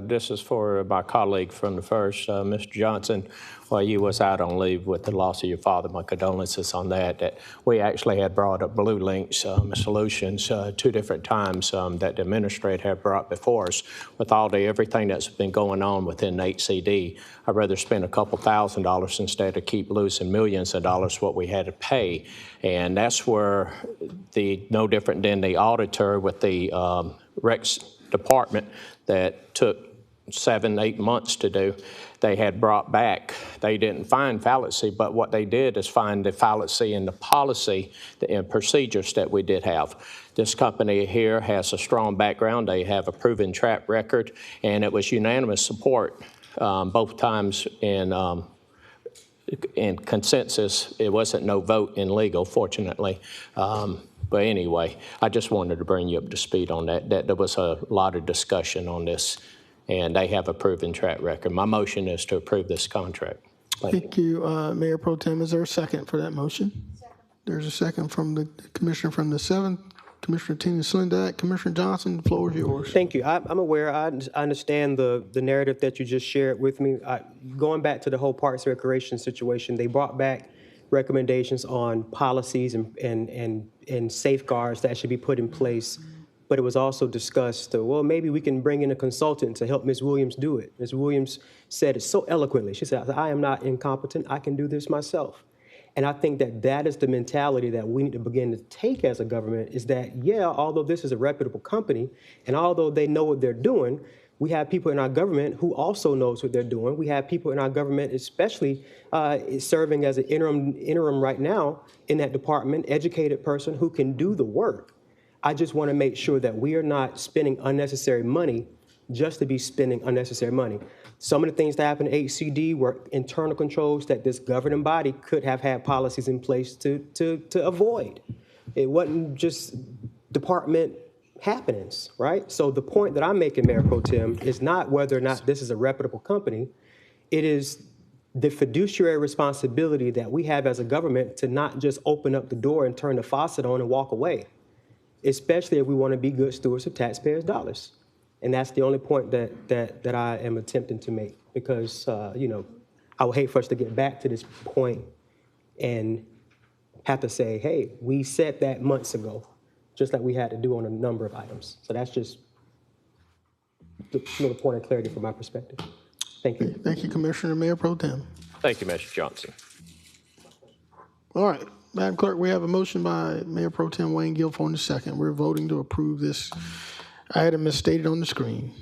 This is for my colleague from the 1st, Mr. Johnson. While you was out on leave with the loss of your father, my condolences on that we actually had brought up Blue Links solutions 2 different times that the administrator had brought before us. With everything that's been going on within HCD, I'd rather spend a couple $1,000s instead of keep losing millions of dollars what we had to pay. And that's where no different than the auditor with the Rex department that took 7-8 months to do, they had brought back. They didn't find fallacy, but what they did is find the fallacy in the policy and procedures that we did have. This company here has a strong background. They have a proven track record, and it was unanimous support both times in consensus. It wasn't no vote in legal, fortunately. But anyway, I just wanted to bring you up to speed on that there was a lot of discussion on this, and they have a proven track record. My motion is to approve this contract. Thank you, Mayor Pro Tem. Is there a second for that motion? Second. There's a second from the Commissioner from the 7th, Commissioner Tina Slindak. Commissioner Johnson, the floor is yours. Thank you. I'm aware. I understand the narrative that you just shared with me. Going back to the whole Parks and Recreation situation, they brought back recommendations on policies and safeguards that should be put in place. But it was also discussed, well, maybe we can bring in a consultant to help Ms. Williams do it. Ms. Williams said it so eloquently. She said, I am not incompetent. I can do this myself. And I think that is the mentality that we need to begin to take as a government, is that, yeah, although this is a reputable company, and although they know what they're doing, we have people in our government who also knows what they're doing. We have people in our government, especially serving as an interim right now in that department, educated person who can do the work. I just want to make sure that we are not spending unnecessary money just to be spending unnecessary money. Some of the things that happened at HCD were internal controls that this governing body could have had policies in place to avoid. It wasn't just department happenings, right? So the point that I'm making, Mayor Pro Tem, is not whether or not this is a reputable company. It is the fiduciary responsibility that we have as a government to not just open up the door and turn the faucet on and walk away, especially if we want to be good stewards of taxpayers' dollars. And that's the only point that I am attempting to make, because, I would hate for us to get back to this point and have to say, hey, we said that months ago, just like we had to do on a number of items. So that's just the point of clarity from my perspective. Thank you. Thank you, Commissioner. Mayor Pro Tem. Thank you, Mr. Johnson. All right, Madam Clerk, we have a motion by Mayor Pro Tem Wayne Guilfoyle in the second. We're voting to approve this item as stated on the screen.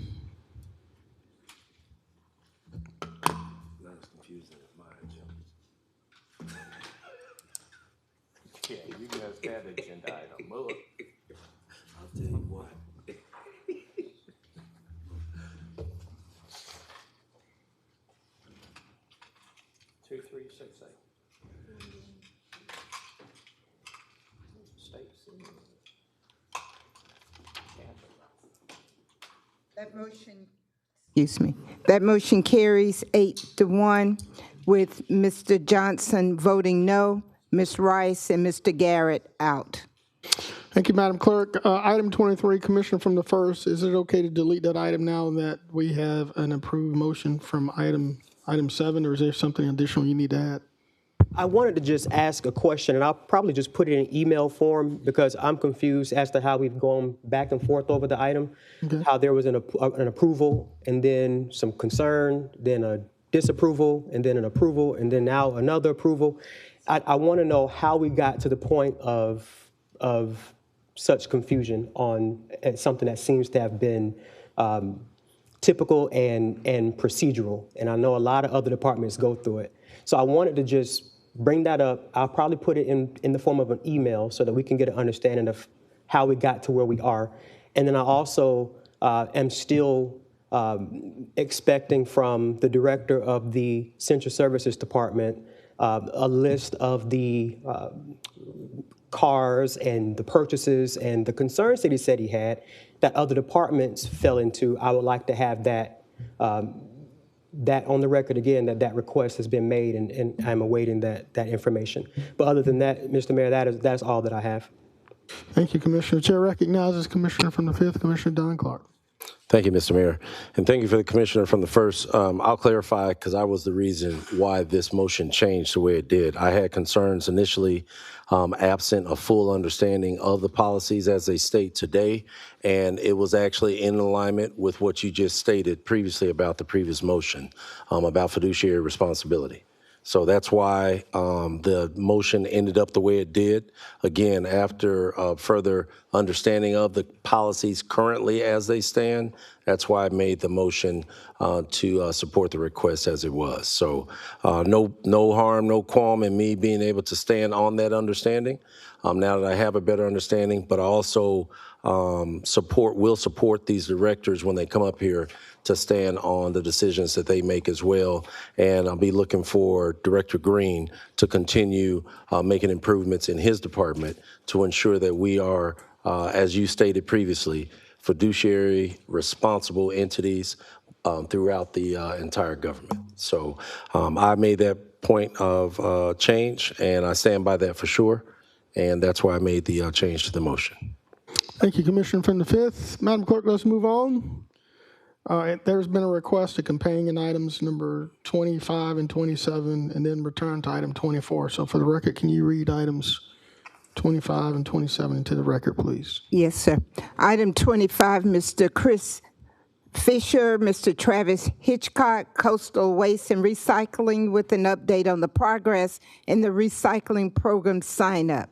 Yeah, you guys had the agenda item. I'll tell you what. 2368. That motion, excuse me, that motion carries 8-1 with Mr. Johnson voting no, Ms. Rice and Mr. Garrett out. Thank you, Madam Clerk. Item 23, Commissioner from the first. Is it okay to delete that item now that we have an approved motion from item 7, or is there something additional you need to add? I wanted to just ask a question, and I'll probably just put it in email form because I'm confused as to how we've gone back and forth over the item. Okay. How there was an approval, and then some concern, then a disapproval, and then an approval, and then now another approval. I want to know how we got to the point of such confusion on something that seems to have been typical and procedural. And I know a lot of other departments go through it. So I wanted to just bring that up. I'll probably put it in the form of an email so that we can get an understanding of how we got to where we are. And then I also am still expecting from the director of the Central Services Department a list of the cars and the purchases and the concerns that he said he had that other departments fell into. I would like to have that that on the record again, that request has been made, and I'm awaiting that information. But other than that, Mr. Mayor, that's all that I have. Thank you, Commissioner. Chair recognizes Commissioner from the 5th, Commissioner Don Clark. Thank you, Mr. Mayor. And thank you for the Commissioner from the first. I'll clarify, because I was the reason why this motion changed the way it did. I had concerns initially absent a full understanding of the policies as they state today, and it was actually in alignment with what you just stated previously about the previous motion about fiduciary responsibility. So that's why the motion ended up the way it did. Again, after further understanding of the policies currently as they stand, that's why I made the motion to support the request as it was. So no harm, no qualm in me being able to stand on that understanding now that I have a better understanding, but I also will support these directors when they come up here to stand on the decisions that they make as well. And I'll be looking for Director Green to continue making improvements in his department to ensure that we are, as you stated previously, fiduciary responsible entities throughout the entire government. So I made that point of change, and I stand by that for sure. And that's why I made the change to the motion. Thank you, Commissioner from the 5th. Madam Clerk, let's move on. There's been a request to companion items number 25 and 27 and then return to item 24. So for the record, can you read items 25 and 27 into the record, please? Yes, sir. Item 25, Mr. Chris Fisher, Mr. Travis Hitchcock, Coastal Waste and Recycling, with an update on the progress in the recycling program sign-up.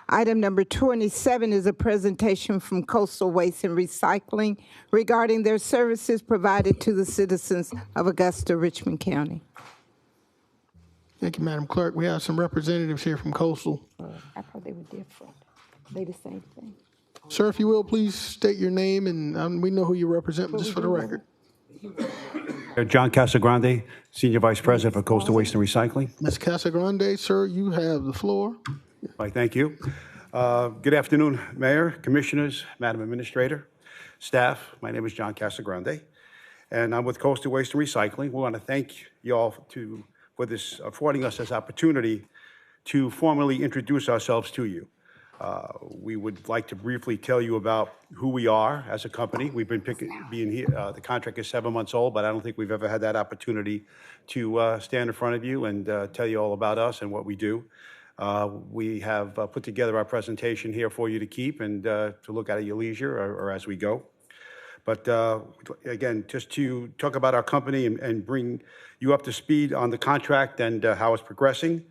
Item number 27 is a presentation from Coastal Waste and Recycling regarding their services provided to the citizens of Augusta, Richmond County. Thank you, Madam Clerk. We have some representatives here from Coastal. I thought they were different. They the same thing. Sir, if you will, please state your name, and we know who you represent, but just for the record. John Casagrande, Senior Vice President for Coastal Waste and Recycling. Ms. Casagrande, sir, you have the floor. Right, thank you. Good afternoon, Mayor, Commissioners, Madam Administrator, staff. My name is John Casagrande, and I'm with Coastal Waste and Recycling. We want to thank you all for this, affording us this opportunity to formally introduce ourselves to you. We would like to briefly tell you about who we are as a company. We've been being here, the contract is 7 months old, but I don't think we've ever had that opportunity to stand in front of you and tell you all about us and what we do. We have put together our presentation here for you to keep and to look at your leisure or as we go. But again, just to talk about our company and bring you up to speed on the contract and how it's progressing.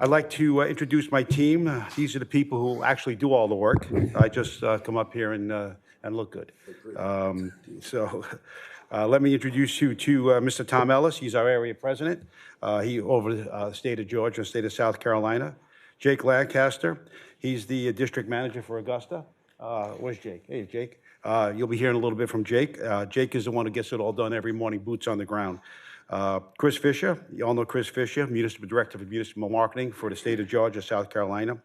I'd like to introduce my team. These are the people who actually do all the work. I just come up here and look good. Let me introduce you to Mr. Tom Ellis. He's our area president. He over the state of Georgia, state of South Carolina. Jake Lancaster. He's the district manager for Augusta. Where's Jake? Hey, Jake. You'll be hearing a little bit from Jake. Jake is the one who gets it all done every morning, boots on the ground. Chris Fisher, you all know Chris Fisher, Municipal Director of Municipal Marketing for the state of Georgia, South Carolina.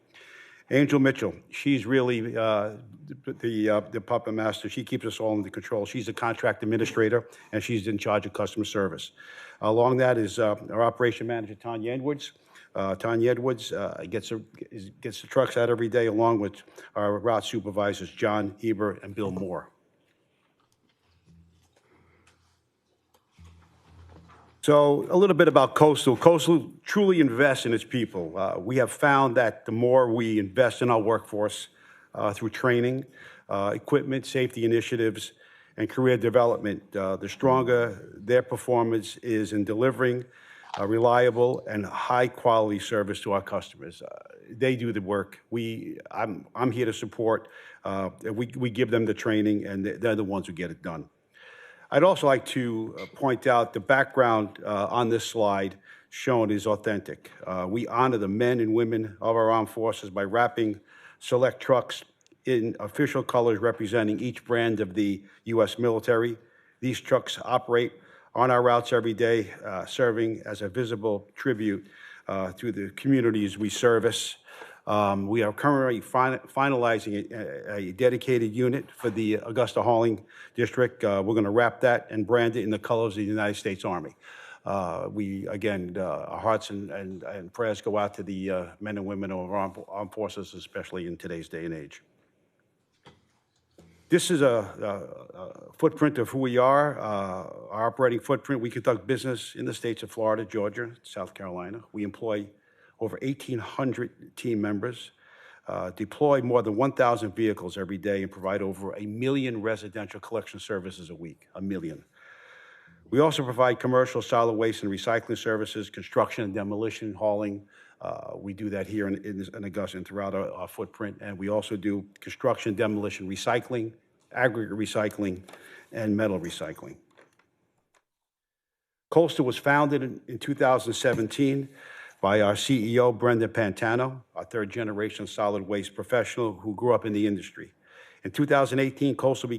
Angel Mitchell, she's really the puppet master. She keeps us all under control. She's a contract administrator, and she's in charge of customer service. Along that is our operation manager, Tanya Edwards. Tanya Edwards gets the trucks out every day, along with our route supervisors, John Heber and Bill Moore. So a little bit about Coastal. Coastal truly invests in its people. We have found that the more we invest in our workforce through training, equipment, safety initiatives, and career development, the stronger their performance is in delivering reliable and high-quality service to our customers. They do the work. I'm here to support. We give them the training, and they're the ones who get it done. I'd also like to point out the background on this slide shown is authentic. We honor the men and women of our armed forces by wrapping select trucks in official colors representing each brand of the U.S. military. These trucks operate on our routes every day, serving as a visible tribute to the communities we service. We are currently finalizing a dedicated unit for the Augusta Hauling District. We're going to wrap that and brand it in the colors of the United States Army. Our hearts and prayers go out to the men and women of our armed forces, especially in today's day and age. This is a footprint of who we are, our operating footprint. We conduct business in the states of Florida, Georgia, South Carolina. We employ over 1,800 team members, deploy more than 1,000 vehicles every day, and provide over 1 million residential collection services a week, 1 million. We also provide commercial solid waste and recycling services, construction and demolition, hauling. We do that here in Augusta and throughout our footprint. And we also do construction, demolition, recycling, aggregate recycling, and metal recycling. Coastal was founded in 2017 by our CEO, Brendan Pantano, our third-generation solid waste professional who grew up in the industry. In 2018, Coastal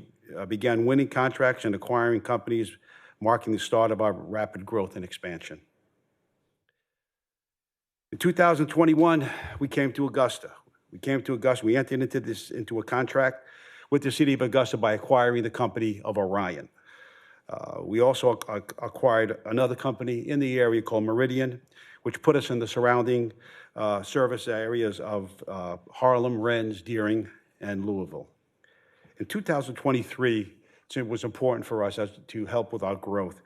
began winning contracts and acquiring companies, marking the start of our rapid growth and expansion. In 2021, we came to Augusta. We entered into a contract with the city of Augusta by acquiring the company of Orion. We also acquired another company in the area called Meridian, which put us in the surrounding service areas of Harlem, Rennes, Deering, and Louisville. In 2023, it was important for us to help with our growth.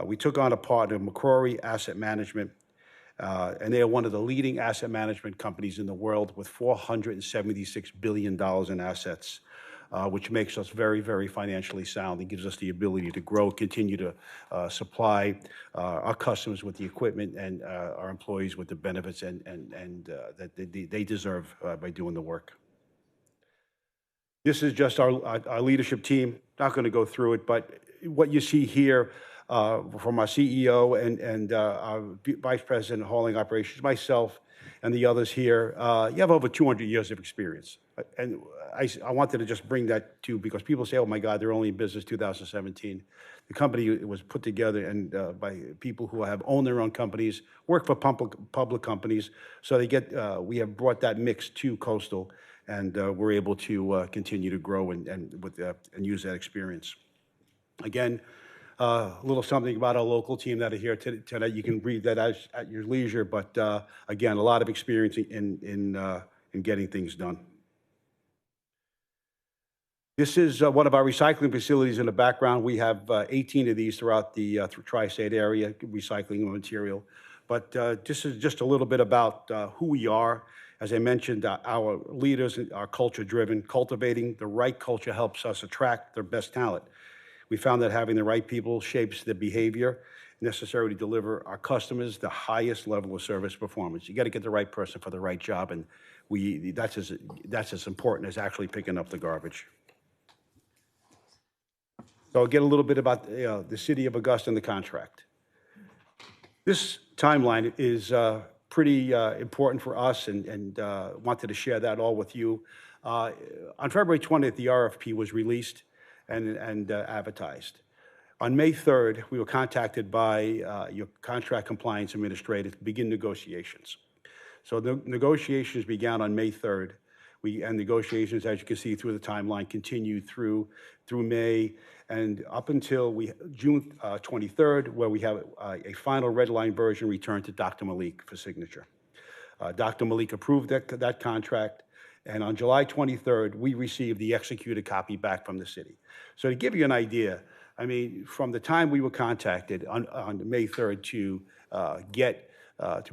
We took on a partner, Macquarie Asset Management, and they are one of the leading asset management companies in the world with $476 billion in assets, which makes us very, very financially sound and gives us the ability to grow, continue to supply our customers with the equipment and our employees with the benefits that they deserve by doing the work. This is just our leadership team. Not going to go through it, but what you see here from our CEO and our Vice President of Hauling Operations, myself, and the others here, you have over 200 years of experience. And I wanted to just bring that to, because people say, oh my God, they're only in business 2017. The company was put together and by people who have owned their own companies, work for public companies. So we have brought that mix to Coastal, and we're able to continue to grow and use that experience. Again, A little something about our local team that are here tonight. You can read that at your leisure, but again, a lot of experience in getting things done. This is one of our recycling facilities in the background. We have 18 of these throughout the tri-state area, recycling material. But this is just a little bit about who we are. As I mentioned, our leaders are culture-driven. Cultivating the right culture helps us attract their best talent. We found that having the right people shapes the behavior necessary to deliver our customers the highest level of service performance. You got to get the right person for the right job, and that's as important as actually picking up the garbage. So I'll get a little bit about the city of Augusta and the contract. This timeline is pretty important for us, and wanted to share that all with you. On February 20th, the RFP was released and advertised. On May 3rd, we were contacted by your contract compliance administrator to begin negotiations. So the negotiations began on May 3rd. And negotiations, as you can see through the timeline, continued through May and up until June 23rd, where we have a final red line version returned to Dr. Malik for signature. Dr. Malik approved that contract, and on July 23rd, we received the executed copy back from the city. So to give you an idea, I mean, from the time we were contacted on May 3rd to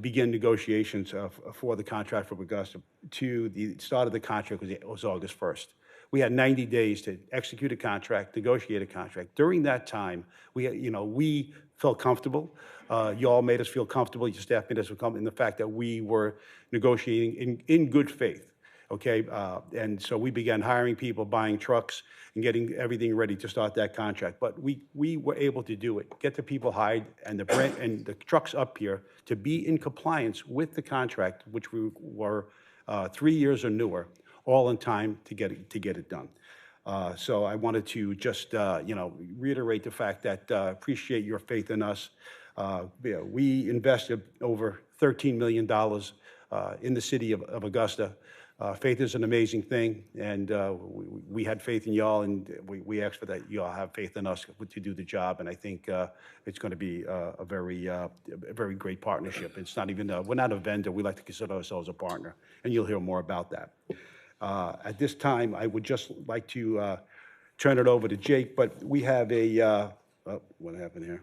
begin negotiations for the contract for Augusta to the start of the contract was August 1st. We had 90 days to execute a contract, negotiate a contract. During that time, we felt comfortable. You all made us feel comfortable. Your staff made us feel comfortable in the fact that we were negotiating in good faith. Okay, and so we began hiring people, buying trucks, and getting everything ready to start that contract. But we were able to do it, get the people hired and the trucks up here to be in compliance with the contract, which we were 3 years or newer, all in time to get it done. So I wanted to just reiterate the fact that appreciate your faith in us. We invested over $13 million in the city of Augusta. Faith is an amazing thing, and we had faith in y'all, and we asked for that y'all have faith in us to do the job, and I think it's going to be a very great partnership. It's not even, we're not a vendor, we like to consider ourselves a partner, and you'll hear more about that. At this time, I would just like to turn it over to Jake, but we have what happened here?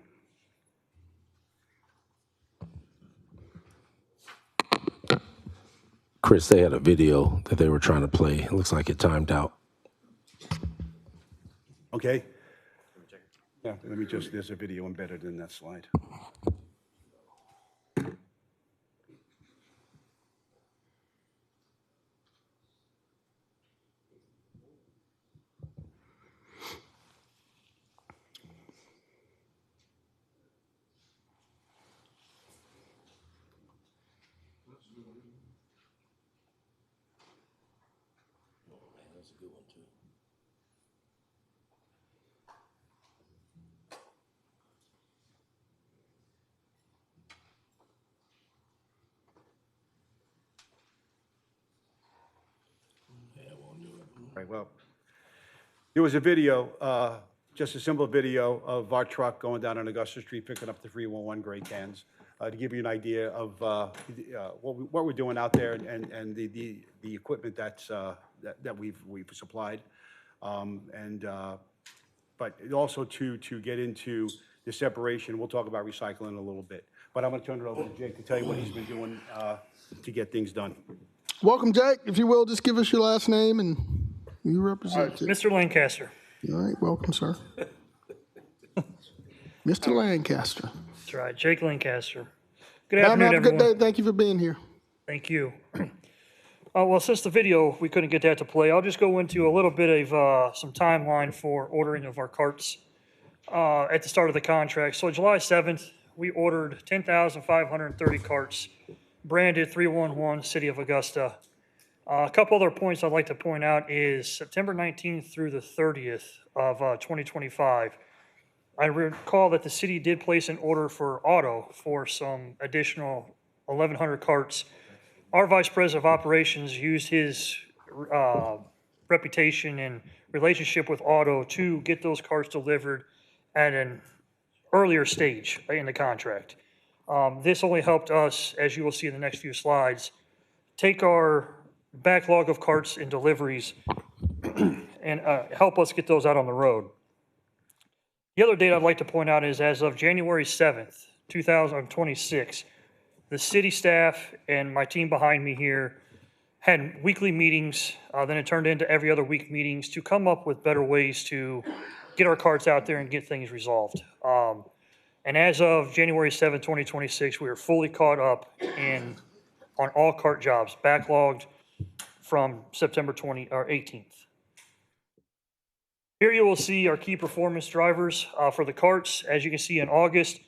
Chris, they had a video that they were trying to play. It looks like it timed out. Okay. Yeah, let me just, there's a video embedded in that slide. Right, well, there was a video, just a simple video of our truck going down on Augusta Street, picking up the 311 gray cans, to give you an idea of what we're doing out there and the equipment that we've supplied, but also to get into the separation. We'll talk about recycling in a little bit, but I'm going to turn it over to Jake to tell you what he's been doing to get things done. Welcome, Jake. If you will, just give us your last name and you represent it. Mr. Lancaster. All right, welcome, sir. Mr. Lancaster. That's right, Jake Lancaster. Good Have afternoon, a good everyone. day. Thank you for being here. Thank you. Well, since the video, we couldn't get that to play, I'll just go into a little bit of some timeline for ordering of our carts at the start of the contract. So July 7th, we ordered 10,530 carts, branded 311 City of Augusta. A couple other points I'd like to point out is September 19th through the 30th of 2025. I recall that the city did place an order for auto for some additional 1,100 carts. Our Vice President of Operations used his reputation and relationship with auto to get those carts delivered at an earlier stage in the contract. This only helped us, as you will see in the next few slides, take our backlog of carts and deliveries and help us get those out on the road. The other data I'd like to point out is as of January 7th, 2026, the city staff and my team behind me here had weekly meetings, then it turned into every other week meetings to come up with better ways to get our carts out there and get things resolved. And as of January 7th, 2026, we are fully caught up on all cart jobs, backlogged from September 18th. Here you will see our key performance drivers for the carts. As you can see in August,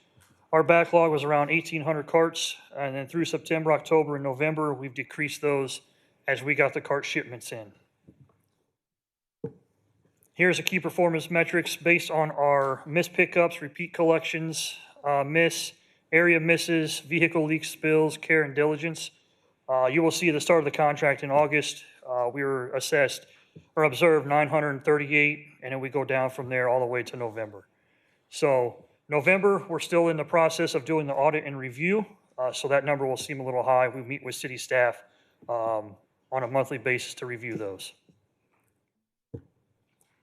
our backlog was around 1,800 carts, and then through September, October, and November, we've decreased those as we got the cart shipments in. Here's a key performance metrics based on our missed pickups, repeat collections, area misses, vehicle leaks, spills, care, and diligence. You will see at the start of the contract in August, we were assessed or observed 938, and then we go down from there all the way to November. So November, we're still in the process of doing the audit and review, so that number will seem a little high. We meet with city staff on a monthly basis to review those.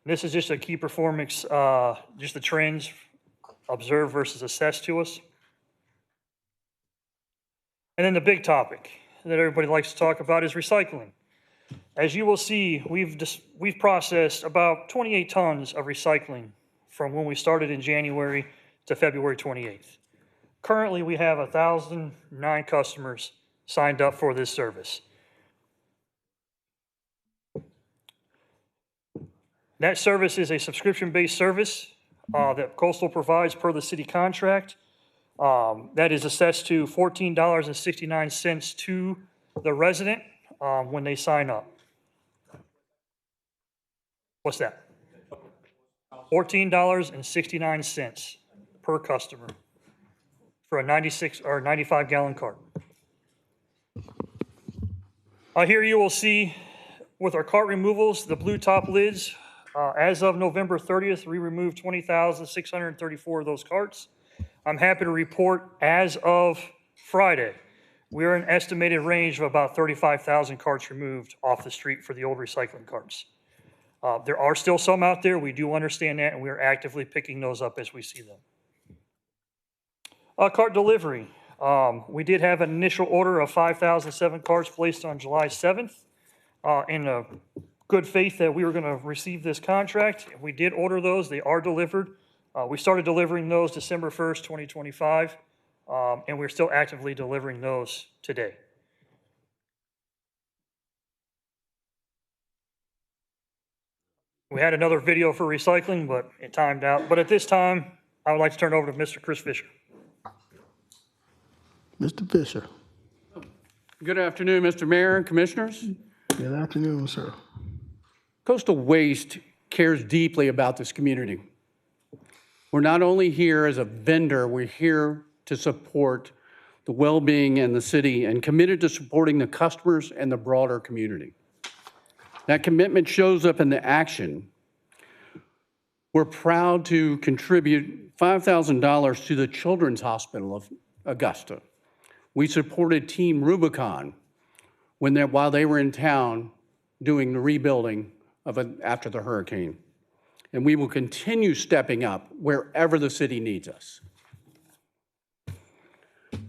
This is just a key performance, just the trends observed versus assessed to us. And then the big topic that everybody likes to talk about is recycling. As you will see, we've processed about 28 tons of recycling from when we started in January to February 28th. Currently, we have 1,009 customers signed up for this service. That service is a subscription-based service that Coastal provides per the city contract. That is assessed to $14.69 to the resident when they sign up. What's that? $14.69 per customer for a 96 or 95-gallon cart. Here you will see with our cart removals, the blue top lids. As of November 30th, we removed 20,634 of those carts. I'm happy to report as of Friday, we're in an estimated range of about 35,000 carts removed off the street for the old recycling carts. There are still some out there. We do understand that, and we are actively picking those up as we see them. Cart delivery. We did have an initial order of 5,007 carts placed on July 7th in a good faith that we were going to receive this contract. We did order those. They are delivered. We started delivering those December 1st, 2025, and we're still actively delivering those today. We had another video for recycling, but it timed out. But at this time, I would like to turn it over to Mr. Chris Fisher. Mr. Fisher. Good afternoon, Mr. Mayor and Commissioners. Good afternoon, sir. Coastal Waste cares deeply about this community. We're not only here as a vendor, we're here to support the well-being in the city and committed to supporting the customers and the broader community. That commitment shows up in the action. We're proud to contribute $5,000 to the Children's Hospital of Augusta. We supported Team Rubicon while they were in town doing the rebuilding after the hurricane. And we will continue stepping up wherever the city needs us.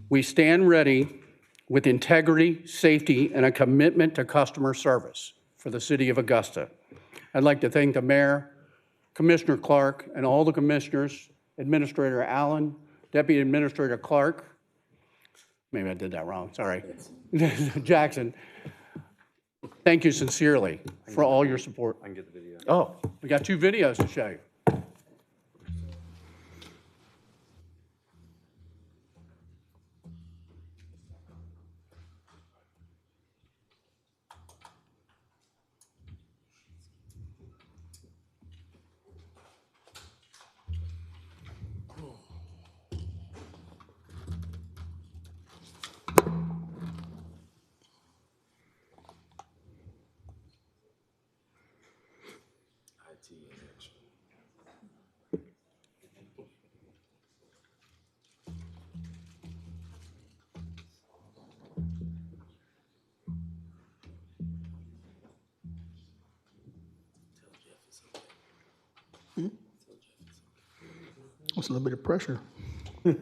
We stand ready with integrity, safety, and a commitment to customer service for the city of Augusta. I'd like to thank the mayor, Commissioner Clark, and all the commissioners, Administrator Allen, Deputy Administrator Clark, maybe I did that wrong, sorry, Jackson. Thank you sincerely for all your support. I can get the video. Oh, we got 2 videos to show you. That's a little bit of pressure. There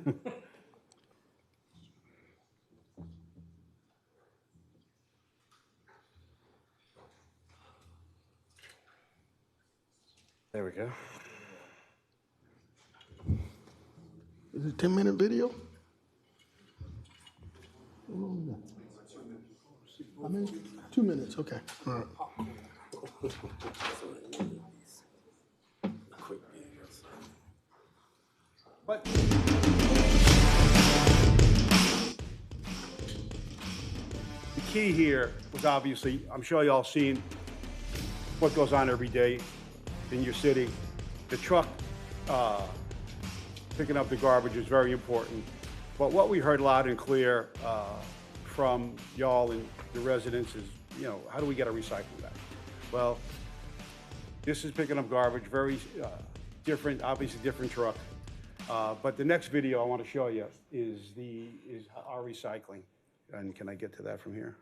we go. Is it a 10-minute video? I mean, 2 minutes, okay. All right. But the key here was obviously, I'm sure y'all seen what goes on every day in your city. The truck picking up the garbage is very important. But what we heard loud and clear from y'all and the residents is, how do we get our recycling back? Well, this is picking up garbage, very different, obviously different truck. But the next video I want to show you is our recycling. And can I get to that from here?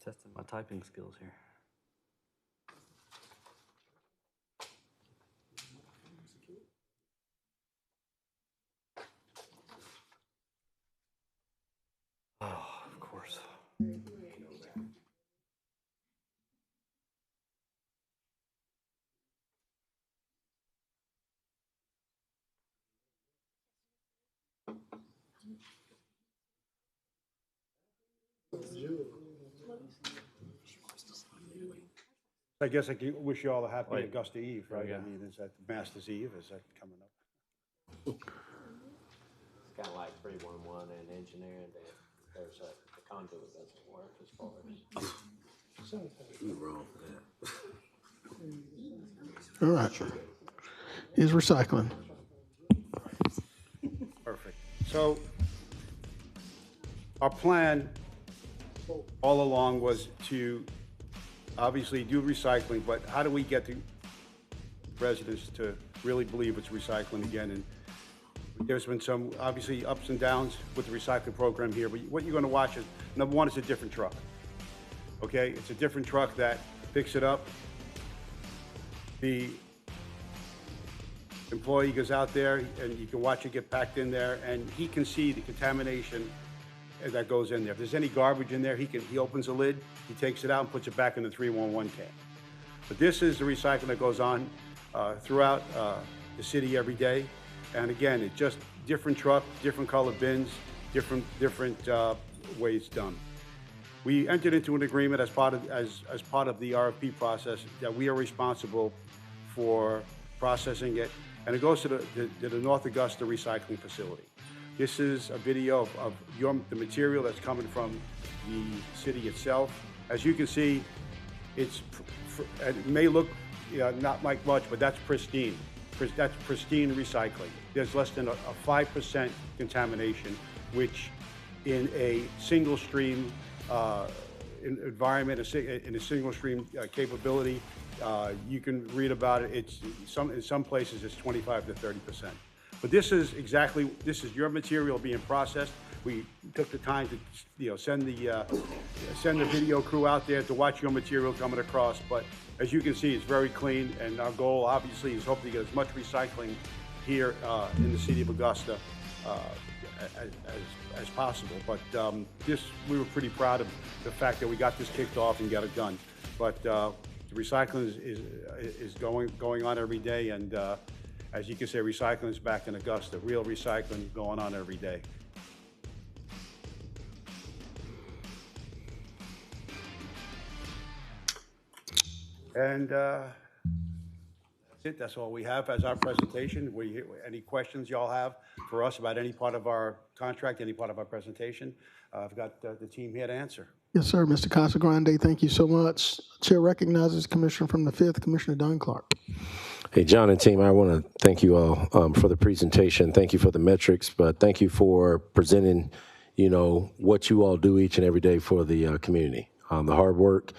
Testing my typing skills here. Oh, of course. I guess I can wish you all a happy Augusta Eve, right? I mean, is that Master's Eve? Is that coming up? It's kind of like 311 and engineering. There's the conduit doesn't work as far as. You're wrong for that. All right. Here's recycling. Perfect. So our plan all along was to obviously do recycling, but how do we get the residents to really believe it's recycling again? And there's been some obviously ups and downs with the recycling program here, but what you're going to watch is, number one, it's a different truck. Okay, it's a different truck that picks it up. The employee goes out there and you can watch it get packed in there, and he can see the contamination that goes in there. If there's any garbage in there, he opens the lid, he takes it out and puts it back in the 311 can. But this is the recycling that goes on throughout the city every day. And again, it's just different truck, different color bins, different ways done. We entered into an agreement as part of the RFP process that we are responsible for processing it, and it goes to the North Augusta recycling facility. This is a video of the material that's coming from the city itself. As you can see, it may look not like much, but that's pristine. That's pristine recycling. There's less than a 5% contamination, which in a single stream environment, in a single stream capability, you can read about it. In some places it's 25 to 30%. But this is your material being processed. We took the time to send the video crew out there to watch your material coming across. But as you can see, it's very clean, and our goal obviously is hopefully to get as much recycling here in the city of Augusta as possible. But we were pretty proud of the fact that we got this kicked off and got it done. But the recycling is going on every day, and as you can say, recycling is back in Augusta. Real recycling going on every day. And that's it. That's all we have as our presentation. Any questions y'all have for us about any part of our contract, any part of our presentation? I've got the team here to answer. Yes, sir. Mr. Casagrande, thank you so much. Chair recognizes Commissioner from the 5th, Commissioner Dunn Clark. Hey, John and team, I want to thank you all for the presentation. Thank you for the metrics, but thank you for presenting, what you all do each and every day for the community. The hard work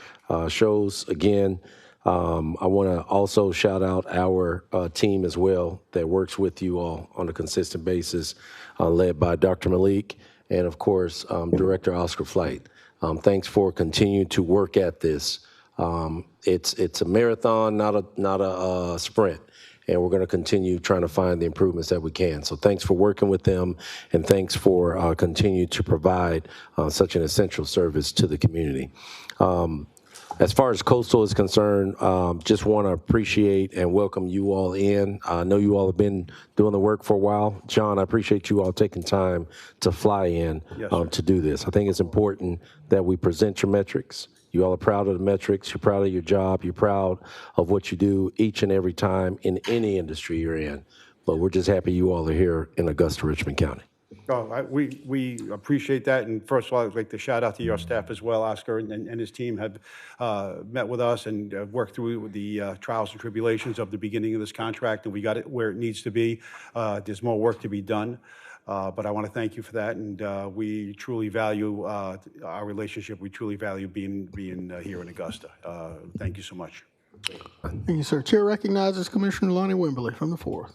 shows. Again, I want to also shout out our team as well that works with you all on a consistent basis, led by Dr. Malik and, of course, Director Oscar Flight. Thanks for continuing to work at this. It's a marathon, not a sprint, and we're going to continue trying to find the improvements that we can. So thanks for working with them, and thanks for continuing to provide such an essential service to the community. As far as Coastal is concerned, just want to appreciate and welcome you all in. I know you all have been doing the work for a while. John, I appreciate you all taking time to fly in to do this. I think it's important that we present your metrics. You all are proud of the metrics. You're proud of your job. You're proud of what you do each and every time in any industry you're in. But we're just happy you all are here in Augusta, Richmond County. We appreciate that. And first of all, I'd like to shout out to your staff as well. Oscar and his team have met with us and worked through the trials and tribulations of the beginning of this contract, and we got it where it needs to be. There's more work to be done. But I want to thank you for that, and we truly value our relationship. We truly value being here in Augusta. Thank you so much. Thank you, sir. Chair recognizes Commissioner Lonnie Wimberly from the 4th.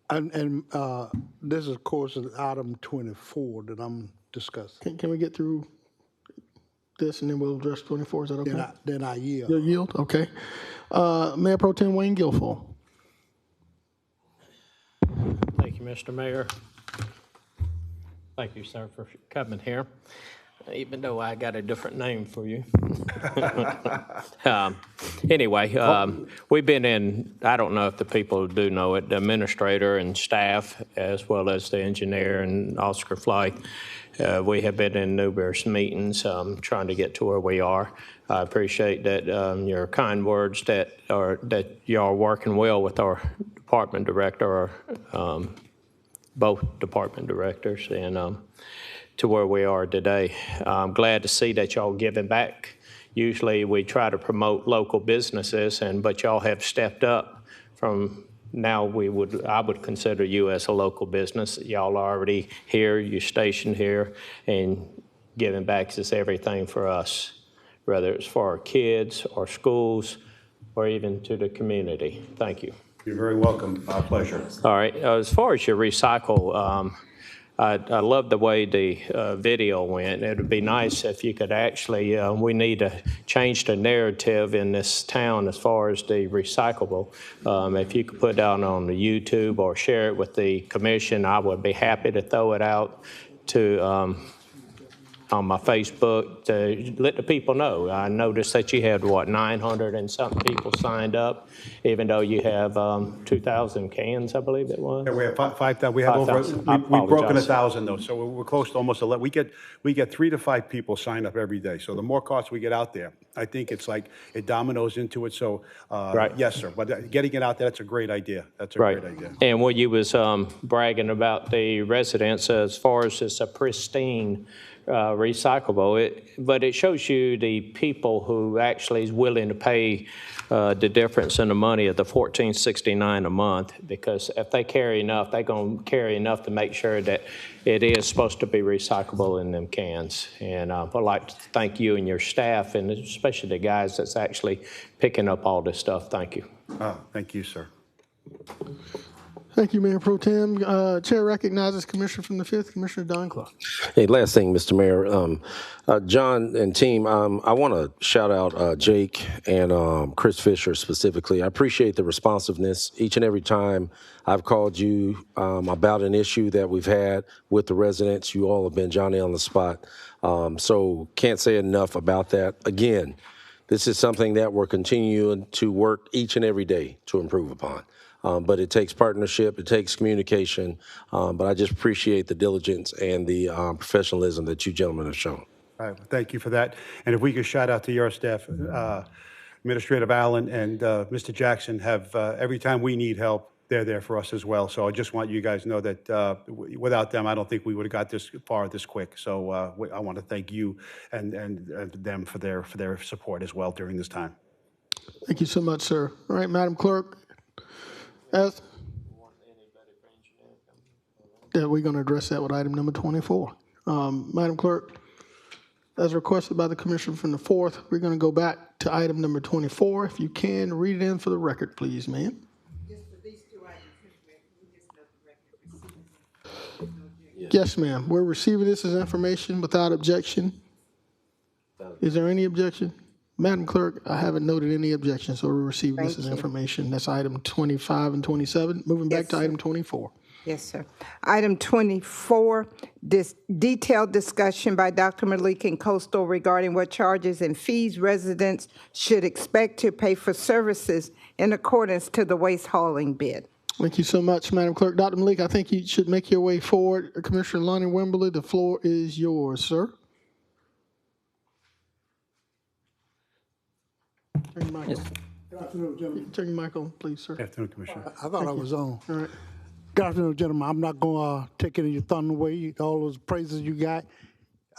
And this is, of course, is item 24 that I'm discussing. Can we get through this and then we'll address 24? Is that okay? Then I yield. You'll yield? Okay. Mayor Pro Tem Wayne Guilfoyle. Thank you, Mr. Mayor. Thank you, sir, for coming here, even though I got a different name for you. Anyway, we've been in, I don't know if the people do know it, the administrator and staff, as well as the engineer and Oscar Flight. We have been in numerous meetings trying to get to where we are. I appreciate that your kind words that y'all are working well with our department director, or both department directors, and to where we are today. I'm glad to see that y'all giving back. Usually we try to promote local businesses, but y'all have stepped up from now. I would consider you as a local business. Y'all are already here, you're stationed here, and giving back is everything for us, whether it's for our kids, our schools, or even to the community. Thank you. You're very welcome. Our pleasure. All right. As far as your recycle, I love the way the video went. It would be nice if you could actually, we need to change the narrative in this town as far as the recyclable. If you could put it out on the YouTube or share it with the commission, I would be happy to throw it out to on my Facebook to let the people know. I noticed that you had, 900 and something people signed up, even though you have 2,000 cans, I believe it was. Yeah, we have 5,000. We have 5,000. we've broken 1,000 though, so we're close to almost 11. We get 3 to 5 people sign up every day. So the more carts we get out there, I think it's like it dominoes into it. So right. Yes, sir. But getting it out there, that's a great idea. That's a great idea. And what you was bragging about the residents as far as it's a pristine recyclable, but it shows you the people who actually is willing to pay the difference in the money of the $14.69 a month, because if they carry enough, they're going to carry enough to make sure that it is supposed to be recyclable in them cans. And I'd like to thank you and your staff, and especially the guys that's actually picking up all this stuff. Thank you. Thank you, sir. Thank you, Mayor Pro Tem. Chair recognizes Commissioner from the 5th, Commissioner Don Clark. Hey, last thing, Mr. Mayor. John and team, I want to shout out Jake and Chris Fisher specifically. I appreciate the responsiveness. Each and every time I've called you about an issue that we've had with the residents, you all have been Johnny on the spot. So can't say enough about that. Again, this is something that we're continuing to work each and every day to improve upon. But it takes partnership, it takes communication, but I just appreciate the diligence and the professionalism that you gentlemen have shown. All right, well, thank you for that. And if we could shout out to your staff, Administrator Allen and Mr. Jackson have, every time we need help, they're there for us as well. So I just want you guys to know that without them, I don't think we would have got this far this quick. So I want to thank you and them for their support as well during this time. Thank you so much, sir. All right, Madam Clerk, we're going to address that with item number 24. Madam Clerk, as requested by the Commissioner from the 4th, we're going to go back to item number 24. If you can, read it in for the record, please, ma'am. Yes, ma'am. We're receiving this as information without objection. Is there any objection? Madam Clerk, I haven't noted any objection, so we're receiving this as information. That's item 25 and 27. Moving back to item 24. Yes, sir. Item 24, this detailed discussion by Dr. Malik and Coastal regarding what charges and fees residents should expect to pay for services in accordance to the waste hauling bid. Thank you so much, Madam Clerk. Dr. Malik, I think you should make your way forward. Commissioner Lonnie Wimberly, the floor is yours, sir. Turn your mic on. Good afternoon, gentlemen. Turn your mic on, please, sir. Good afternoon, Commissioner. I thought I was on. All right. Good afternoon, gentlemen. I'm not going to take any of your thunder away. All those praises you got,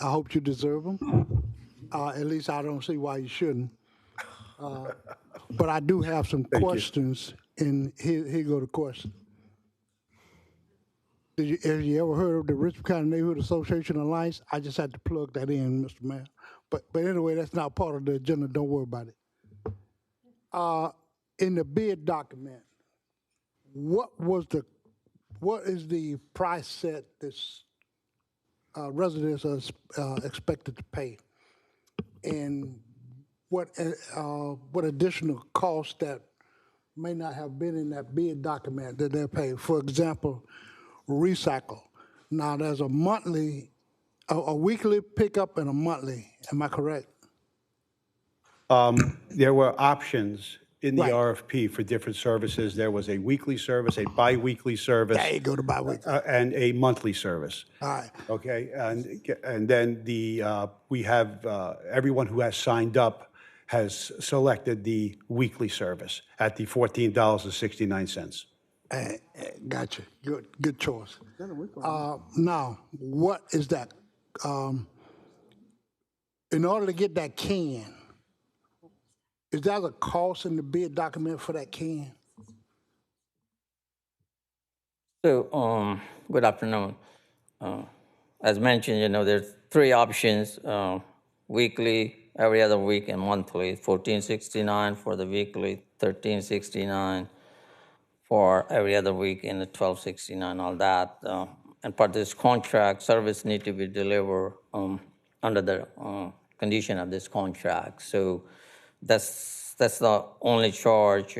I hope you deserve them. At least I don't see why you shouldn't. But I do have some questions, and here go the question. Have you ever heard of the Richmond County Neighborhood Association Alliance? I just had to plug that in, Mr. Mayor. But anyway, that's not part of the agenda. Don't worry about it. In the bid document, what is the price set that residents are expected to pay, and what additional costs that may not have been in that bid document that they're paying? For example, recycle. Now there's a weekly pickup and a monthly. Am I correct? There were options in the RFP for different services. There was a weekly service, a bi-weekly service. There you go, the bi-weekly. And a monthly service. All right. Okay, and then we have everyone who has signed up has selected the weekly service at the $14.69. Gotcha. Good choice. Now, what is that? In order to get that can, is that a cost in the bid document for that can? So, good afternoon. As mentioned, there's 3 options, weekly, every other week, and monthly. $14.69 for the weekly, $13.69 for every other week, and the $12.69, all that. And part of this contract, service need to be delivered under the condition of this contract. So that's the only charge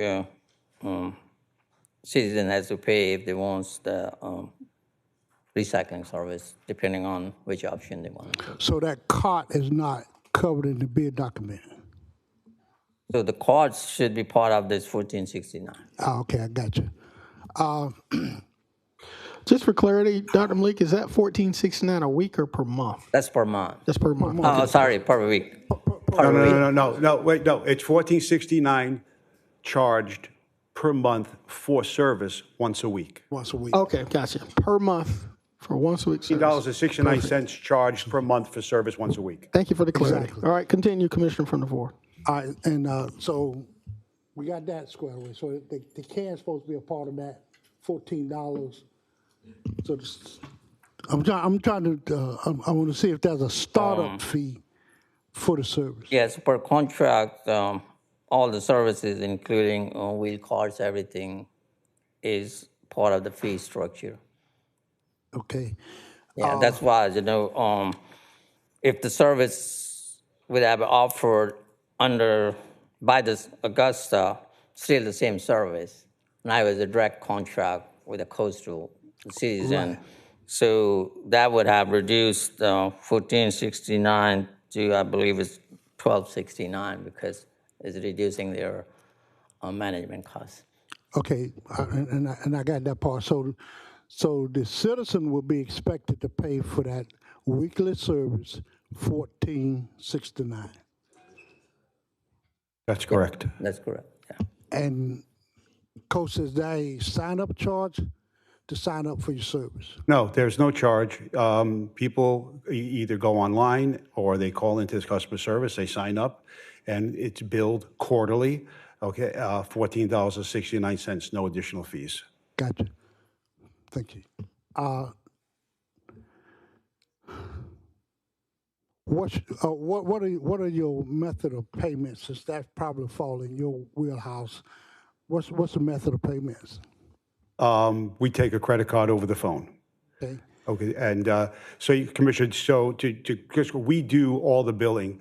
citizen has to pay if they want the recycling service, depending on which option they want. So that cart is not covered in the bid document? So the cards should be part of this $14.69. Oh, okay, I got you. Just for clarity, Dr. Malik, is that $14.69 a week or per month? That's per month. That's per month. Oh, sorry, per week. No, wait, no, it's $14.69 charged per month for service once a week. Once a week. Okay, gotcha. Per month for once a week service. $18.69 charged per month for service once a week. Thank you for the clarity. Exactly. All right, continue, Commissioner from the 4th. All right, and so we got that squared away. So the can's supposed to be a part of that $14. So I'm trying to I want to see if there's a startup fee for the service. Yes, per contract, all the services, including wheel cards, everything, is part of the fee structure. Okay. Yeah, that's why, if the service would have offered by this Augusta, still the same service. Now it was a direct contract with a coastal citizen. Right. So that would have reduced $14.69 to, I believe, it's $12.69 because it's reducing their management costs. Okay, and I got that part. So the citizen will be expected to pay for that weekly service $14.69. That's correct. That's correct. Yeah. And Coach, is there a sign-up charge to sign up for your service? No, there's no charge. People either go online or they call into this customer service, they sign up, and it's billed quarterly, okay, $14.69, no additional fees. Gotcha. Thank you. What are your method of payments, since that probably fall in your wheelhouse? What's the method of payments? We take a credit card over the phone. Okay. Okay, and Commissioner, because we do all the billing,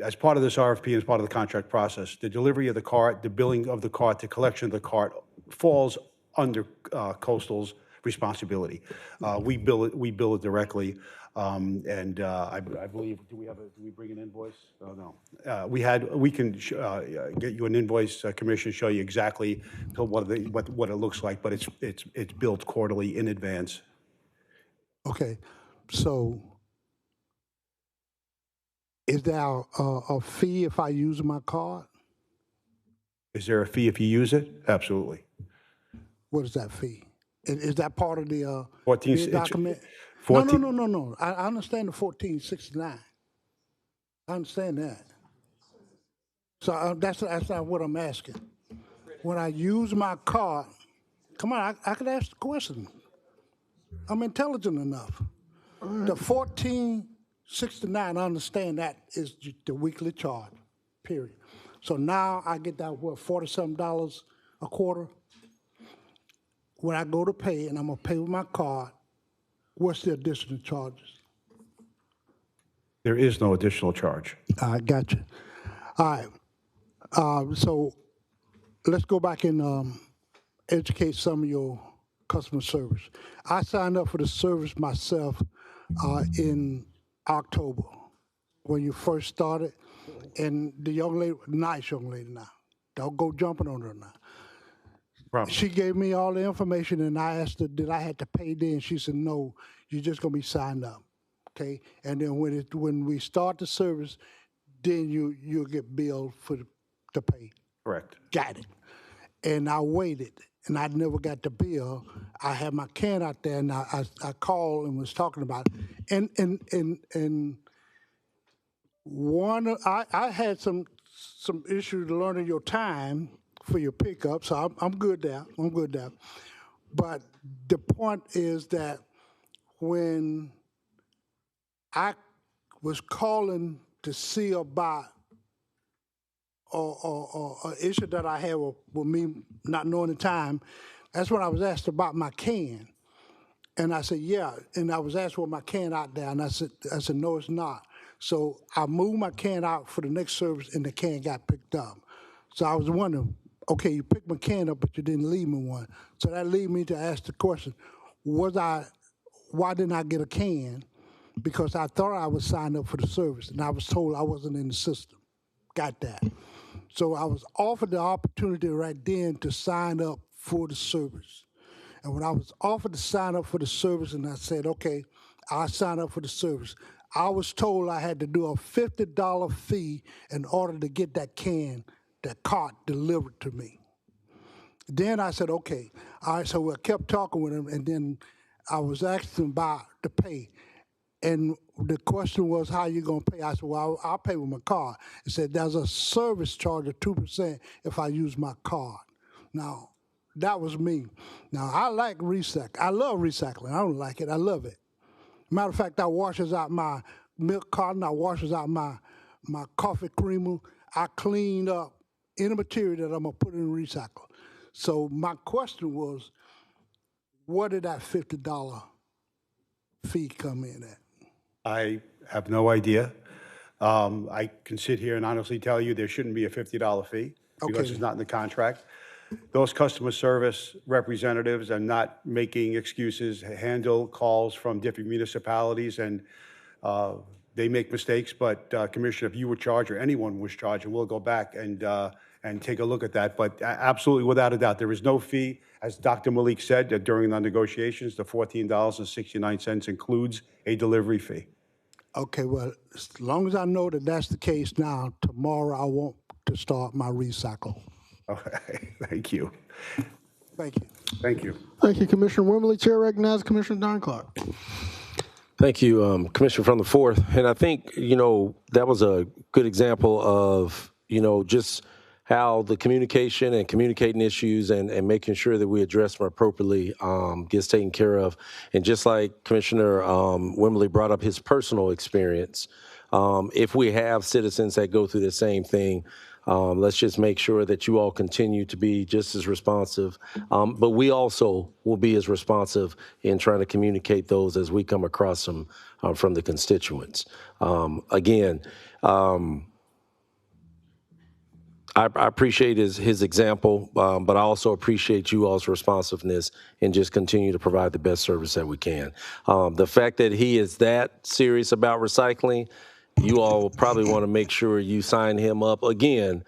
as part of this RFP, as part of the contract process, the delivery of the cart, the billing of the cart, the collection of the cart falls under Coastal's responsibility. We bill it directly, and I believe, do we bring an invoice? Oh, no. We can get you an invoice, Commissioner, show you exactly what it looks like, but it's billed quarterly in advance. Okay, so is there a fee if I use my card? Is there a fee if you use it? Absolutely. What is that fee? Is that part of the 14, bid document? 14, No. I understand the 1469. I understand that. So that's not what I'm asking. When I use my card, come on, I could ask the question. I'm intelligent enough. The 1469, I understand that is the weekly charge, period. So now I get that, what, $40-something a quarter? When I go to pay, and I'm gonna pay with my card, what's the additional charges? there is no additional charge. I got you. All right. So let's go back and educate some of your customer service. I signed up for the service myself in October when you first started, and the young lady, nice young lady now, don't go jumping on her now. Problem. She gave me all the information, and I asked her, did I have to pay then? She said, no, you're just gonna be signed up, okay? And then when we start the service, then you'll get billed to pay. Correct. Got it. And I waited, and I never got the bill. I had my can out there, and I called and was talking about it. And one, I had some issues learning your time for your pickup, so I'm good there. I'm good there. But the point is that when I was calling to see about an issue that I had with me not knowing the time, that's when I was asked about my can. And I said, yeah. And I was asked, well, my can out there? And I said, no, it's not. So I moved my can out for the next service, and the can got picked up. So I was wondering, okay, you picked my can up, but you didn't leave me one. So that led me to ask the question, why didn't I get a can? Because I thought I was signed up for the service, and I was told I wasn't in the system. Got that. So I was offered the opportunity right then to sign up for the service. And when I was offered to sign up for the service, and I said, okay, I'll sign up for the service, I was told I had to do a $50 fee in order to get that cart delivered to me. Then I said, okay. All right, so I kept talking with him, and then I was asking about the pay. And the question was, how you gonna pay? I said, well, I'll pay with my card. It said, there's a service charge of 2% if I use my card. Now, that was me. Now, I like recycling. I love recycling. I don't like it, I love it. Matter of fact, I washes out my milk carton, I washes out my coffee creamer. I clean up any material that I'm gonna put in the recycle. So my question was, where did that $50 fee come in at? I have no idea. I can sit here and honestly tell you there shouldn't be a $50 fee because Okay. it's not in the contract. Those customer service representatives are not making excuses, handle calls from different municipalities, and they make mistakes. But Commissioner, if you were charged or anyone was charged, and we'll go back and take a look at that. But absolutely, without a doubt, there is no fee. As Dr. Malik said during the negotiations, the $14.69 includes a delivery fee. Okay, well, as long as I know that that's the case now, tomorrow I want to start my recycle. Okay, thank you. Thank you. Thank you. Thank you, Commissioner Wimberly. Chair recognizes Commissioner Don Clark. Thank you, Commissioner from the 4th. And I think, that was a good example of, just how the communication and communicating issues and making sure that we address them appropriately gets taken care of. And just like Commissioner Wimberly brought up his personal experience, if we have citizens that go through the same thing, let's just make sure that you all continue to be just as responsive. But we also will be as responsive in trying to communicate those as we come across them from the constituents. I appreciate his example, but I also appreciate you all's responsiveness and just continue to provide the best service that we can. The fact that he is that serious about recycling, you all probably want to make sure you sign him up again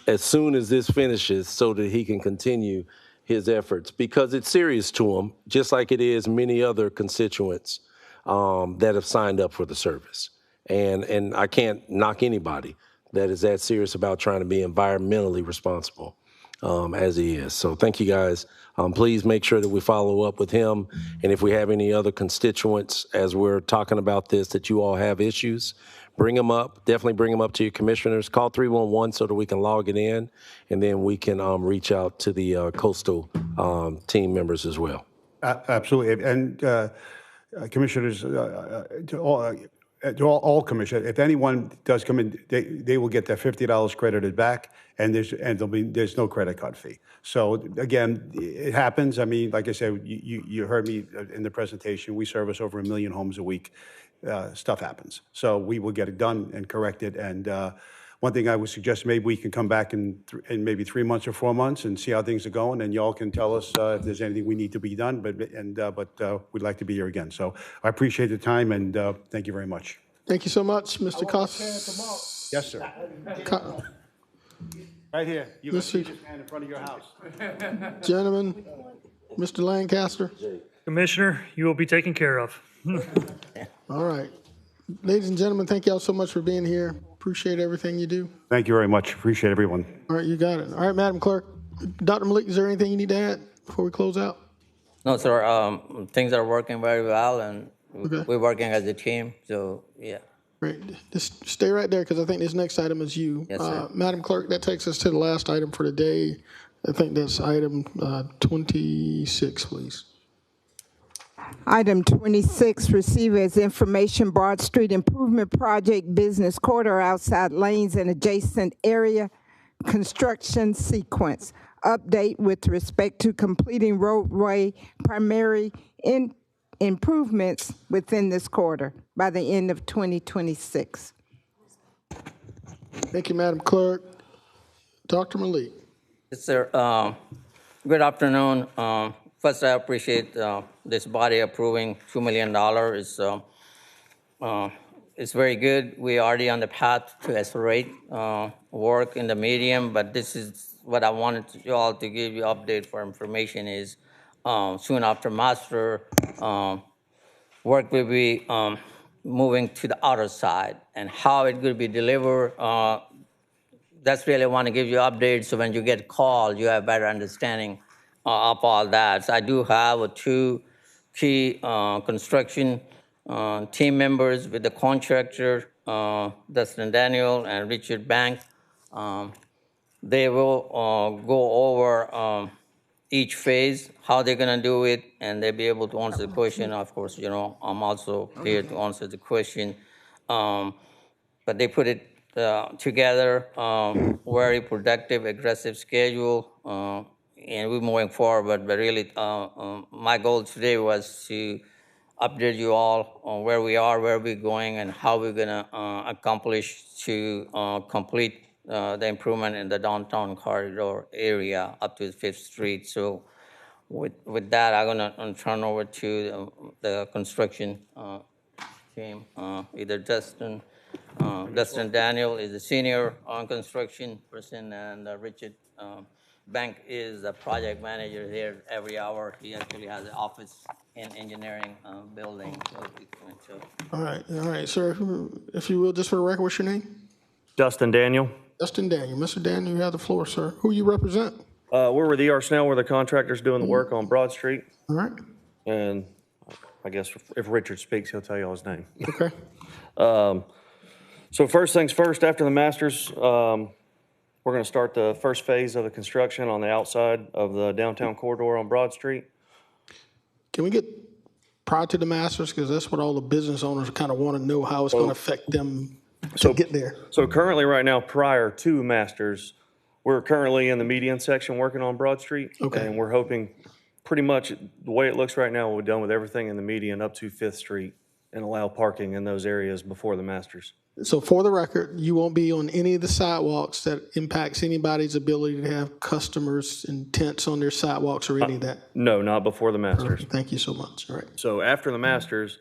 as soon as this finishes so that he can continue his efforts, because it's serious to him, just like it is many other constituents that have signed up for the service. And I can't knock anybody that is that serious about trying to be environmentally responsible as he is. So thank you guys. Please make sure that we follow up with him. And if we have any other constituents as we're talking about this that you all have issues, bring them up. Definitely bring them up to your commissioners. Call 311 so that we can log it in, and then we can reach out to the coastal team members as well. Absolutely. And commissioners, to all commissioners, if anyone does come in, they will get their $50 credited back, and there's no credit card fee. So again, it happens. I mean, like I said, you heard me in the presentation. We service over 1 million homes a week. Stuff happens. So we will get it done and corrected. And one thing I would suggest, maybe we can come back in maybe 3 months or 4 months and see how things are going, and y'all can tell us if there's anything we need to be done. But we'd like to be here again. So I appreciate the time, and thank you very much. Thank you so much, Mr. Cost. Yes, sir. Right here. You can see this man in front of your house. Gentlemen, Mr. Lancaster. Commissioner, you will be taken care of. All right. Ladies and gentlemen, thank y'all so much for being here. Appreciate everything you do. Thank you very much. Appreciate everyone. All right, you got it. All right, Madam Clerk. Dr. Malik, is there anything you need to add before we close out? No, sir. Things are working very well, and we're working as a team. So, yeah. Great. Just stay right there, because I think this next item is you. Yes, sir. Madam Clerk, that takes us to the last item for the day. I think that's item 26, please. Item 26, receive as information Broad Street Improvement Project Business Quarter outside lanes and adjacent area construction sequence. Update with respect to completing roadway primary improvements within this quarter by the end of 2026. Thank you, Madam Clerk. Dr. Malik. Yes, sir. Good afternoon. First, I appreciate this body approving $2 million. It's very good. We're already on the path to accelerate work in the medium, but this is what I wanted you all to give you update for information is soon after master, work will be moving to the outer side, and how it will be delivered. That's really want to give you updates, so when you get called, you have better understanding of all that. So I do have 2 key construction team members with the contractor, Dustin Daniel and Richard Bank. They will go over each phase, how they're gonna do it, and they'll be able to answer the question. Of course, I'm also here to answer the question. But they put it together, very productive, aggressive schedule, and we're moving forward. But really, my goal today was to update you all on where we are, where we're going, and how we're gonna accomplish to complete the improvement in the downtown corridor area up to 5th Street. So with that, I'm gonna turn over to the construction team, either Dustin Daniel is a senior on construction person, and Richard Bank is the project manager here every hour. He actually has an office in engineering building. All right, sir. If you will, just for the record, what's your name? Dustin Daniel. Justin Daniel. Mr. Daniel, you have the floor, sir. Who you represent? We're with ER Snell, where the contractor's doing the work on Broad Street. All right. And I guess if Richard speaks, he'll tell you all his name. Okay. So first things first, after the masters, we're going to start the first phase of the construction on the outside of the downtown corridor on Broad Street. Can we get prior to the masters, because that's what all the business owners kind of want to know how it's going to affect them to get there. So currently, right now, prior to masters, we're currently in the median section working on Broad Street. Okay. And we're hoping pretty much the way it looks right now, we're done with everything in the median up to 5th Street and allow parking in those areas before the masters. So for the record, you won't be on any of the sidewalks that impacts anybody's ability to have customers and tents on their sidewalks or any of that? No, not before the masters. Perfect. Thank you so much. All right. So after the masters,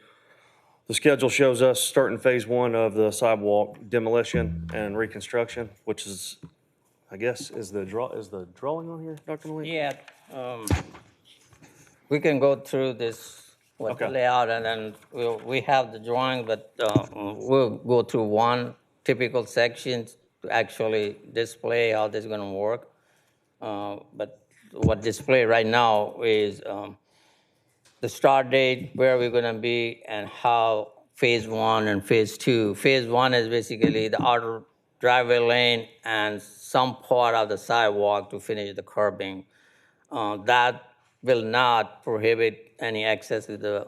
the schedule shows us starting phase 1 of the sidewalk demolition and reconstruction, which is, I guess, is the drawing on here, Dr. Malik? Yeah, we can go through this with the layout, and then we have the drawing, but we'll go through one typical section to actually display how this is going to work. But what display right now is the start date, where we're going to be, and how phase 1 and phase 2. Phase 1 is basically the outer driveway lane and some part of the sidewalk to finish the curbing. That will not prohibit any access to the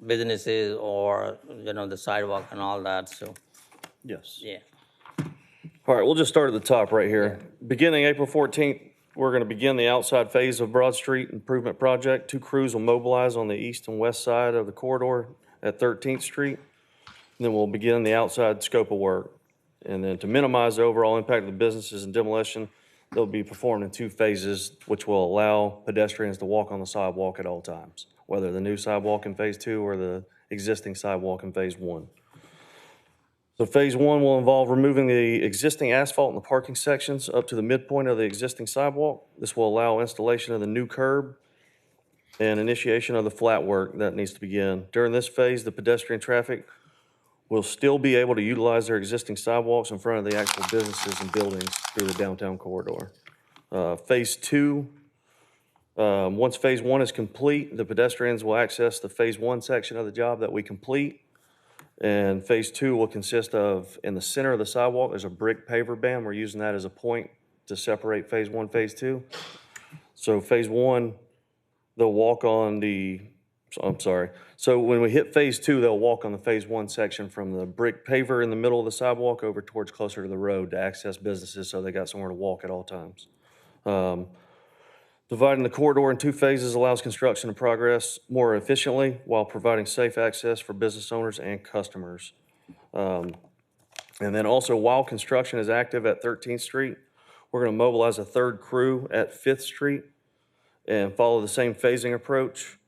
businesses or, the sidewalk and all that, so. Yes. Yeah. All right, we'll just start at the top right here. Beginning April 14th, we're going to begin the outside phase of Broad Street Improvement Project. 2 crews will mobilize on the east and west side of the corridor at 13th Street. And then we'll begin the outside scope of work. And then to minimize the overall impact of the businesses and demolition, they'll be performed in 2 phases, which will allow pedestrians to walk on the sidewalk at all times, whether the new sidewalk in phase 2 or the existing sidewalk in phase 1. So phase 1 will involve removing the existing asphalt in the parking sections up to the midpoint of the existing sidewalk. This will allow installation of the new curb and initiation of the flat work that needs to begin. During this phase, the pedestrian traffic will still be able to utilize their existing sidewalks in front of the actual businesses and buildings through the downtown corridor. Phase 2, once phase 1 is complete, the pedestrians will access the phase 1 section of the job that we complete. And phase 2 will consist of, in the center of the sidewalk, there's a brick paver band. We're using that as a point to separate phase 1, phase 2. So phase 1, they'll walk on so when we hit phase 2, they'll walk on the phase 1 section from the brick paver in the middle of the sidewalk over towards closer to the road to access businesses, so they got somewhere to walk at all times. Dividing the corridor in 2 phases allows construction to progress more efficiently while providing safe access for business owners and customers. And then also, while construction is active at 13th Street, we're going to mobilize a 3rd crew at 5th Street and follow the same phasing approach.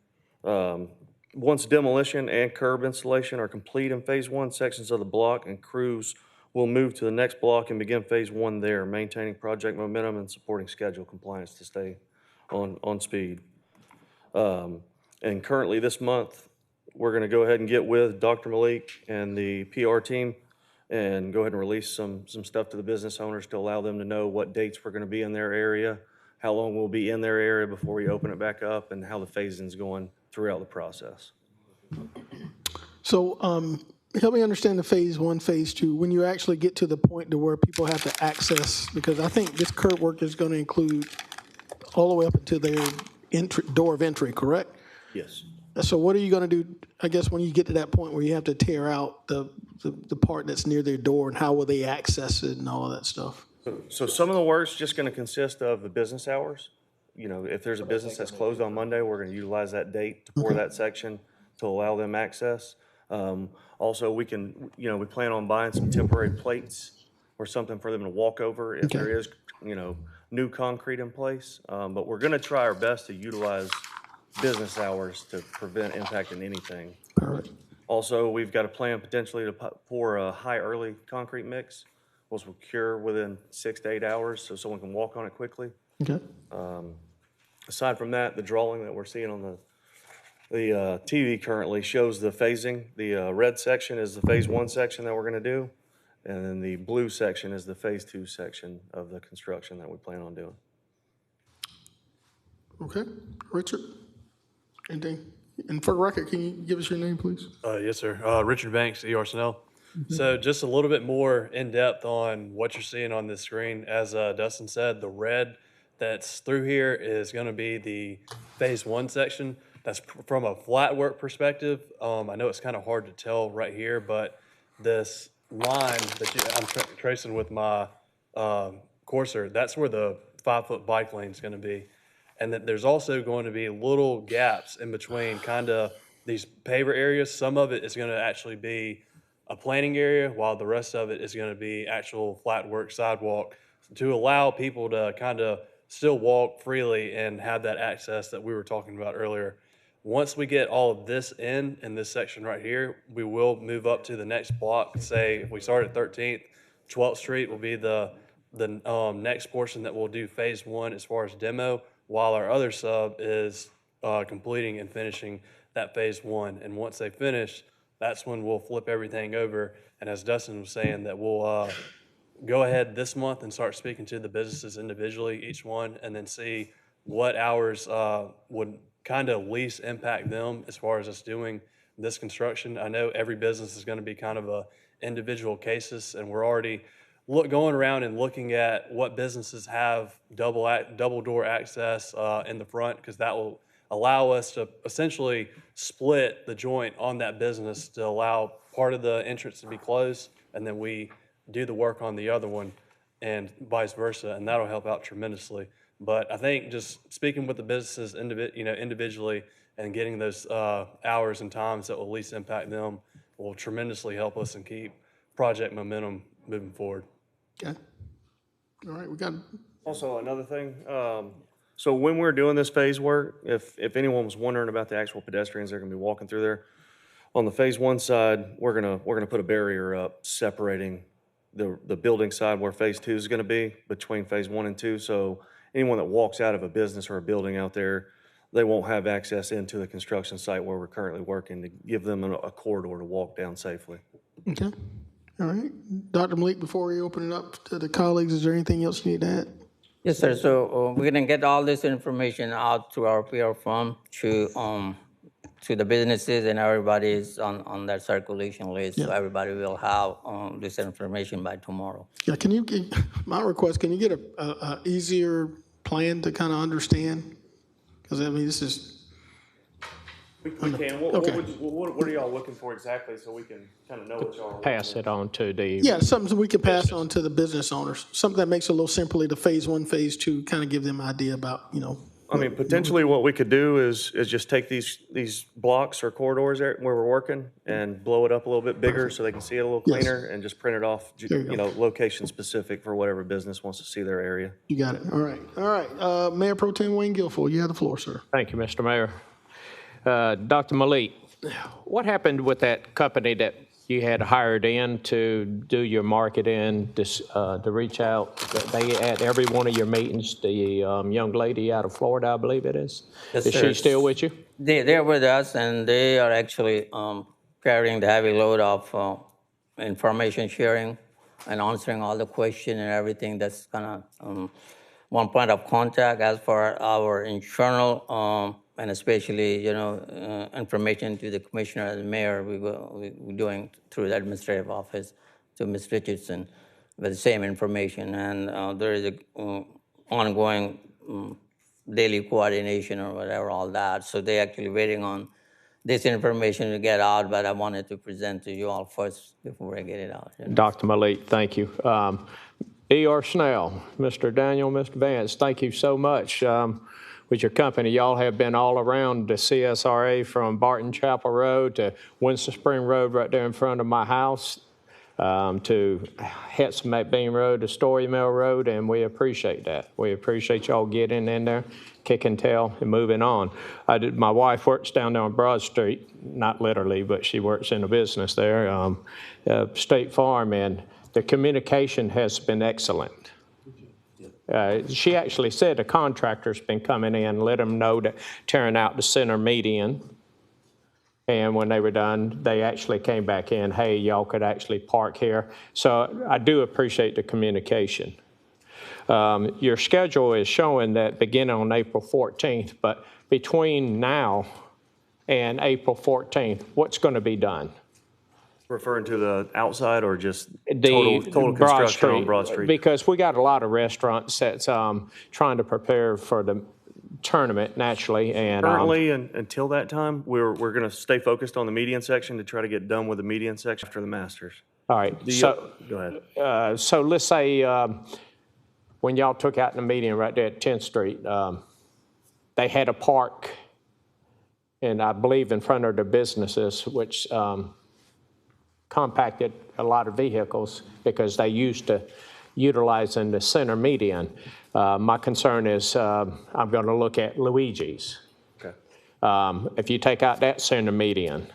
Once demolition and curb installation are complete in phase 1, sections of the block and crews will move to the next block and begin phase 1 there, maintaining project momentum and supporting schedule compliance to stay on speed. And currently this month, we're going to go ahead and get with Dr. Malik and the PR team and go ahead and release some stuff to the business owners to allow them to know what dates we're going to be in their area, how long we'll be in their area before we open it back up, and how the phasing's going throughout the process. So help me understand the phase 1, phase 2. When you actually get to the point to where people have to access, because I think this curb work is going to include all the way up into their door of entry, correct? Yes. So what are you going to do, I guess, when you get to that point where you have to tear out the part that's near their door, and how will they access it and all of that stuff? So some of the work's just going to consist of the business hours. If there's a business that's closed on Monday, we're going to utilize that date to pour that section to allow them access. Also, we plan on buying some temporary plates or something for them to walk over if there is, new concrete in place. But we're going to try our best to utilize business hours to prevent impacting anything. All right. Also, we've got a plan potentially to pour a high early concrete mix, which will cure within 6 to 8 hours so someone can walk on it quickly. Okay. Aside from that, the drawing that we're seeing on the TV currently shows the phasing. The red section is the phase 1 section that we're going to do, And then the blue section is the phase 2 section of the construction that we plan on doing. Okay, Richard? Anything? And for the record, can you give us your name, please? Yes, sir. Richard Banks, ERSNL. So just a little bit more in depth on what you're seeing on this screen. As Dustin said, the red that's through here is going to be the phase 1 section. That's from a flat work perspective. I know it's kind of hard to tell right here, but this line that I'm tracing with my cursor, that's where the 5-foot bike lane is going to be. And then there's also going to be little gaps in between kind of these paver areas. Some of it is going to actually be a planting area, while the rest of it is going to be actual flat work sidewalk to allow people to kind of still walk freely and have that access that we were talking about earlier. Once we get all of this in this section right here, we will move up to the next block. Say if we start at 13th, 12th Street will be the next portion that we'll do phase 1 as far as demo, while our other sub is completing and finishing that phase 1. And once they finish, that's when we'll flip everything over. And as Dustin was saying, that we'll go ahead this month and start speaking to the businesses individually, each one, and then see what hours would kind of least impact them as far as us doing this construction. I know every business is going to be kind of a individual cases, and we're already going around and looking at what businesses have double door access in the front, because that will allow us to essentially split the joint on that business to allow part of the entrance to be closed, and then we do the work on the other one, and vice versa, and that'll help out tremendously. But I think just speaking with the businesses individually and getting those hours and times that will least impact them will tremendously help us and keep project momentum moving forward. Okay. All right, we got. Also, another thing, so when we're doing this phase work, if anyone was wondering about the actual pedestrians that are going to be walking through there, on the phase 1 side, we're gonna put a barrier up separating the building side where phase 2 is going to be between phase 1 and 2. So anyone that walks out of a business or a building out there, they won't have access into the construction site where we're currently working, to give them a corridor to walk down safely. Okay. All right. Dr. Malik, before we open it up to the colleagues, is there anything else you need to add? Yes, sir. So we're gonna get all this information out to our PR firm, to the businesses, and everybody's on that circulation list. Yeah. So everybody will have this information by tomorrow. Yeah, my request, can you get a easier plan to kind of understand? Because, I mean, this is. We can. What are y'all looking for exactly, so we can kind of know what y'all are looking Pass it on to the. Yeah, something we can pass on to the business owners, something that makes it a little simpler to phase 1, phase 2, kind of give them an idea about, I mean, potentially what we could do is just take these blocks or corridors there where we're working and blow it up a little bit bigger so they can see it a little Yes. cleaner, and just print it off, location specific for whatever business wants to see their area. You got it. All right. All right. Mayor Pro Tem Wayne Guilfoyle, you have the floor, sir. Thank you, Mr. Mayor. Dr. Malik, what happened with that company that you had hired in to do your marketing, to reach out? They at every one of your meetings, the young lady out of Florida, I believe it is. Yes, is sir. she still with you? They're with us, and they are actually carrying the heavy load of information sharing and answering all the questions and everything. That's kind of one point of contact. As for our internal and especially, information to the commissioner and the mayor, we're doing through the administrative office to Ms. Richardson with the same information. And there is a ongoing daily coordination or whatever, all that. So they're actually waiting on this information to get out, but I wanted to present to you all first before I get it out. Dr. Malik, thank you. E.R. Snell, Mr. Daniel, Mr. Vance, thank you so much. With your company, y'all have been all around the CSRA from Barton Chapel Road to Winston Spring Road right there in front of my house, to Hetson McBean Road to Story Mill Road, and we appreciate that. We appreciate y'all getting in there, kicking tail, and moving on. My wife works down there on Broad Street, not literally, but she works in a business there, State Farm, and the communication has been excellent. She actually said the contractor's been coming in, let them know that tearing out the center median And when they were done, they actually came back in, hey, y'all could actually park here. So I do appreciate the communication. Your schedule is showing that beginning on April 14th, but between now and April 14th, what's going to be done? Referring to the outside or just The total Broad construction on Street, Broad Street? because we got a lot of restaurants that's trying to prepare for the tournament naturally, and Currently, until that time, we're going to stay focused on the median section to try to get done with the median section after the Masters. all right. Go ahead. So let's say when y'all took out the median right there at 10th Street, they had a park, and I believe in front of the businesses, which compacted a lot of vehicles because they used to utilizing the center median. My concern is I'm going to look at Luigi's. Okay. If you take out that center median,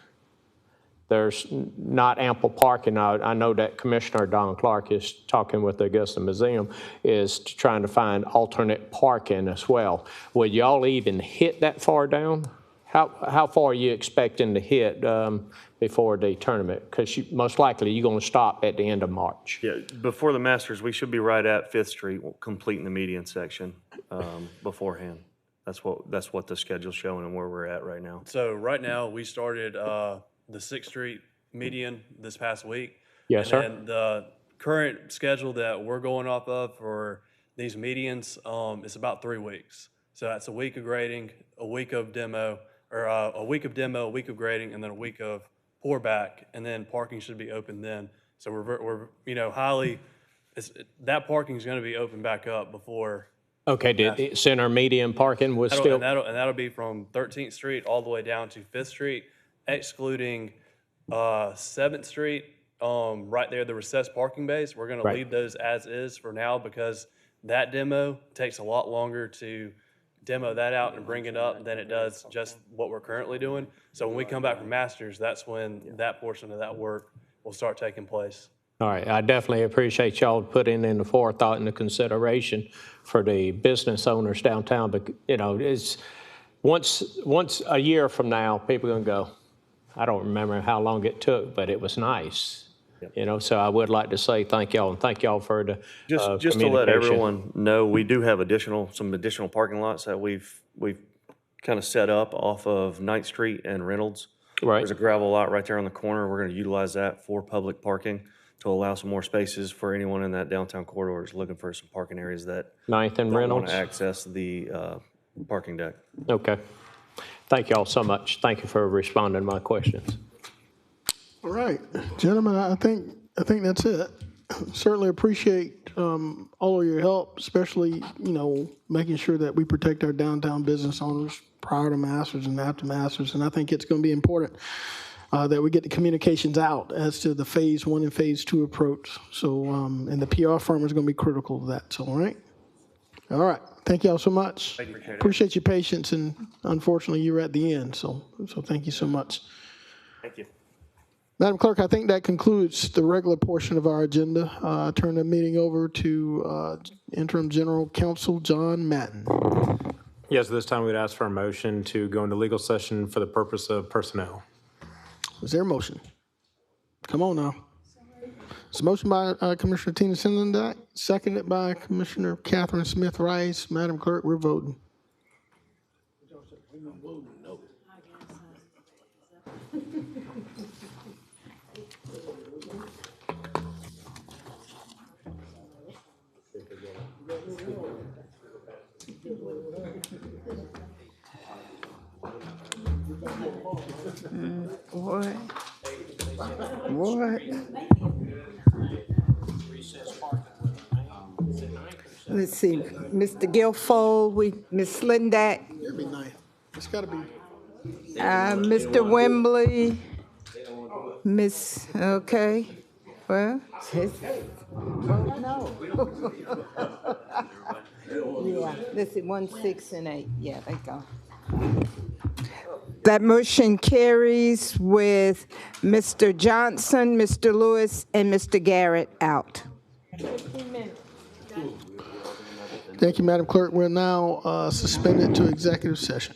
there's not ample parking. I know that Commissioner Don Clark is talking with the Augusta Museum, is trying to find alternate parking as well. Will y'all even hit that far down? How far are you expecting to hit before the tournament? Because most likely you're going to stop at the end of March. Yeah, before the Masters, we should be right at 5th Street, completing the median section beforehand. That's what the schedule's showing and where we're at right now. So right now, we started the 6th Street median this past week. Yes, sir. And the current schedule that we're going off of for these medians is about 3 weeks. So that's a week of grading, a week of demo, or a week of demo, a week of grading, and then a week of pour back, and then parking should be open then. So we're highly, that parking is going to be open back up before. Okay, the center median parking was still? And that'll be from 13th Street all the way down to 5th Street, excluding 7th Street, right there, the recessed parking bays. We're going to leave those as is for now because that demo takes a lot longer to demo that out and bring it up than it does just what we're currently doing. So when we come back from Masters, that's when that portion of that work will start taking place. All right, I definitely appreciate y'all putting in the forethought and the consideration for the business owners downtown. But it's once a year from now, people are gonna go, I don't remember how long it took, but it was nice. So I would like to say thank y'all, and thank y'all for the just to let everyone know, we do have some additional parking lots that we've kind of set up off of 9th Street and Reynolds. Right. There's a gravel lot right there on the corner. We're going to utilize that for public parking to allow some more spaces for anyone in that downtown corridor who's looking for some parking areas that 9th and don't Reynolds want to access the parking deck. Okay. Thank y'all so much. Thank you for responding to my questions. All right, gentlemen, I think that's it. Certainly appreciate all of your help, especially, making sure that we protect our downtown business owners prior to Masters and after Masters. And I think it's going to be important that we get the communications out as to the phase 1 and phase 2 approach. So, and the PR firm is going to be critical of that. So, all right. Thank y'all so much. Appreciate your patience, and unfortunately, you're at the end. So thank you so much. Thank you. Madam Clerk, I think that concludes the regular portion of our agenda. I turn the meeting over to Interim General Counsel John Madden. Yes, this time we'd ask for a motion to go into legal session for the purpose of personnel. Is there a motion? Come on now. It's a motion by Commissioner Tina Sindendak, seconded by Commissioner Catherine Smith Rice. Madam Clerk, we're voting. What? Let's see, Mr. Guilfoyle, Ms. Slindak, It'll be nice. It's got to be. Mr. Wembley, okay, well, no. Yeah, let's see, 1, 6, and 8, yeah, they go. That motion carries with Mr. Johnson, Mr. Lewis, and Mr. Garrett out. Thank you, Madam Clerk. We're now suspended to executive session.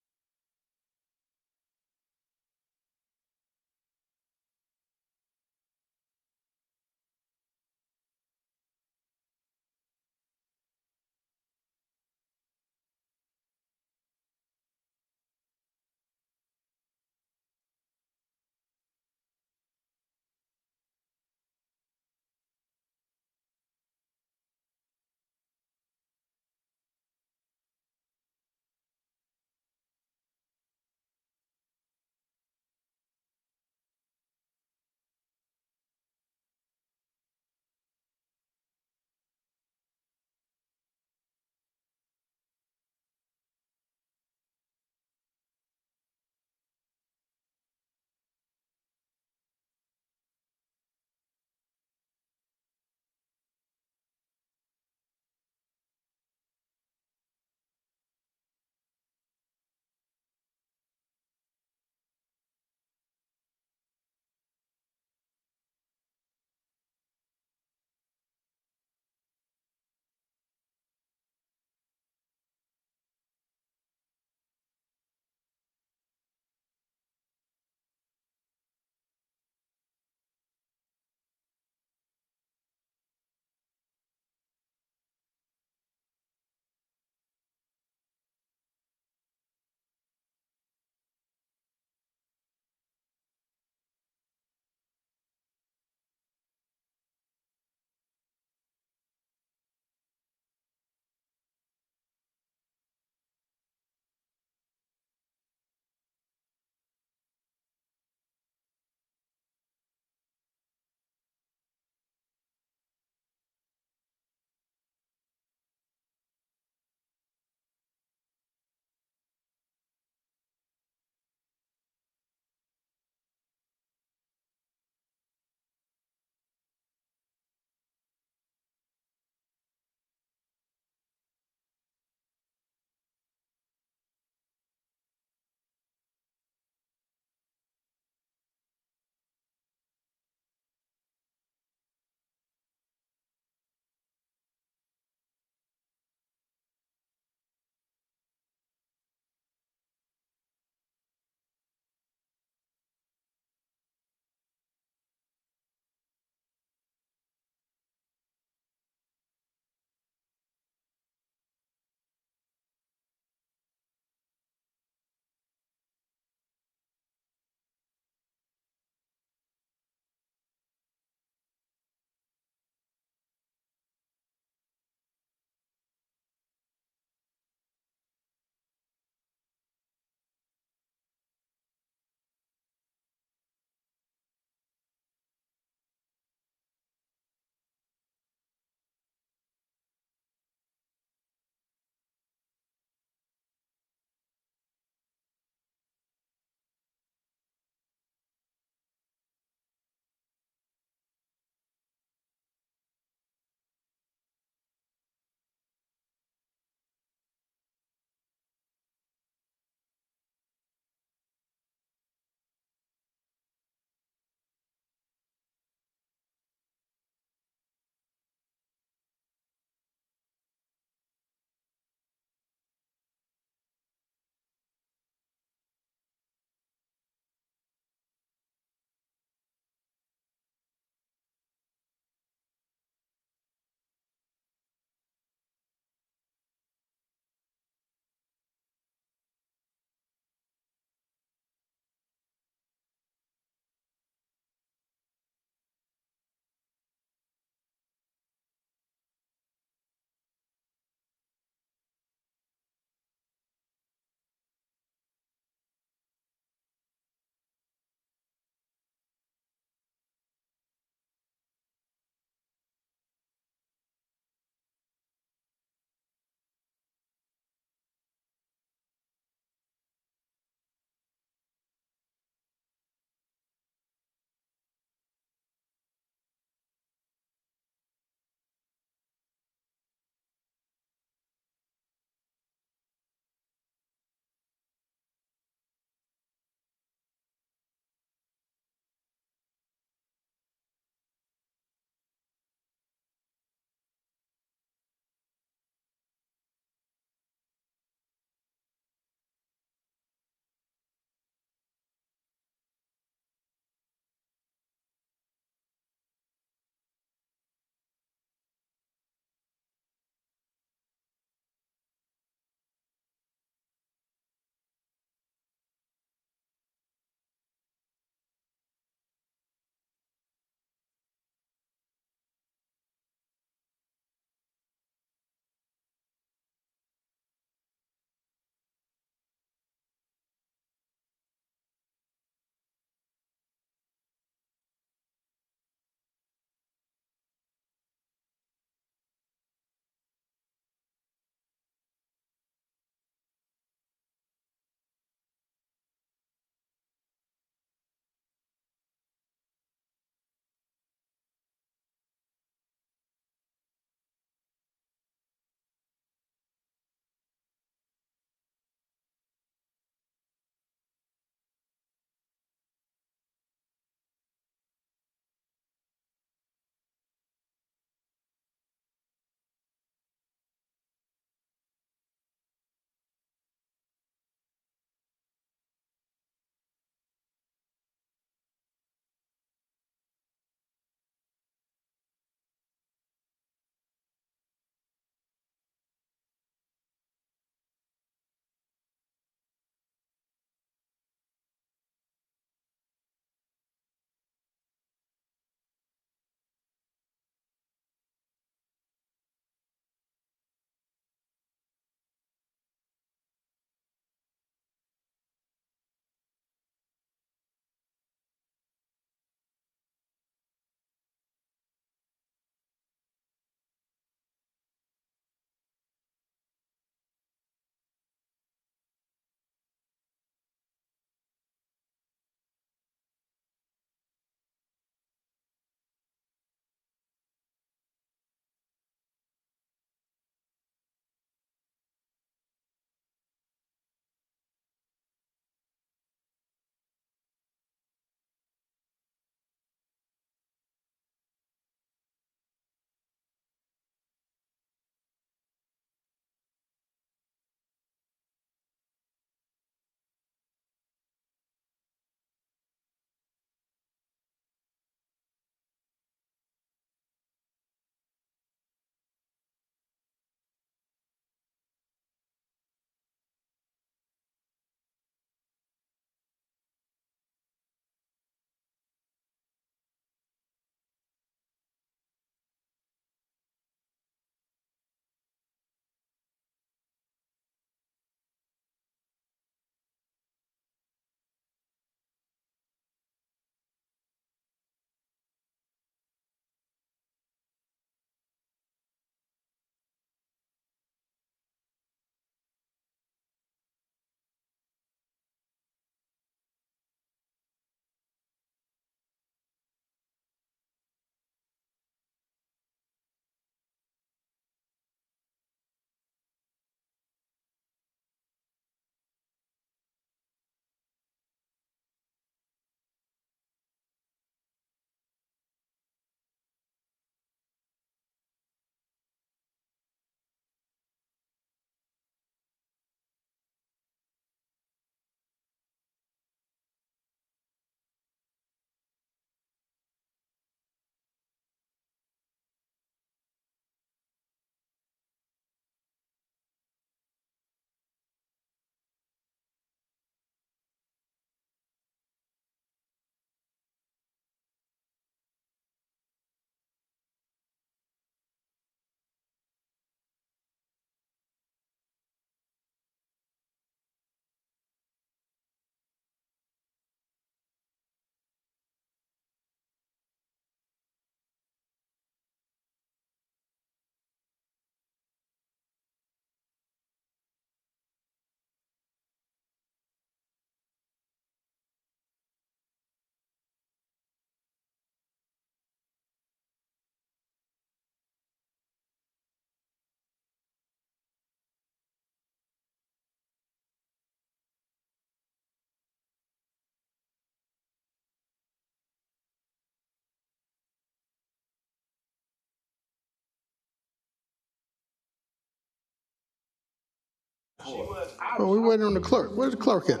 Oh, we're waiting on the clerk. Where's the clerk at?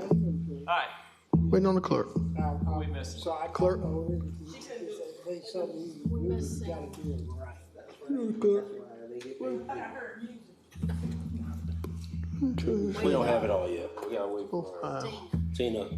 Hi. Waiting on the clerk. We missed it. Clerk. We don't have it all yet. We gotta wait for Tina.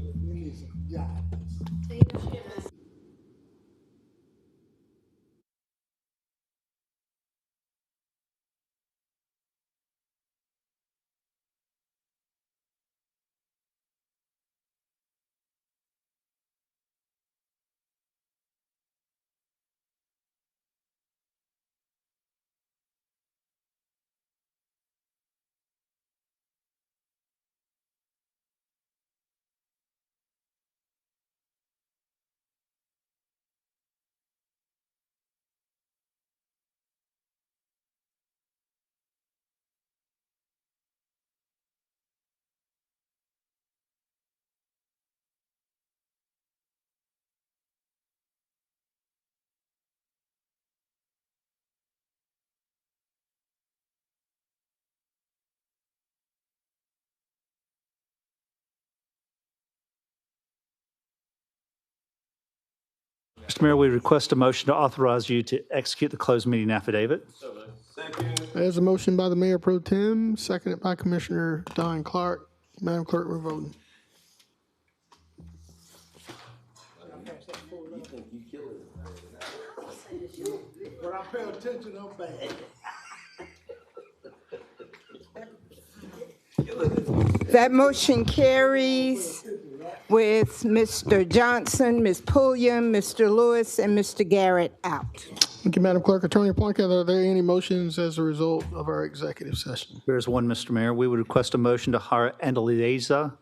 Mr. Mayor, we request a motion to authorize you to execute the closed meeting affidavit. There's a motion by the Mayor Pro Tem, seconded by Commissioner Don Clark. Madam Clerk, we're voting. When I pay attention, I'm bad. That motion carries with Mr. Johnson, Ms. Pulliam, Mr. Lewis, and Mr. Garrett out. Thank you, Madam Clerk. Attorney Plunkett, are there any motions as a result of our executive session? There's one, Mr. Mayor. We would request a motion to hire Andaleza,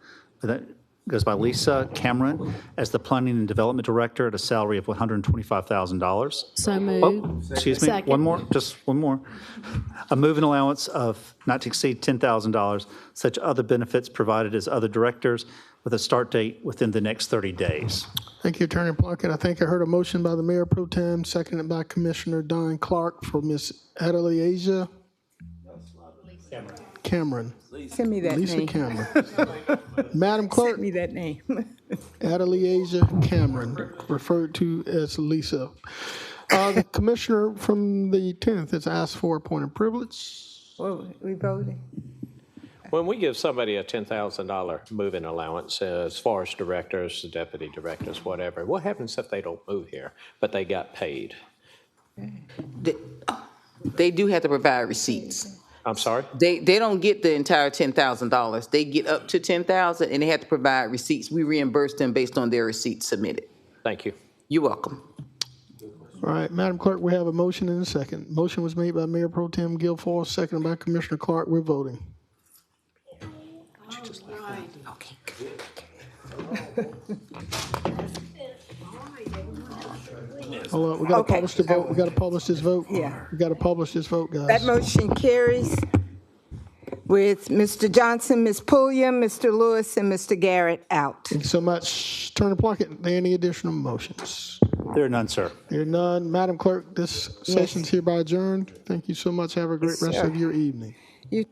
that goes by Lisa Cameron, as the Planning and Development Director at a salary of $125,000. So moved. Oh, excuse me, Second. one more, just one more. A move-in allowance of not to exceed $10,000, such other benefits provided as other directors, with a start date within the next 30 days. Thank you, Attorney Plunkett. I think I heard a motion by the Mayor Pro Tem, seconded by Commissioner Don Clark for Ms. Adelasia Cameron. Send me that Lisa name. Cameron. Madam Clerk, Send me that name. Adelasia Cameron, referred to as Lisa. The Commissioner from the 10th has asked for a point of privilege. Whoa, we voted. When we give somebody a $10,000 move-in allowance as far as directors, deputy directors, whatever, what happens if they don't move here, but they got paid? They do have to provide receipts. I'm sorry? They don't get the entire $10,000. They get up to $10,000 and they have to provide receipts. We reimburse them based on their receipts submitted. Thank you. You're welcome. All right, Madam Clerk, we have a motion and a second. Motion was made by Mayor Pro Tem Guilfoyle, seconded by Commissioner Clark. We're voting. Hold on, we got to publish the vote. We got to publish this vote. Yeah. We got to publish this vote, guys. That motion carries with Mr. Johnson, Ms. Pulliam, Mr. Lewis, and Mmr. Garrett out. Thank you so much. Attorney Plunkett, are there any additional motions? There are none, sir. There are none. Madam Clerk, this session's hereby adjourned. Thank you so much. Have a great rest of your evening. You